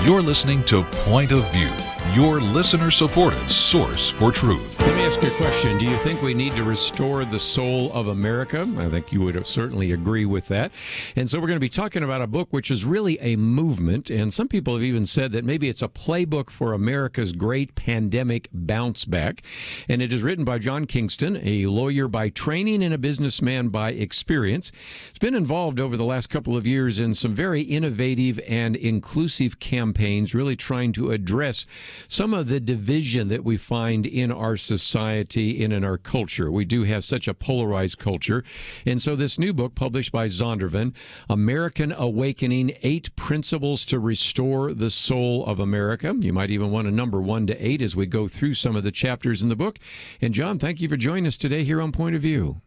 You're listening to Point of View, your listener-supported source for truth. Let me ask you a question. Do you think we need to restore the soul of America? I think you would certainly agree with that. And so we're going to be talking about a book which is really a movement, and some people have even said that maybe it's a playbook for America's great pandemic bounce back. And it is written by John Kingston, a lawyer by training and a businessman by experience. He's been involved over the last couple of years in some very innovative and inclusive campaigns, really trying to address some of the division that we find in our society and in our culture. We do have such a polarized culture. And so this new book published by Zondervan, American Awakening, 8 Principles to Restore the Soul of America. You might even want to number 1 to 8 as we go through some of the chapters in the book. And John, thank you for joining us today here on Point of View.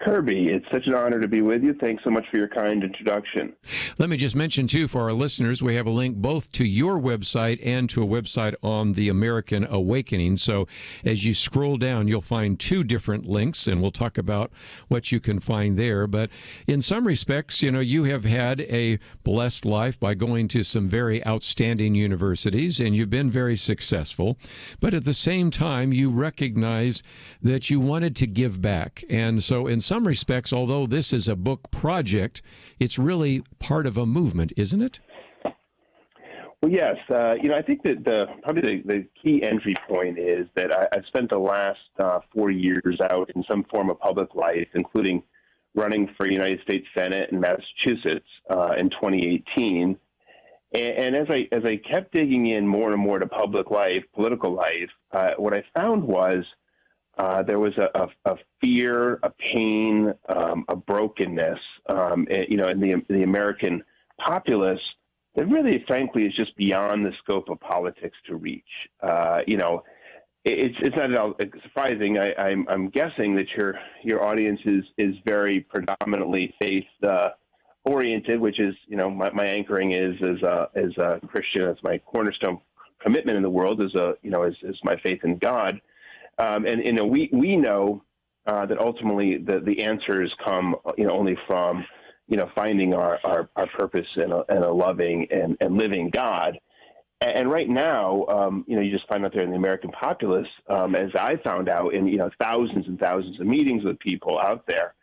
Kerby, it's such an honor to be with you. Thanks so much for your kind introduction. Let me just mention, too, for our listeners, we have a link both to your website and to a website on the American Awakening. So as you scroll down, you'll find 2 different links, and we'll talk about what you can find there. But in some respects, you have had a blessed life by going to some very outstanding universities, and you've been very successful. But at the same time, you recognize that you wanted to give back. And so in some respects, although this is a book project, it's really part of a movement, isn't it? Well, yes. I think that probably the key entry point is that I've spent the last 4 years out in some form of public life, including running for United States Senate in Massachusetts in 2018. And as I kept digging in more and more to public life, political life, what I found was there was a fear, a pain, a brokenness, in the American populace that really, frankly, is just beyond the scope of politics to reach. It's not at all surprising. I'm guessing that your audience is very predominantly faith oriented, which is my anchoring is as a Christian. That's my cornerstone commitment in the world is my faith in God. And we know that ultimately the answers come only from finding our purpose in a loving and living God. And right now, you just find out there in the American populace, as I found out in thousands and thousands of meetings with people out there,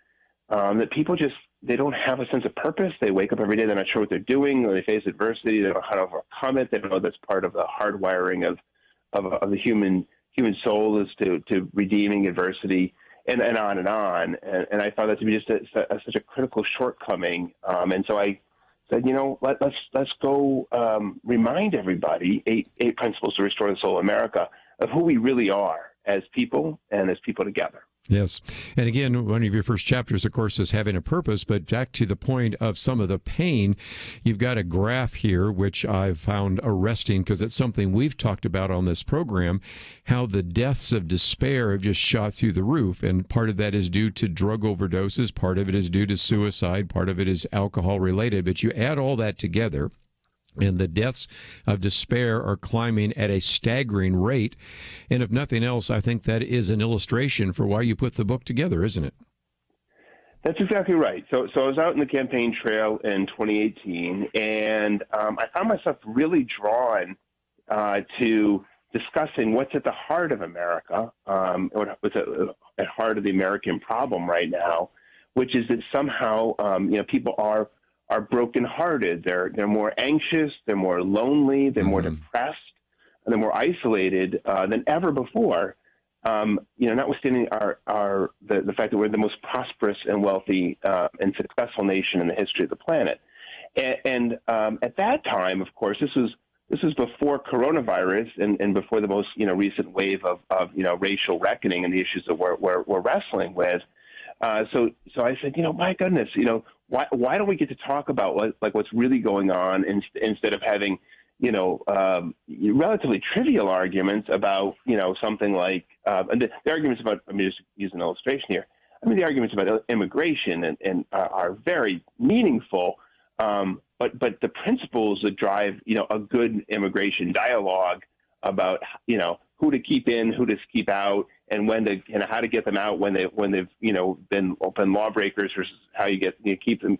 that people they don't have a sense of purpose. They wake up every day, they're not sure what they're doing. When they face adversity, they don't know how to overcome it. They don't know that's part of the hardwiring of the human soul is to redeeming adversity, and on and on. And I found that to be just such a critical shortcoming. And so I said, let's go remind everybody eight principles to restore the soul of America of who we really are as people and as people together. Yes. And again, one of your first chapters, of course, is having a purpose. But back to the point of some of the pain, you've got a graph here, which I've found arresting because it's something we've talked about on this program, how the deaths of despair have just shot through the roof. And part of that is due to drug overdoses. Part of it is due to suicide. Part of it is alcohol related. But you add all that together, and the deaths of despair are climbing at a staggering rate. And if nothing else, I think that is an illustration for why you put the book together, isn't it? That's exactly right. So I was out in the campaign trail in 2018, and I found myself really drawn to discussing what's at the heart of America, what's at the heart of the American problem right now, which is that somehow people are brokenhearted. They're more anxious. They're more lonely. They're more depressed. And they're more isolated than ever before. Notwithstanding the fact that we're the most prosperous and wealthy and successful nation in the history of the planet. And at that time, of course, this was before coronavirus and before the most recent wave of racial reckoning and the issues that we're wrestling with. So I said, my goodness, why don't we get to talk about what's really going on instead of having, relatively trivial arguments about, something like, and the arguments about, just use an illustration here. The arguments about immigration and are very meaningful, but the principles that drive, a good immigration dialogue about, who to keep in, who to keep out, and when to how to get them out when they've been lawbreakers versus how you keep them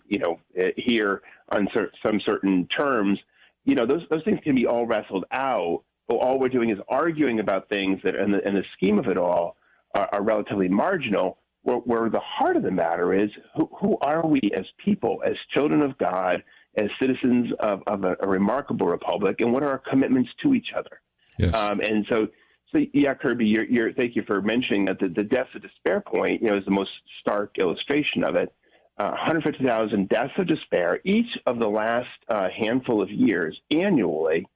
here on some certain terms. Those things can be all wrestled out. But all we're doing is arguing about things that in the scheme of it all are relatively marginal. Where the heart of the matter is who are we as people, as children of God, as citizens of a remarkable republic, and what are our commitments to each other? Yes. And so yeah, Kerby, thank you for mentioning that the deaths of despair point, is the most stark illustration of it. 150,000 deaths of despair each of the last handful of years annually,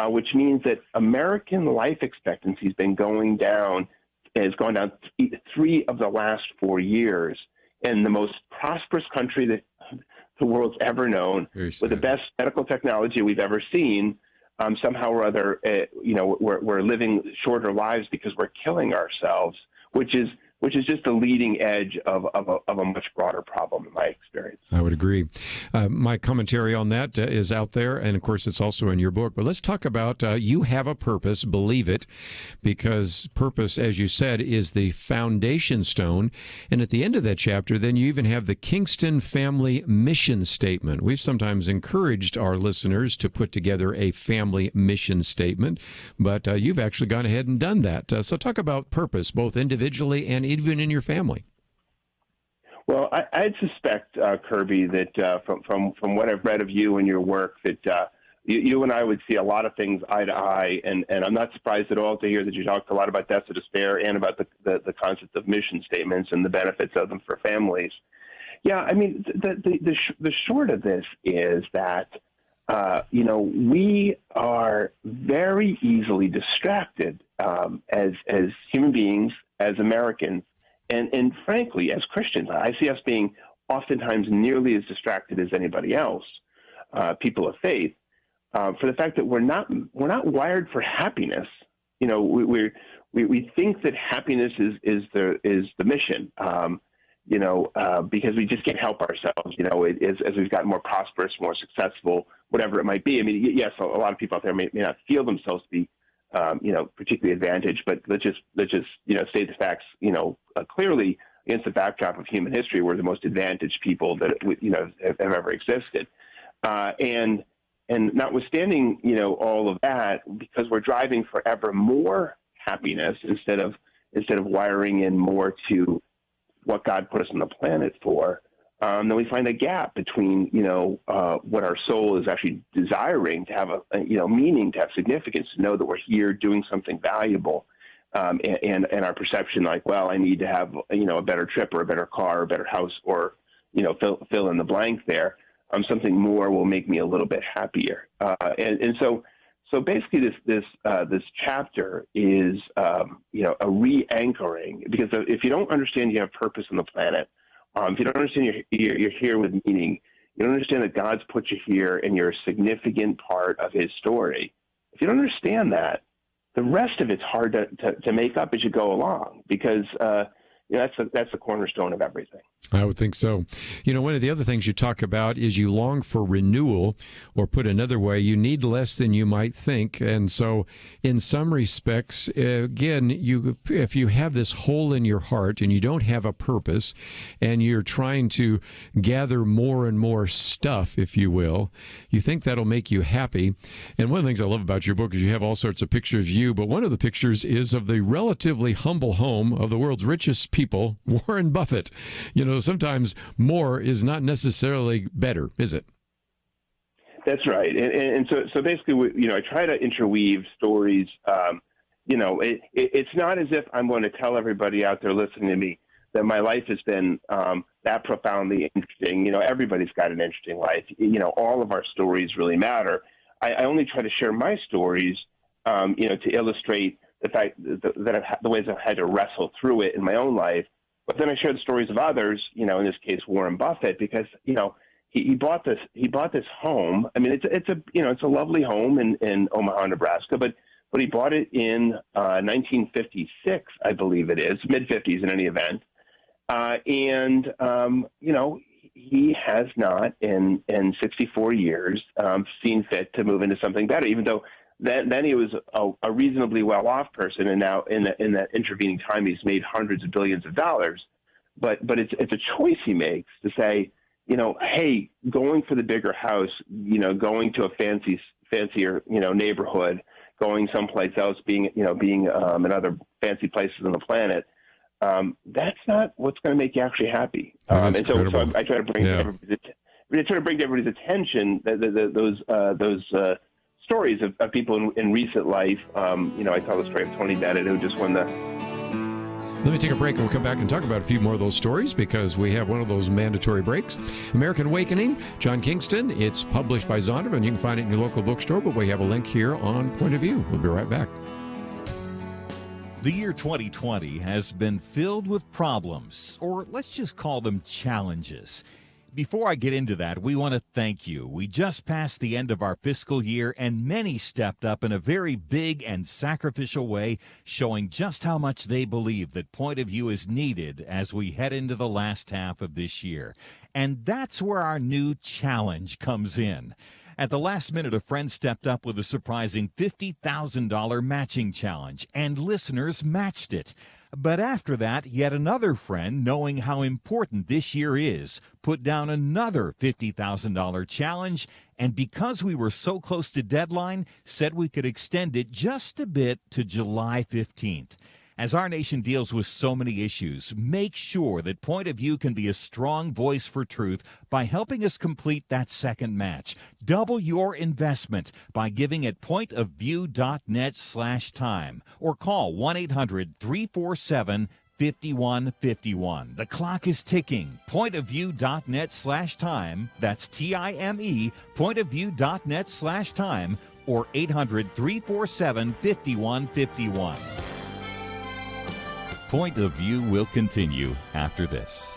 which means that American life expectancy has been going down. Has gone down 3 of the last 4 years, in the most prosperous country that the world's ever known, with the best medical technology we've ever seen. Somehow or other, we're living shorter lives because we're killing ourselves, which is just the leading edge of a much broader problem in my experience. I would agree. My commentary on that is out there, and of course it's also in your book. But let's talk about you have a purpose, believe it, because purpose, as you said, is the foundation stone. And at the end of that chapter, then you even have the Kingston family mission statement. We've sometimes encouraged our listeners to put together a family mission statement, but you've actually gone ahead and done that. So talk about purpose, both individually and even in your family. Well, I'd suspect, Kerby, that from what I've read of you and your work, that you and I would see a lot of things eye to eye, and I'm not surprised at all to hear that you talked a lot about deaths of despair and about the concept of mission statements and the benefits of them for families. Yeah, the short of this is that we are very easily distracted as human beings, as Americans, and frankly, as Christians. I see us being oftentimes nearly as distracted as anybody else, people of faith. for the fact that we're not wired for happiness. We think that happiness is the mission. Because we just can't help ourselves. As we've gotten more prosperous, more successful, whatever it might be. I mean, yes, a lot of people out there may not feel themselves to be, particularly advantaged. But let's just state the facts, clearly against the backdrop of human history. We're the most advantaged people that have ever existed. And notwithstanding, all of that, because we're driving for ever more happiness instead of wiring in more to what God put us on the planet for, then we find a gap between, what our soul is actually desiring to have a meaning, to have significance, to know that we're here doing something valuable, and our perception, like, well, I need to have, a better trip or a better car or a better house or, fill in the blank there. Something more will make me a little bit happier. So basically, this chapter is, a re-anchoring, because if you don't understand you have purpose on the planet, if you don't understand you're here with meaning, you don't understand that God's put you here and you're a significant part of His story. If you don't understand that, the rest of it's hard to make up as you go along, because that's the cornerstone of everything. I would think so. One of the other things you talk about is you long for renewal, or put another way, you need less than you might think. And so in some respects, again, if you have this hole in your heart and you don't have a purpose and you're trying to gather more and more stuff, if you will, you think that'll make you happy. And one of the things I love about your book is you have all sorts of pictures of you, but one of the pictures is of the relatively humble home of the world's richest people, Warren Buffett. Sometimes more is not necessarily better, is it? That's right. And so basically, I try to interweave stories. It's not as if I'm going to tell everybody out there listening to me that my life has been that profoundly interesting. Everybody's got an interesting life. All of our stories really matter. I only try to share my stories, to illustrate the fact that the ways I've had to wrestle through it in my own life. But then I share the stories of others, in this case, Warren Buffett, because, he bought this home. I mean, it's a lovely home in Omaha, Nebraska, but he bought it in 1956, I believe it is, mid-50s in any event. He has not in 64 years seen fit to move into something better, even though then he was a reasonably well-off person, and now in that intervening time, he's made hundreds of billions of dollars. But it's a choice he makes to say, hey, going for the bigger house, going to a fancier neighborhood, going someplace else, being in other fancy places on the planet. That's not what's going to make you actually happy. And so I try to bring to everybody's attention those stories of people in recent life. I tell the story of Tony Bennett, who just won the... Let me take a break and we'll come back and talk about a few more of those stories, because we have one of those mandatory breaks. American Awakening, John Kingston. It's published by Zondervan. You can find it in your local bookstore, but we have a link here on Point of View. We'll be right back. The year 2020 has been filled with problems, or let's just call them challenges. Before I get into that, we want to thank you. We just passed the end of our fiscal year, and many stepped up in a very big and sacrificial way, showing just how much they believe that Point of View is needed as we head into the last half of this year. And that's where our new challenge comes in. At the last minute, a friend stepped up with a surprising $50,000 matching challenge, and listeners matched it. But after that, yet another friend, knowing how important this year is, put down another $50,000 challenge, and because we were so close to deadline, said we could extend it just a bit to July 15th. As our nation deals with so many issues, make sure that Point of View can be a strong voice for truth by helping us complete that second match. Double your investment by giving at pointofview.net/time or call 1-800-347-5151. The clock is ticking. Pointofview.net/time. That's TIME. Pointofview.net/time or 800-347-5151. Point of View will continue after this.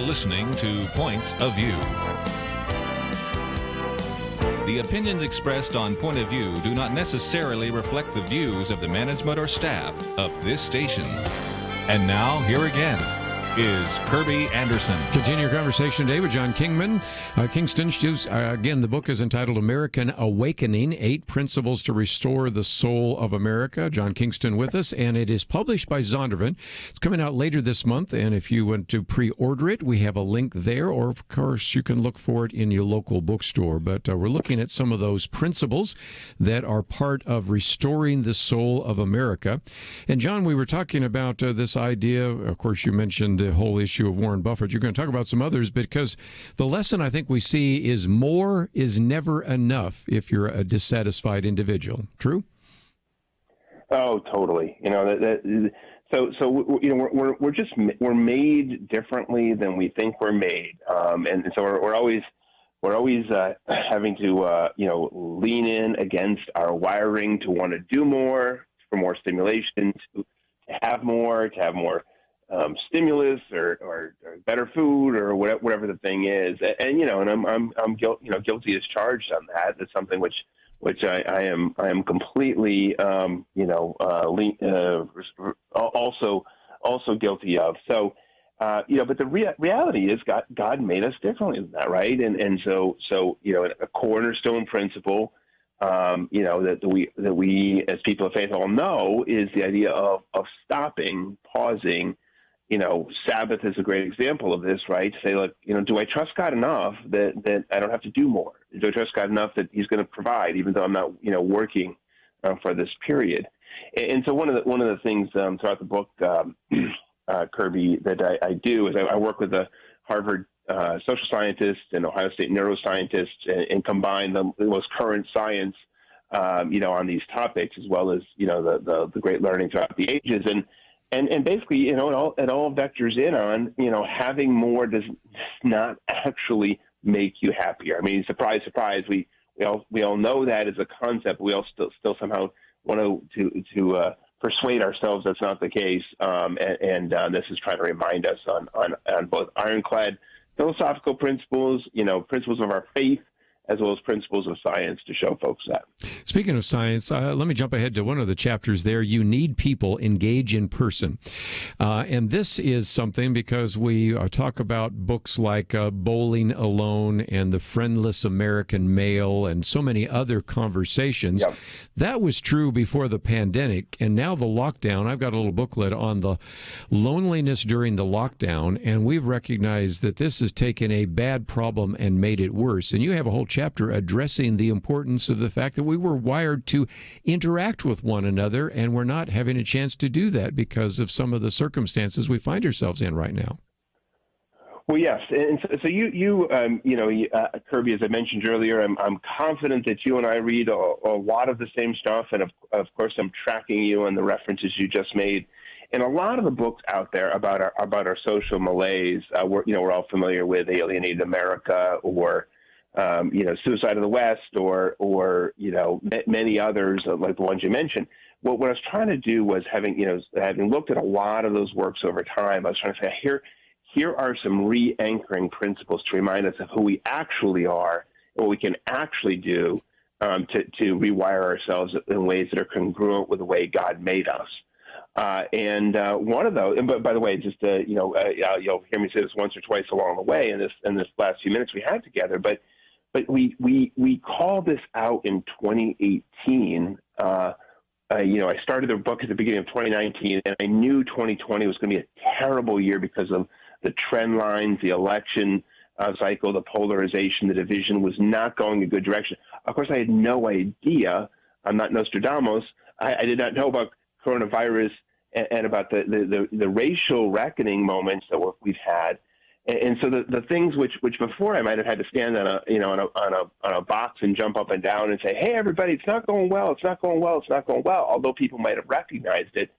listening to Point of View. The opinions expressed on Point of View do not necessarily reflect the views of the management or staff of this station. And now, here again is Kerby Anderson. Continue your conversation today with John Kingston. Again, the book is entitled American Awakening, 8 Principles to Restore the Soul of America. John Kingston with us, and it is published by Zondervan. It's coming out later this month, and if you want to pre-order it, we have a link there, or of course you can look for it in your local bookstore. But we're looking at some of those principles that are part of restoring the soul of America. And John, we were talking about this idea, of course you mentioned the whole issue of Warren Buffett. You're going to talk about some others, because the lesson I think we see is more is never enough if you're a dissatisfied individual. True? Oh, totally. So we're made differently than we think we're made, and so we're always having to lean in against our wiring to want to do more, for more stimulation, to have more stimulus or better food or whatever the thing is, and I'm guilty as charged on that. That's something which I am completely also guilty of. So but the reality is God made us differently than that, right? And so a cornerstone principle that we as people of faith all know is the idea of stopping, pausing. Sabbath is a great example of this, right? Say, look, do I trust God enough that I don't have to do more? Do I trust God enough that He's going to provide, even though I'm not, working for this period? And so one of the things throughout the book, Kerby, that I do is I work with a Harvard social scientist and Ohio State neuroscientist and combine the most current science, on these topics, as well as the great learning throughout the ages. And basically, it all vectors in on, having more does not actually make you happier. I mean, surprise, surprise. We all know that as a concept. We all still somehow want to persuade ourselves that's not the case. And this is trying to remind us on both ironclad philosophical principles, principles of our faith, as well as principles of science, to show folks that. Speaking of science, let me jump ahead to one of the chapters there. You need people, engage in person. And this is something because we talk about books like Bowling Alone and The Friendless American Male and so many other conversations. Yep. That was true before the pandemic. And now the lockdown, I've got a little booklet on the loneliness during the lockdown, and we've recognized that this has taken a bad problem and made it worse. And you have a whole chapter addressing the importance of the fact that we were wired to interact with one another, and we're not having a chance to do that because of some of the circumstances we find ourselves in right now. Well, yes, and so you Kerby, as I mentioned earlier, I'm confident that you and I read a lot of the same stuff, and of course I'm tracking you on the references you just made. And a lot of the books out there about our social malaise, we're all familiar with Alienated America or Suicide of the West, or many others like the ones you mentioned. What I was trying to do was, having looked at a lot of those works over time, I was trying to say, here are some re-anchoring principles to remind us of who we actually are, and what we can actually do to rewire ourselves in ways that are congruent with the way God made us. And one of those, but by the way, just you'll hear me say this once or twice along the way in this last few minutes we had together, but we called this out in 2018. I started the book at the beginning of 2019, and I knew 2020 was going to be a terrible year because of the trend lines, the election cycle, the polarization, the division was not going a good direction. Of course, I had no idea. I'm not Nostradamus. I did not know about coronavirus and about the racial reckoning moments that we've had. And so the things which before I might have had to stand on a box and jump up and down and say, hey, everybody, it's not going well. It's not going well. It's not going well. Although people might have recognized it,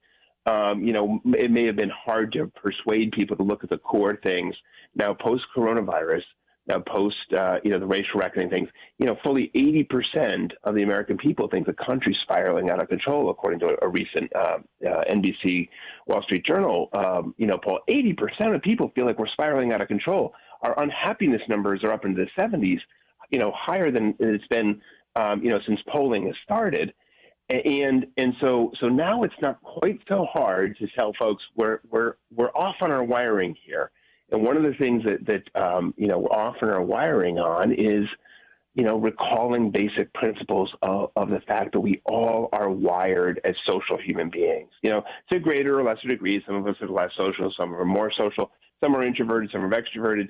it may have been hard to persuade people to look at the core things. Now, post-coronavirus, post, the racial reckoning things, fully 80% of the American people think the country's spiraling out of control, according to a recent NBC Wall Street Journal, poll. 80% of people feel like we're spiraling out of control. Our unhappiness numbers are up into the 70s, higher than it's been, since polling has started. And so now it's not quite so hard to tell folks we're off on our wiring here. And one of the things that we're off on our wiring on is, recalling basic principles of the fact that we all are wired as social human beings. To greater or lesser degrees. Some of us are less social, some are more social, some are introverted, some are extroverted.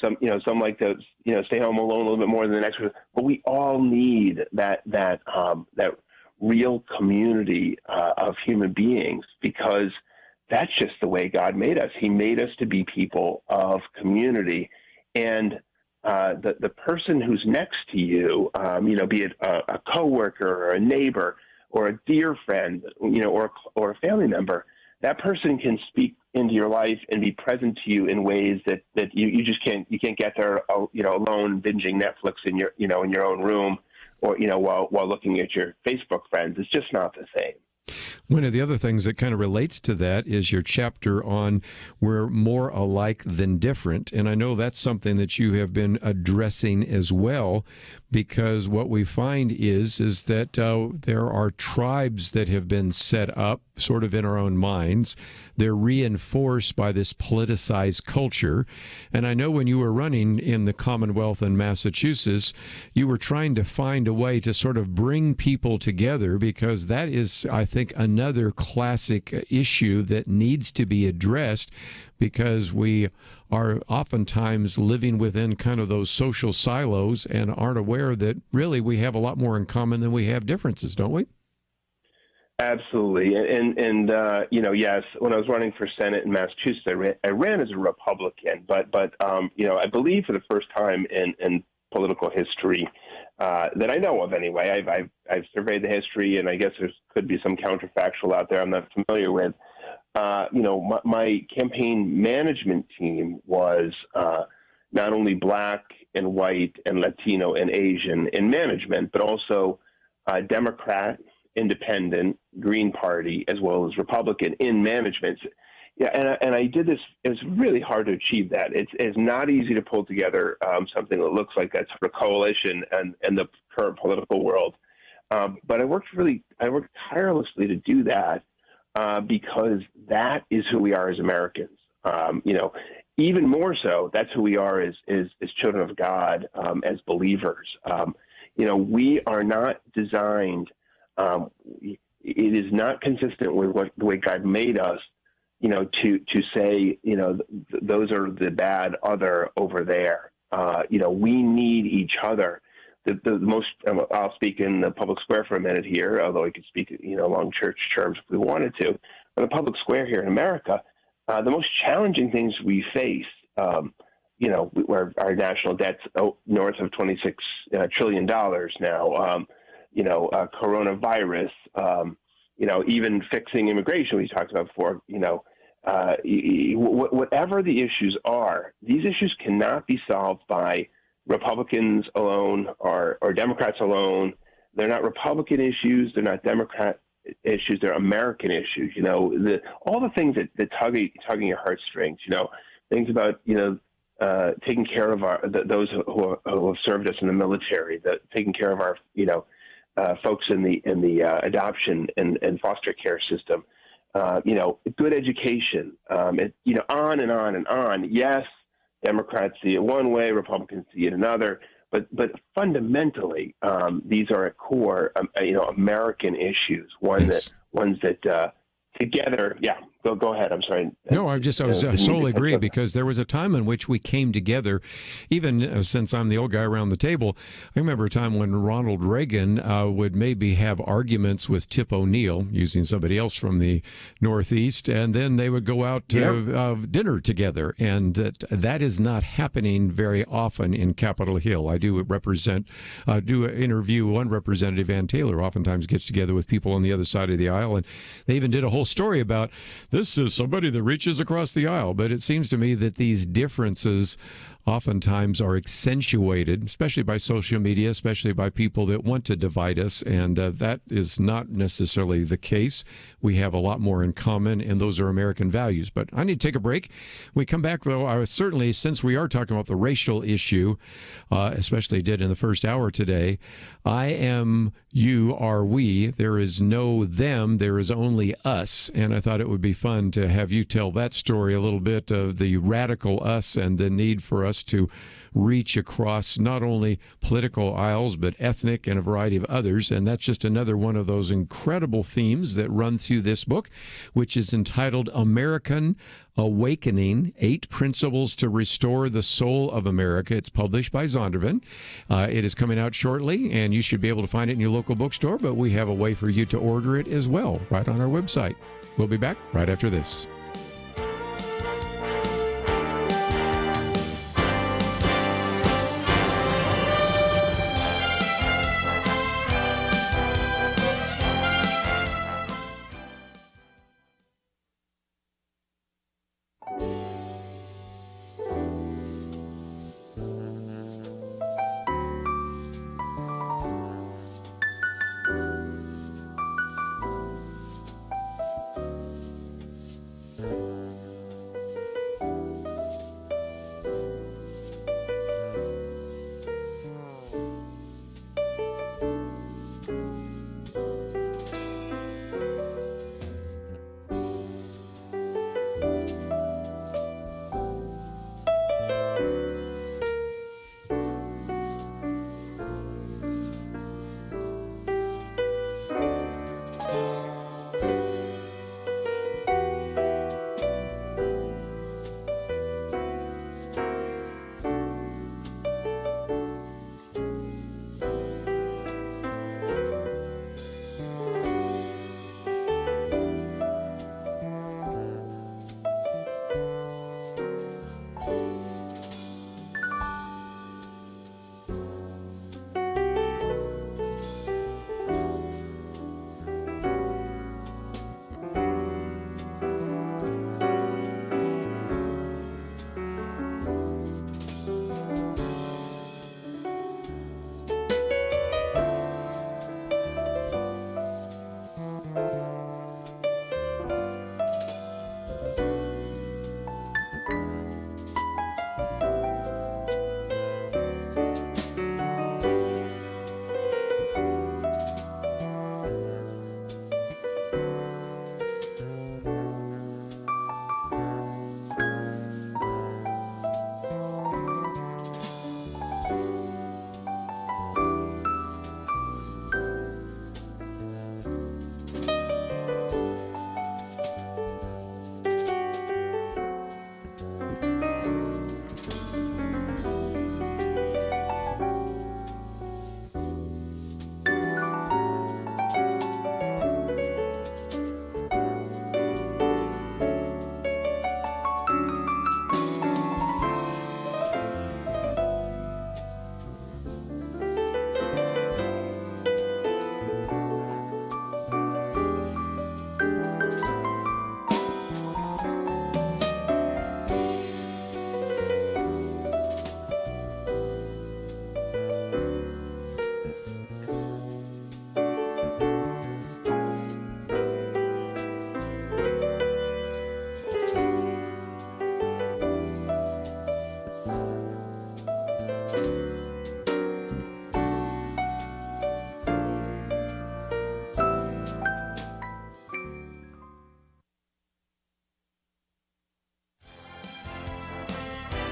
Some like to, stay home alone a little bit more than the next person. But we all need that real community of human beings, because that's just the way God made us. He made us to be people of community. And the person who's next to you, be it a coworker or a neighbor or a dear friend, or a family member, that person can speak into your life and be present to you in ways that you just can't get there, alone binging Netflix in your own room, or, while looking at your Facebook friends. It's just not the same. One of the other things that kind of relates to that is your chapter on we're more alike than different. And I know that's something that you have been addressing as well, because what we find is that there are tribes that have been set up sort of in our own minds. They're reinforced by this politicized culture. And I know when you were running in the Commonwealth in Massachusetts, you were trying to find a way to sort of bring people together, because that is, I think, another classic issue that needs to be addressed, because we are oftentimes living within kind of those social silos and aren't aware that really we have a lot more in common than we have differences, don't we? Absolutely. And yes, when I was running for Senate in Massachusetts, I ran as a Republican, but I believe for the first time in political history that I know of anyway, I've surveyed the history, and I guess there could be some counterfactual out there I'm not familiar with. My campaign management team was not only Black and white and Latino and Asian in management, but also Democrat, Independent, Green Party, as well as Republican in management. Yeah, and I did this. It was really hard to achieve that. It's not easy to pull together something that looks like that sort of coalition and the current political world. But I worked tirelessly to do that because that is who we are as Americans. Even more so, that's who we are as children of God, as believers. We are not designed. It is not consistent with the way God made us, to say, those are the bad other over there. We need each other. The most, I'll speak in the public square for a minute here, although I could speak, along church terms if we wanted to. But the public square here in America, the most challenging things we face, where our national debt's north of $26 trillion now, coronavirus, even fixing immigration we talked about before, whatever the issues are, these issues cannot be solved by Republicans alone or Democrats alone. They're not Republican issues. They're not Democrat issues. They're American issues. All the things that tugging your heartstrings. Things about taking care of those who have served us in the military. Taking care of our folks in the adoption and foster care system. Good education. On and on and on. Yes, Democrats see it one way, Republicans see it another, but fundamentally, these are at core, American issues. Ones that together, yeah. Go ahead. I'm sorry. No, I solely agree, because there was a time in which we came together, even since I'm the old guy around the table. I remember a time when Ronald Reagan would maybe have arguments with Tip O'Neill, using somebody else from the Northeast, and then they would go out to dinner together. And that is not happening very often in Capitol Hill. I do interview one representative, Ann Taylor, oftentimes gets together with people on the other side of the aisle, and they even did a whole story about this is somebody that reaches across the aisle. But it seems to me that these differences oftentimes are accentuated, especially by social media, especially by people that want to divide us, and that is not necessarily the case. We have a lot more in common, and those are American values. But I need to take a break. When we come back, though, I was certainly, since we are talking about the racial issue, especially did in the first hour today, I am, you are we. There is no them, there is only us. And I thought it would be fun to have you tell that story a little bit of the radical us and the need for us to reach across not only political aisles, but ethnic and a variety of others. And that's just another one of those incredible themes that run through this book, which is entitled American Awakening, 8 Principles to Restore the Soul of America. It's published by Zondervan. It is coming out shortly, and you should be able to find it in your local bookstore, but we have a way for you to order it as well, right on our website. We'll be back right after this.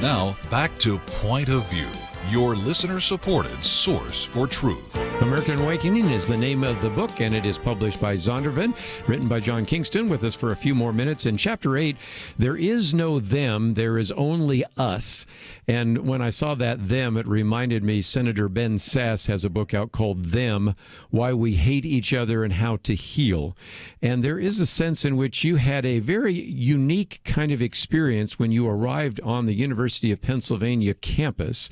Now, back to Point of View, your listener-supported source for truth. American Awakening is the name of the book, and it is published by Zondervan, written by John Kingston, with us for a few more minutes. In Chapter 8, there is no them, there is only us. And when I saw that them, it reminded me Senator Ben Sasse has a book out called Them, Why We Hate Each Other and How to Heal. And there is a sense in which you had a very unique kind of experience when you arrived on the University of Pennsylvania campus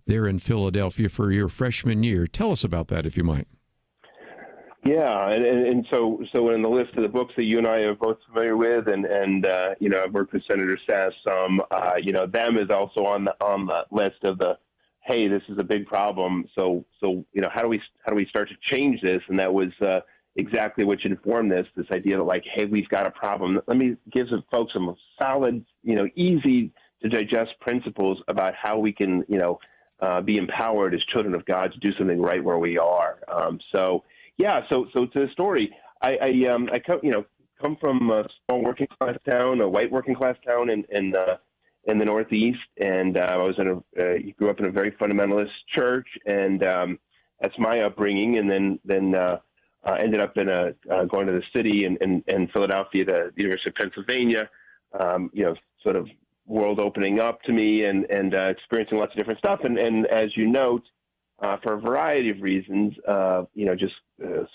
there in Philadelphia for your freshman year. Tell us about that, if you might. Yeah, and so in the list of the books that you and I are both familiar with, and I've worked with Senator Sass some, them is also on the list of the, hey, this is a big problem. So how do we start to change this? And that was exactly what informed this idea that, like, hey, we've got a problem. Let me give some folks some solid, easy to digest principles about how we can, be empowered as children of God to do something right where we are. So to the story, I come from a small working class town, a white working class town in the Northeast, and I was grew up in a very fundamentalist church, and that's my upbringing, and then ended up in going to the city in Philadelphia, the University of Pennsylvania, sort of world opening up to me, and experiencing lots of different stuff, and as you note, for a variety of reasons, just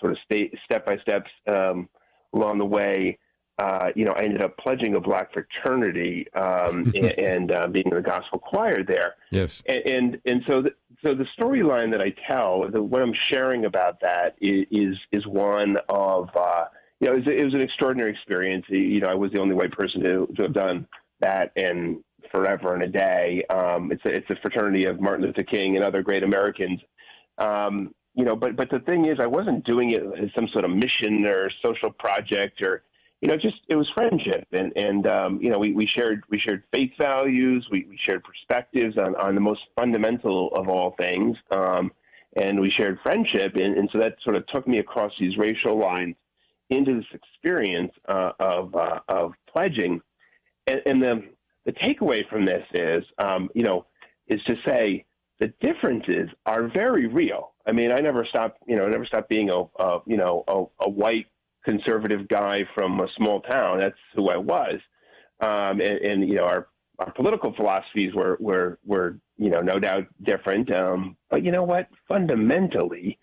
sort of step by steps along the way, I ended up pledging a black fraternity and being in the gospel choir there. Yes. And so the storyline that I tell, what I'm sharing about that is one of, it was an extraordinary experience. I was the only white person to have done that in forever and a day. It's a fraternity of Martin Luther King and other great Americans. But the thing is, I wasn't doing it as some sort of mission or social project, or it was friendship, and we shared faith values, we shared perspectives on the most fundamental of all things, and we shared friendship, and so that sort of took me across these racial lines into this experience of pledging, and the takeaway from this is to say the differences are very real. I mean, I never stopped being a white conservative guy from a small town. That's who I was. And our political philosophies were no doubt different. But you know what? Fundamentally,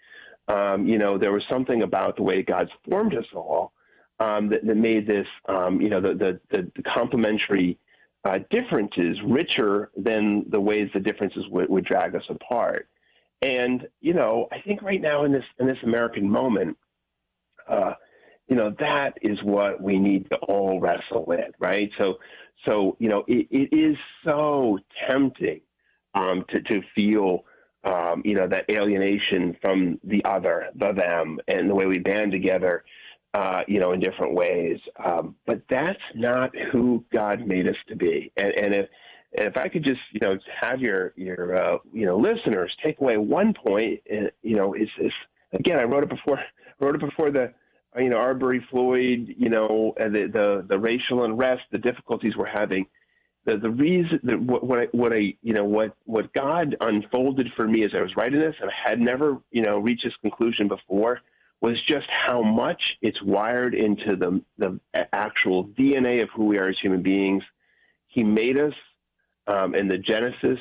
there was something about the way God's formed us all that made this, the complementary differences richer than the ways the differences would drag us apart. And I think right now in this American moment, that is what we need to all wrestle with, right? So it is so tempting to feel that alienation from the other, the them, and the way we band together, in different ways. But that's not who God made us to be. And if I could just, have your listeners take away one point, is again, I wrote it before the, Arbery Floyd, the racial unrest, the difficulties we're having. The reason that what God unfolded for me as I was writing this, and I had never, reached this conclusion before, was just how much it's wired into the actual DNA of who we are as human beings. He made us in the Genesis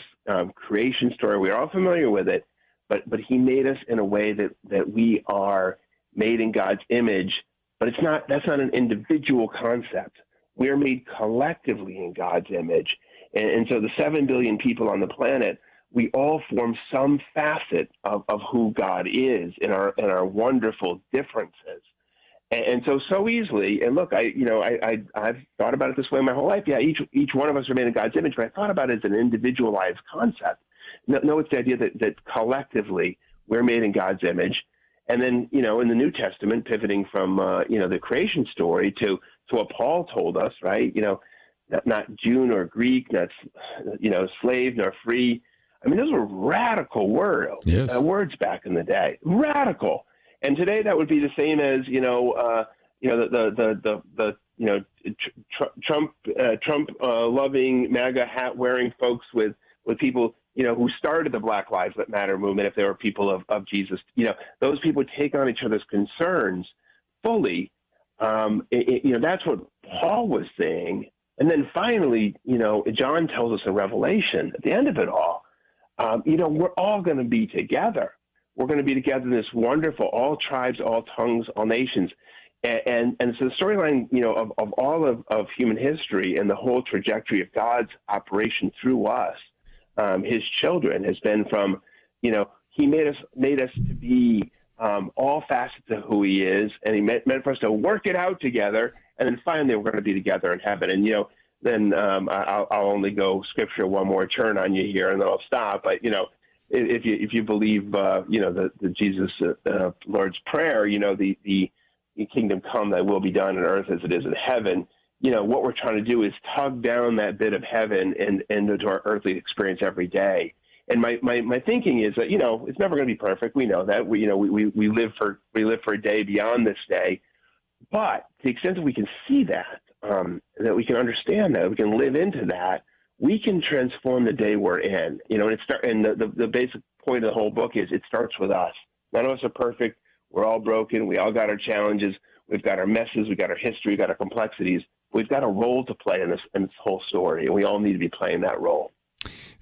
creation story. We're all familiar with it, but he made us in a way that we are made in God's image, but that's not an individual concept. We are made collectively in God's image. And so the 7 billion people on the planet, we all form some facet of who God is in our wonderful differences. And so easily, and look, I've thought about it this way my whole life. Yeah, each one of us are made in God's image, but I thought about it as an individualized concept. No, it's the idea that collectively we're made in God's image. And then, in the New Testament, pivoting from, the creation story to what Paul told us, right? Not Jew nor Greek, not, slave nor free. I mean, those were radical words back in the day. Radical. And today that would be the same as, Trump loving MAGA hat wearing folks with people, who started the Black Lives Matter movement, if they were people of Jesus. Those people take on each other's concerns fully. That's what Paul was saying. And then finally, John tells us in Revelation, at the end of it all, we're all going to be together. We're going to be together in this wonderful, all tribes, all tongues, all nations. And so the storyline, of all of human history and the whole trajectory of God's operation through us, his children, has been from, he made us to be all facets of who he is, and he meant for us to work it out together, and then finally we're going to be together in heaven. And, then I'll only go scripture one more turn on you here, and then I'll stop. But, if you believe, the Jesus Lord's Prayer, the kingdom come, thy will be done on earth as it is in heaven. What we're trying to do is tug down that bit of heaven and into our earthly experience every day. And my thinking is that, it's never going to be perfect. We know that. We live for a day beyond this day. But to the extent that we can see that, that we can understand that, we can live into that, we can transform the day we're in. And the basic point of the whole book is it starts with us. None of us are perfect. We're all broken. We all got our challenges. We've got our messes. We've got our history. We've got our complexities. We've got a role to play in this whole story, and we all need to be playing that role.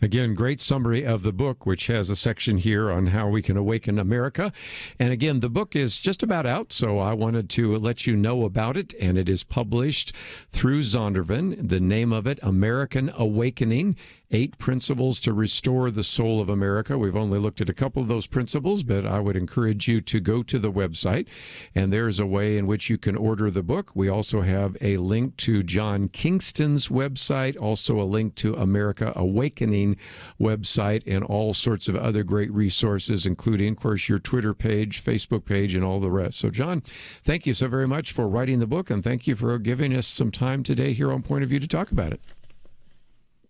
Again, great summary of the book, which has a section here on how we can awaken America. And again, the book is just about out, so I wanted to let you know about it. And it is published through Zondervan. The name of it, American Awakening, 8 Principles to Restore the Soul of America. We've only looked at a couple of those principles, but I would encourage you to go to the website, and there's a way in which you can order the book. We also have a link to John Kingston's website, also a link to America Awakening website, and all sorts of other great resources, including, of course, your Twitter page, Facebook page, and all the rest. So, John, thank you so very much for writing the book, and thank you for giving us some time today here on Point of View to talk about it.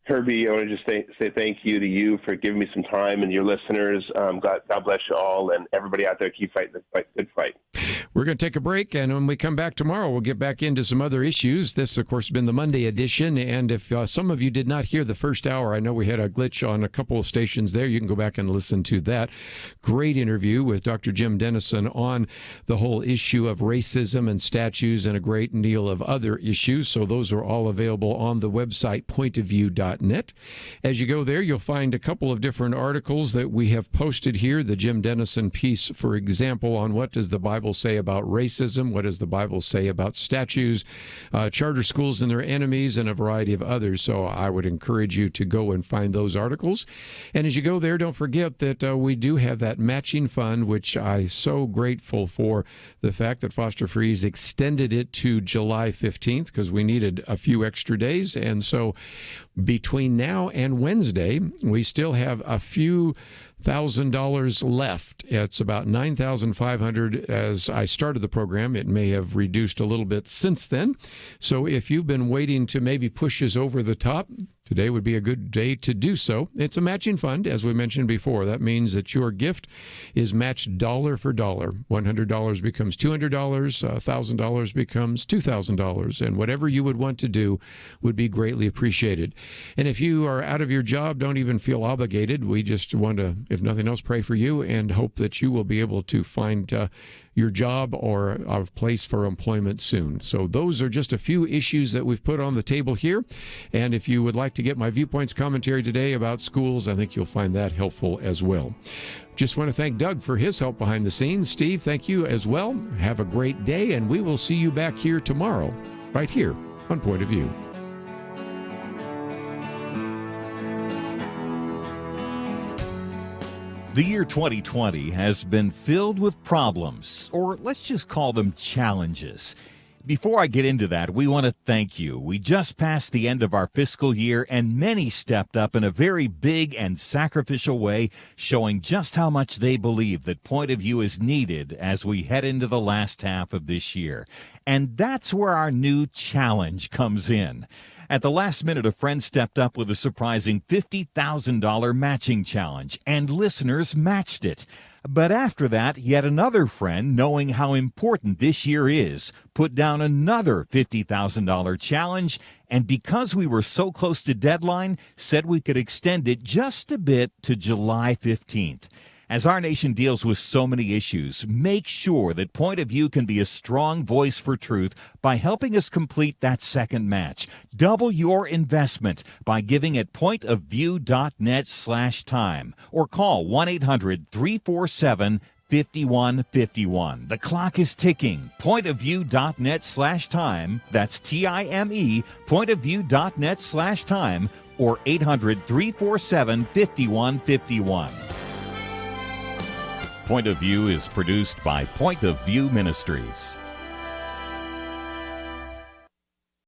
Kirby, I want to just say thank you to you for giving me some time, and your listeners. God bless you all, and everybody out there, keep fighting the good fight. We're going to take a break, and when we come back tomorrow, we'll get back into some other issues. This, of course, has been the Monday edition, and if some of you did not hear the first hour, I know we had a glitch on a couple of stations there. You can go back and listen to that. Great interview with Dr. Jim Denison on the whole issue of racism and statues and a great deal of other issues. So those are all available on the website, pointofview.net. As you go there, you'll find a couple of different articles that we have posted here. The Jim Denison piece, for example, on what does the Bible say about racism, what does the Bible say about statues, charter schools and their enemies, and a variety of others. So I would encourage you to go and find those articles. And as you go there, don't forget that we do have that matching fund, which I'm so grateful for the fact that Foster Freeze extended it to July 15th because we needed a few extra days. And so between now and Wednesday, we still have a few $1,000 left. It's about $9,500 as I started the program. It may have reduced a little bit since then. So if you've been waiting to maybe push us over the top, today would be a good day to do so. It's a matching fund, as we mentioned before. That means that your gift is matched dollar for dollar. $100 becomes $200, $1,000 becomes $2,000, and whatever you would want to do would be greatly appreciated. And if you are out of your job, don't even feel obligated. We just want to, if nothing else, pray for you and hope that you will be able to find your job or a place for employment soon. So those are just a few issues that we've put on the table here. And if you would like to get my viewpoints commentary today about schools, I think you'll find that helpful as well. Just want to thank Doug for his help behind the scenes. Steve, thank you as well. Have a great day, and we will see you back here tomorrow, right here on Point of View. The year 2020 has been filled with problems, or let's just call them challenges. Before I get into that, we want to thank you. We just passed the end of our fiscal year, and many stepped up in a very big and sacrificial way, showing just how much they believe that Point of View is needed as we head into the last half of this year. And that's where our new challenge comes in. At the last minute, a friend stepped up with a surprising $50,000 matching challenge, and listeners matched it. But after that, yet another friend, knowing how important this year is, put down another $50,000 challenge, and because we were so close to deadline, said we could extend it just a bit to July 15th. As our nation deals with so many issues, make sure that Point of View can be a strong voice for truth by helping us complete that second match. Double your investment by giving at pointofview.net/time or call 1-800-347-5151. The clock is ticking. Pointofview.net/time. That's TIME. Pointofview.net/time or 800-347-5151. Point of View is produced by Point of View Ministries.